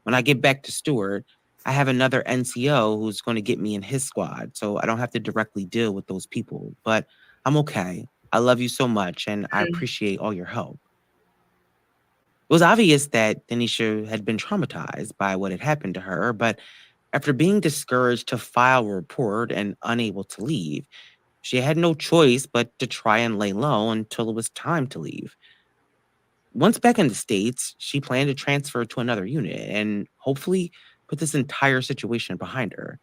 When I get back to Stewart, I have another NCO who's going to get me in his squad, so I don't have to directly deal with those people. But I'm okay. I love you so much, and I appreciate all your help." It was obvious that Denisha had been traumatized by what had happened to her, but after being discouraged to file a report and unable to leave, she had no choice but to try and lay low until it was time to leave. Once back in the States, she planned to transfer to another unit and hopefully put this entire situation behind her.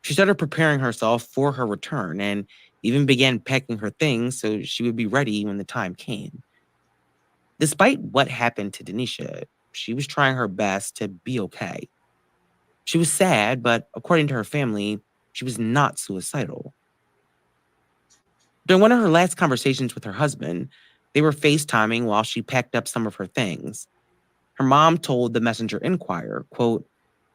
She started preparing herself for her return and even began packing her things so she would be ready when the time came. Despite what happened to Denisha, she was trying her best to be okay. She was sad, but according to her family, she was not suicidal. During one of her last conversations with her husband, they were FaceTiming while she packed up some of her things. Her mom told the Messenger Inquirer, quote,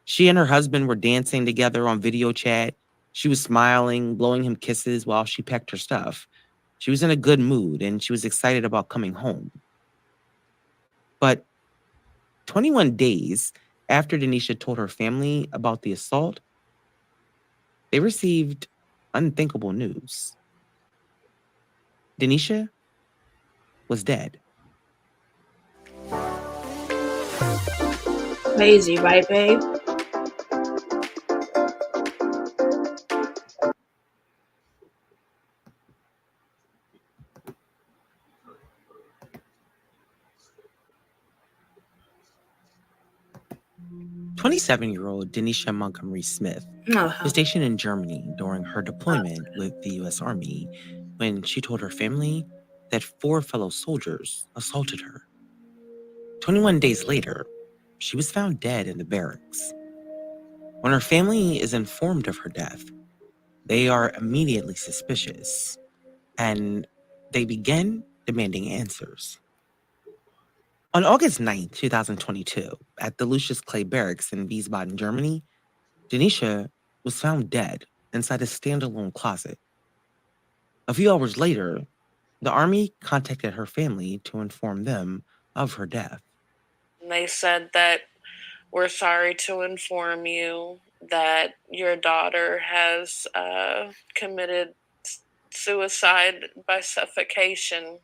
"She and her husband were dancing together on video chat. She was smiling, blowing him kisses while she packed her stuff. She was in a good mood and she was excited about coming home." But 21 days after Denisha told her family about the assault, they received unthinkable news. Denisha was dead. Crazy, right, babe? Mm. 27-year-old Denisha Montgomery Smith was stationed in Germany during her deployment with the U.S. Army when she told her family that 4 fellow soldiers assaulted her. 21 days later, she was found dead in the barracks. When her family is informed of her death, they are immediately suspicious and they begin demanding answers. On August 9th, 2022, at the Lucius Clay Barracks in Wiesbaden, Germany, Denisha was found dead inside a standalone closet. A few hours later, the Army contacted her family to inform them of her death. They said that we're sorry to inform you that your daughter has committed suicide by suffocation.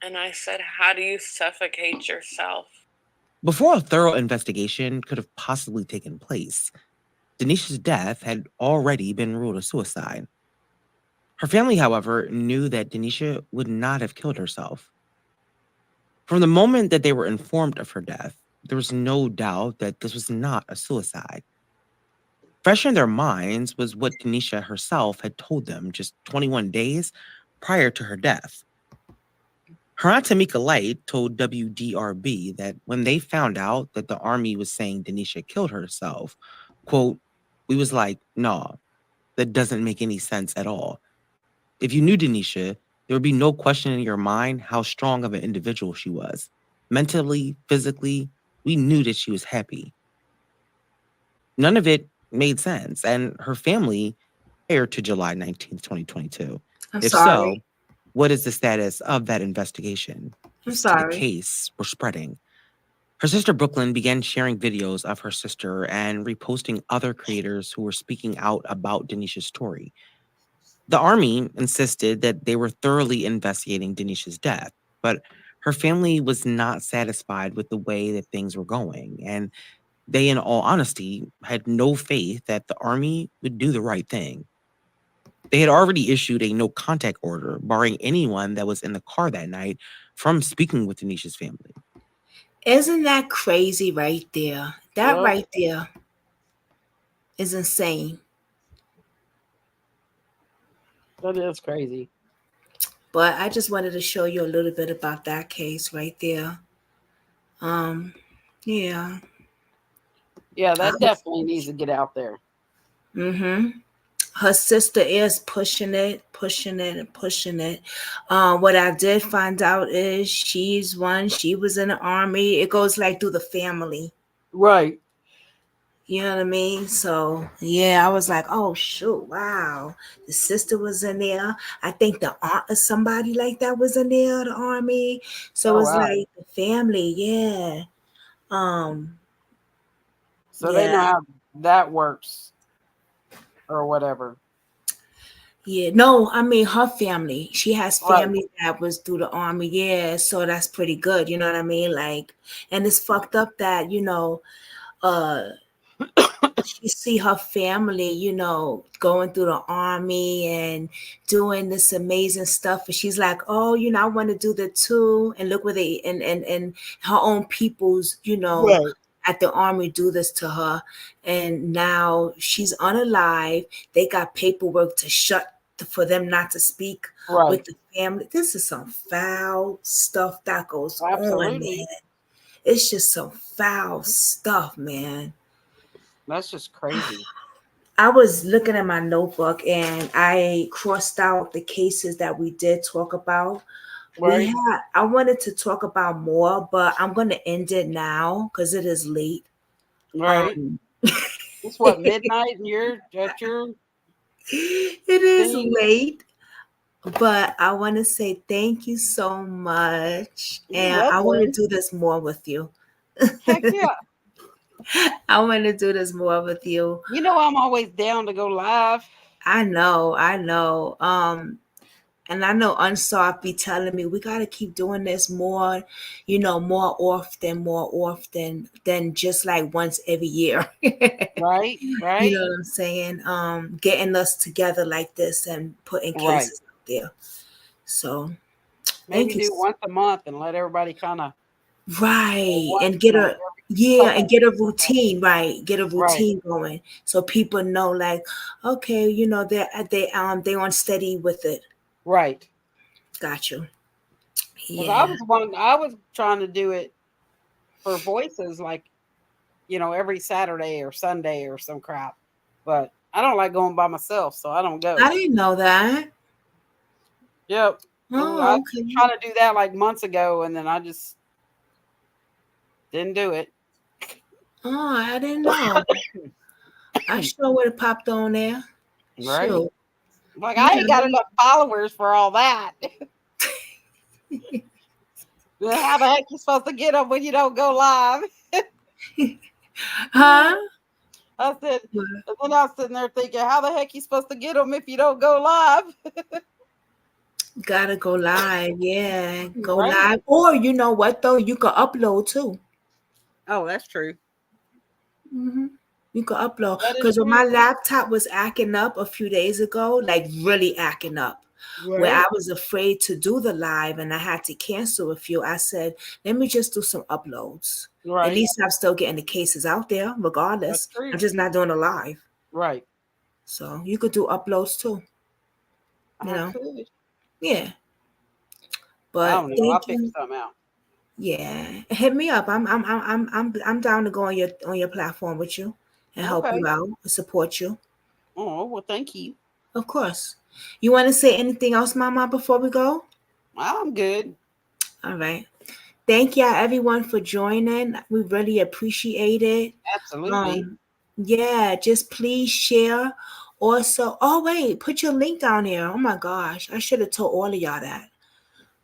And I said, how do you suffocate yourself? Before a thorough investigation could have possibly taken place, Denisha's death had already been ruled a suicide. Her family, however, knew that Denisha would not have killed herself. From the moment that they were informed of her death, there was no doubt that this was not a suicide. Fresh in their minds was what Denisha herself had told them just 21 days prior to her death. Her aunt Tamika Light told WDRB that when they found out that the Army was saying Denisha killed herself, quote, "We was like, nah, that doesn't make any sense at all. If you knew Denisha, there would be no question in your mind how strong of an individual she was. Mentally, physically, we knew that she was happy." None of it made sense, and her family aired to July 19th, 2022. I'm If sorry. so, what is the status of that investigation? I'm To the sorry. case were spreading. Her sister Brooklyn began sharing videos of her sister and reposting other creators who were speaking out about Denisha's story. The Army insisted that they were thoroughly investigating Denisha's death, but her family was not satisfied with the way that things were going, and they, in all honesty, had no faith that the Army would do the right thing. They had already issued a no contact order, barring anyone that was in the car that night from speaking with Denisha's family. Isn't that crazy right there? That Yep. right there is insane. That is crazy. But I just wanted to show you a little bit about that case right there. Yeah. Yeah, that definitely needs to get out there. Her sister is pushing it, and pushing it. What I did find out is she was in the army. It goes like through the family. Right. You know what I mean? So yeah, I was like, oh shoot, wow. The sister was in there. I think the aunt or somebody like that was in there, the army. So Oh, it's wow. like the family, yeah. So they know how that works or whatever. Yeah, no, I mean her family. She has Right. family that was through the army, yeah. So that's pretty good. You know what I mean? Like, and it's fucked up that you see her family, going through the army and doing this amazing stuff, and she's like, oh, I want to do that too. And look where they and her own people's, Right. at the army do this to her, and now she's unalive. They got paperwork to for them not to speak with the family. This is some foul stuff that goes on, man. It's just some foul stuff, man. That's just crazy. I was looking at my notebook and I crossed out the cases that we did talk about. Right. I wanted to talk about more, but I'm going to end it now because it is late. Right. It's what, midnight, and you're at your It is late, but I want to say thank you so much. And I want to do this more with you. Heck yeah. I want to do this more with you. You know, I'm always down to go live. I know. And I know Unsolved be telling me we got to keep doing this more, more often than just like once every year. Right. You know what I'm saying? Getting us together like this and putting cases out there. So maybe do once a month and let everybody kind of and get a routine, right? Get a routine going so people know, like, okay, they on steady with it. Right. Got you. Yeah. I was trying to do it for voices, like, every Saturday or Sunday or some crap. But I don't like going by myself, so I don't go. I didn't know that. Yep. Oh, I was okay. trying to do that like months ago, and then I just didn't do it. Oh, I didn't know. I sure would have popped on there. Right. Sure. Like, I ain't got enough followers for all that. How the heck you supposed to get them when you don't go live? Huh? I said, and then I was sitting there thinking, how the heck you supposed to get them if you don't go live? Gotta go live, yeah. Go live. Or you know what though? You could upload too. Oh, that's true. You could upload. Because when my laptop was acting up a few days ago, like really acting up, where I was afraid to do the live and I had to cancel a few, I said, let me just do some uploads. At least I'm still getting the cases out there, regardless. I'm just not doing a live. Right. So you could do uploads too. Could. Yeah. But I don't know. I'll figure something out. Yeah, hit me up. I'm down to go on your platform with you and help you out, support you. Oh, well, thank you. Of course. You want to say anything else, Mama, before we go? I'm good. All right. Thank y'all, everyone, for joining. We really appreciate it. Absolutely. Yeah, just please share. Also, oh wait, put your link down here. Oh my gosh, I should have told all of y'all that.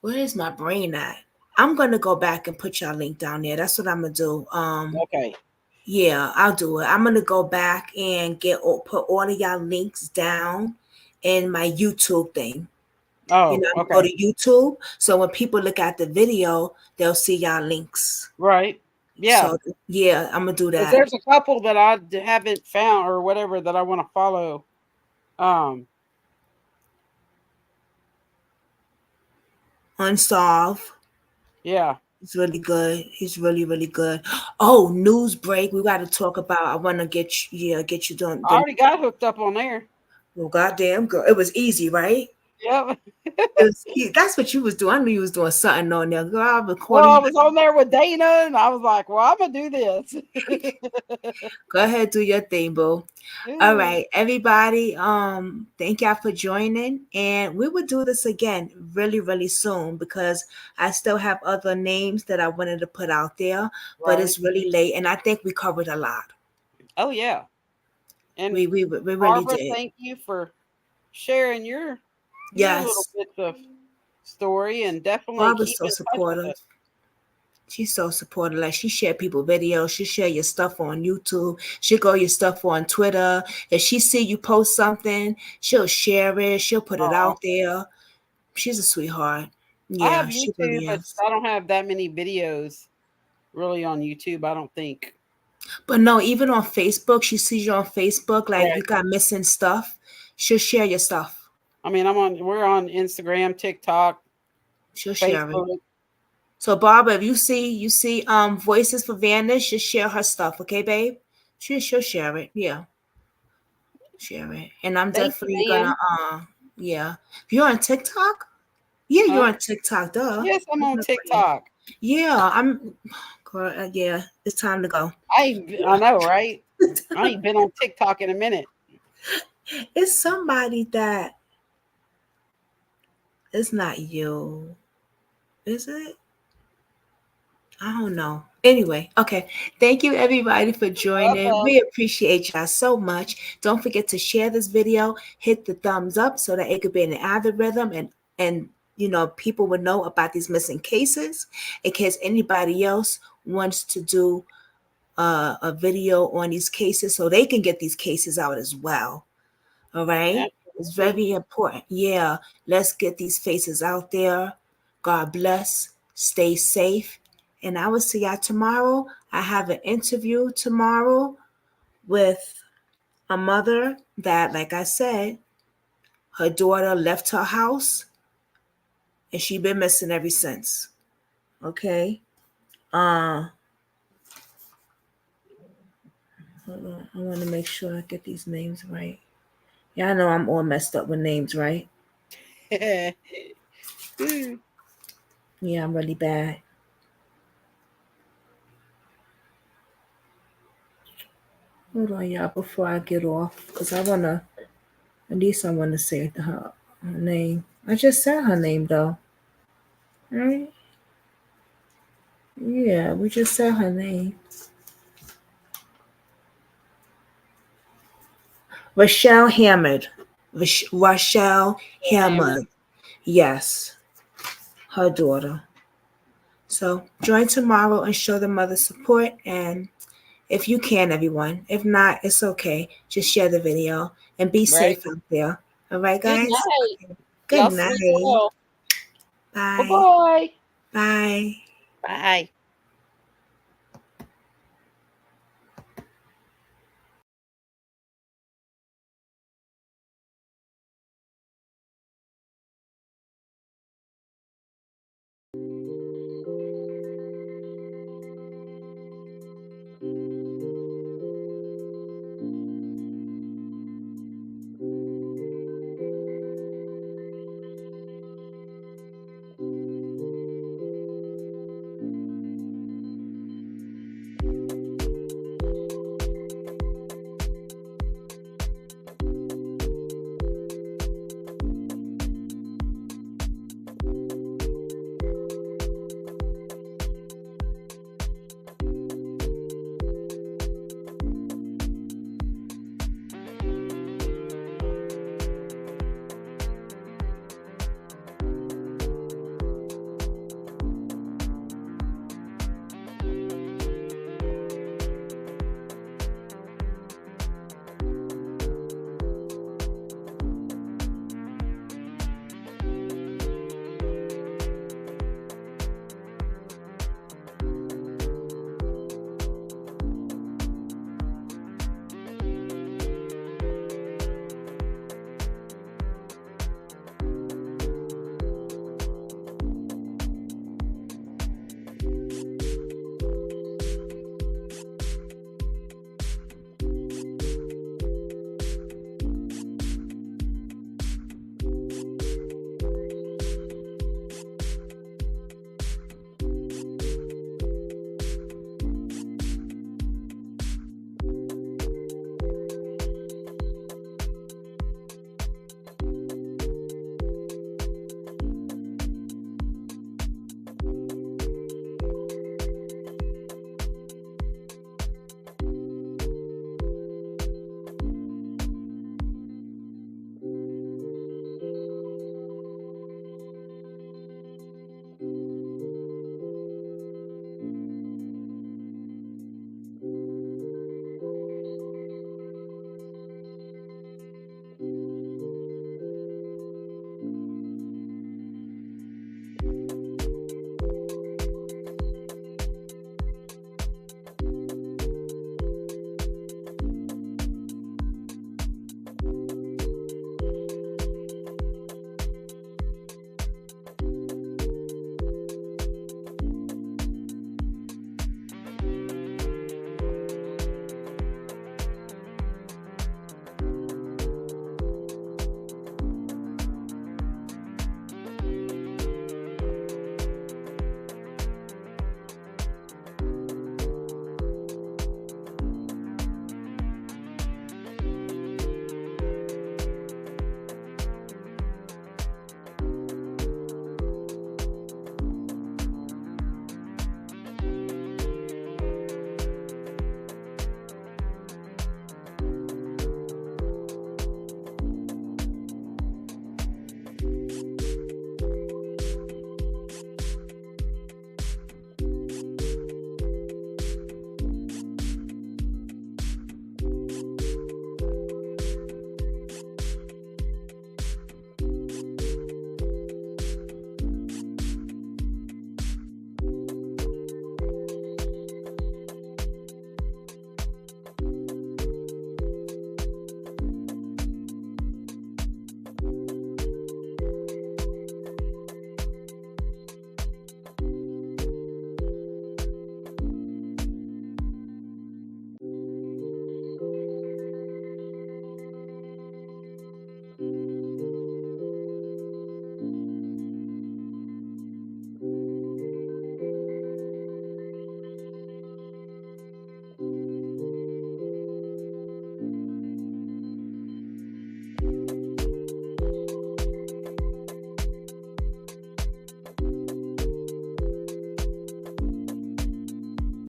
Where is my brain at? I'm gonna go back and put y'all link down there. That's what I'm gonna do. Okay. Yeah, I'll do it. I'm gonna go back and put all of y'all links down in my YouTube thing. Oh, okay. Go to YouTube, so when people look at the video, they'll see y'all links. Right. Yeah. So yeah, I'm gonna do that. There's a couple that I haven't found or whatever that I want to follow. Unsolved. Yeah. He's really good. He's really, really good. Oh, news break. We got to talk about. I want to get you done. I already got hooked up on there. Well, goddamn girl, it was easy, right? Yep. That's what you was doing. I knew you was doing something on there. Girl, I recording. Well, I was on there with Dana, and I was like, well, I'm going to do this. Go ahead, do your thing, boo. All right, everybody. Thank y'all for joining. And we will do this again really, really soon because I still have other names that I wanted to put out there, but it's really late. And I think we covered a lot. Oh, yeah. And we really Barbara, did. thank you for sharing your little bits of story, and definitely Barbara's keep so in touch supportive. with us. She's so supportive. Like, she share people videos. She share your stuff on YouTube. She'll go your stuff on Twitter. If she see you post something, she'll share it. She'll put it out there. She's a sweetheart. I Yeah, have she YouTube, really but is. I don't have that many videos really on YouTube, I don't think. But no, even on Facebook, she sees you on Facebook, like you got missing stuff. She'll share your stuff. I mean, we're on Instagram, TikTok, She'll share Facebook. it. So Barbara, if you see Voices for Vanish, just share her stuff, okay, babe? She'll share it. Yeah. Share it. And I'm definitely gonna yeah. You're on TikTok? Yeah, you're on TikTok, duh. Yes, I'm on TikTok. Yeah, girl, yeah, it's time to go. I know, right? I ain't been on TikTok in a minute. It's somebody that it's not you. Is it? I don't know. Anyway, okay. Thank you everybody for joining. We appreciate y'all so much. Don't forget to share this video, hit the thumbs up so that it could be in the algorithm and you know people would know about these missing cases in case anybody else wants to do a video on these cases so they can get these cases out as well. All right. It's very important. Yeah. Let's get these faces out there. God bless. Stay safe. And I will see y'all tomorrow. I have an interview tomorrow with a mother that, like I said, her daughter left her house and she been missing ever since. Okay. Hold on. I want to make sure I get these names right. Yeah, I know I'm all messed up with names, right? Yeah, I'm really bad. Hold on, y'all, before I get off, because at least I want to say her name. I just said her name, though. Right? Yeah, we just said her name. Rochelle Hammond. Rochelle Hammond. Yes. Her daughter. So join tomorrow and show the mother support. And if you can, everyone. If not, it's okay. Just share the video and be safe out there. All right, guys? Good night. Bye. Bye-bye. Bye. Bye.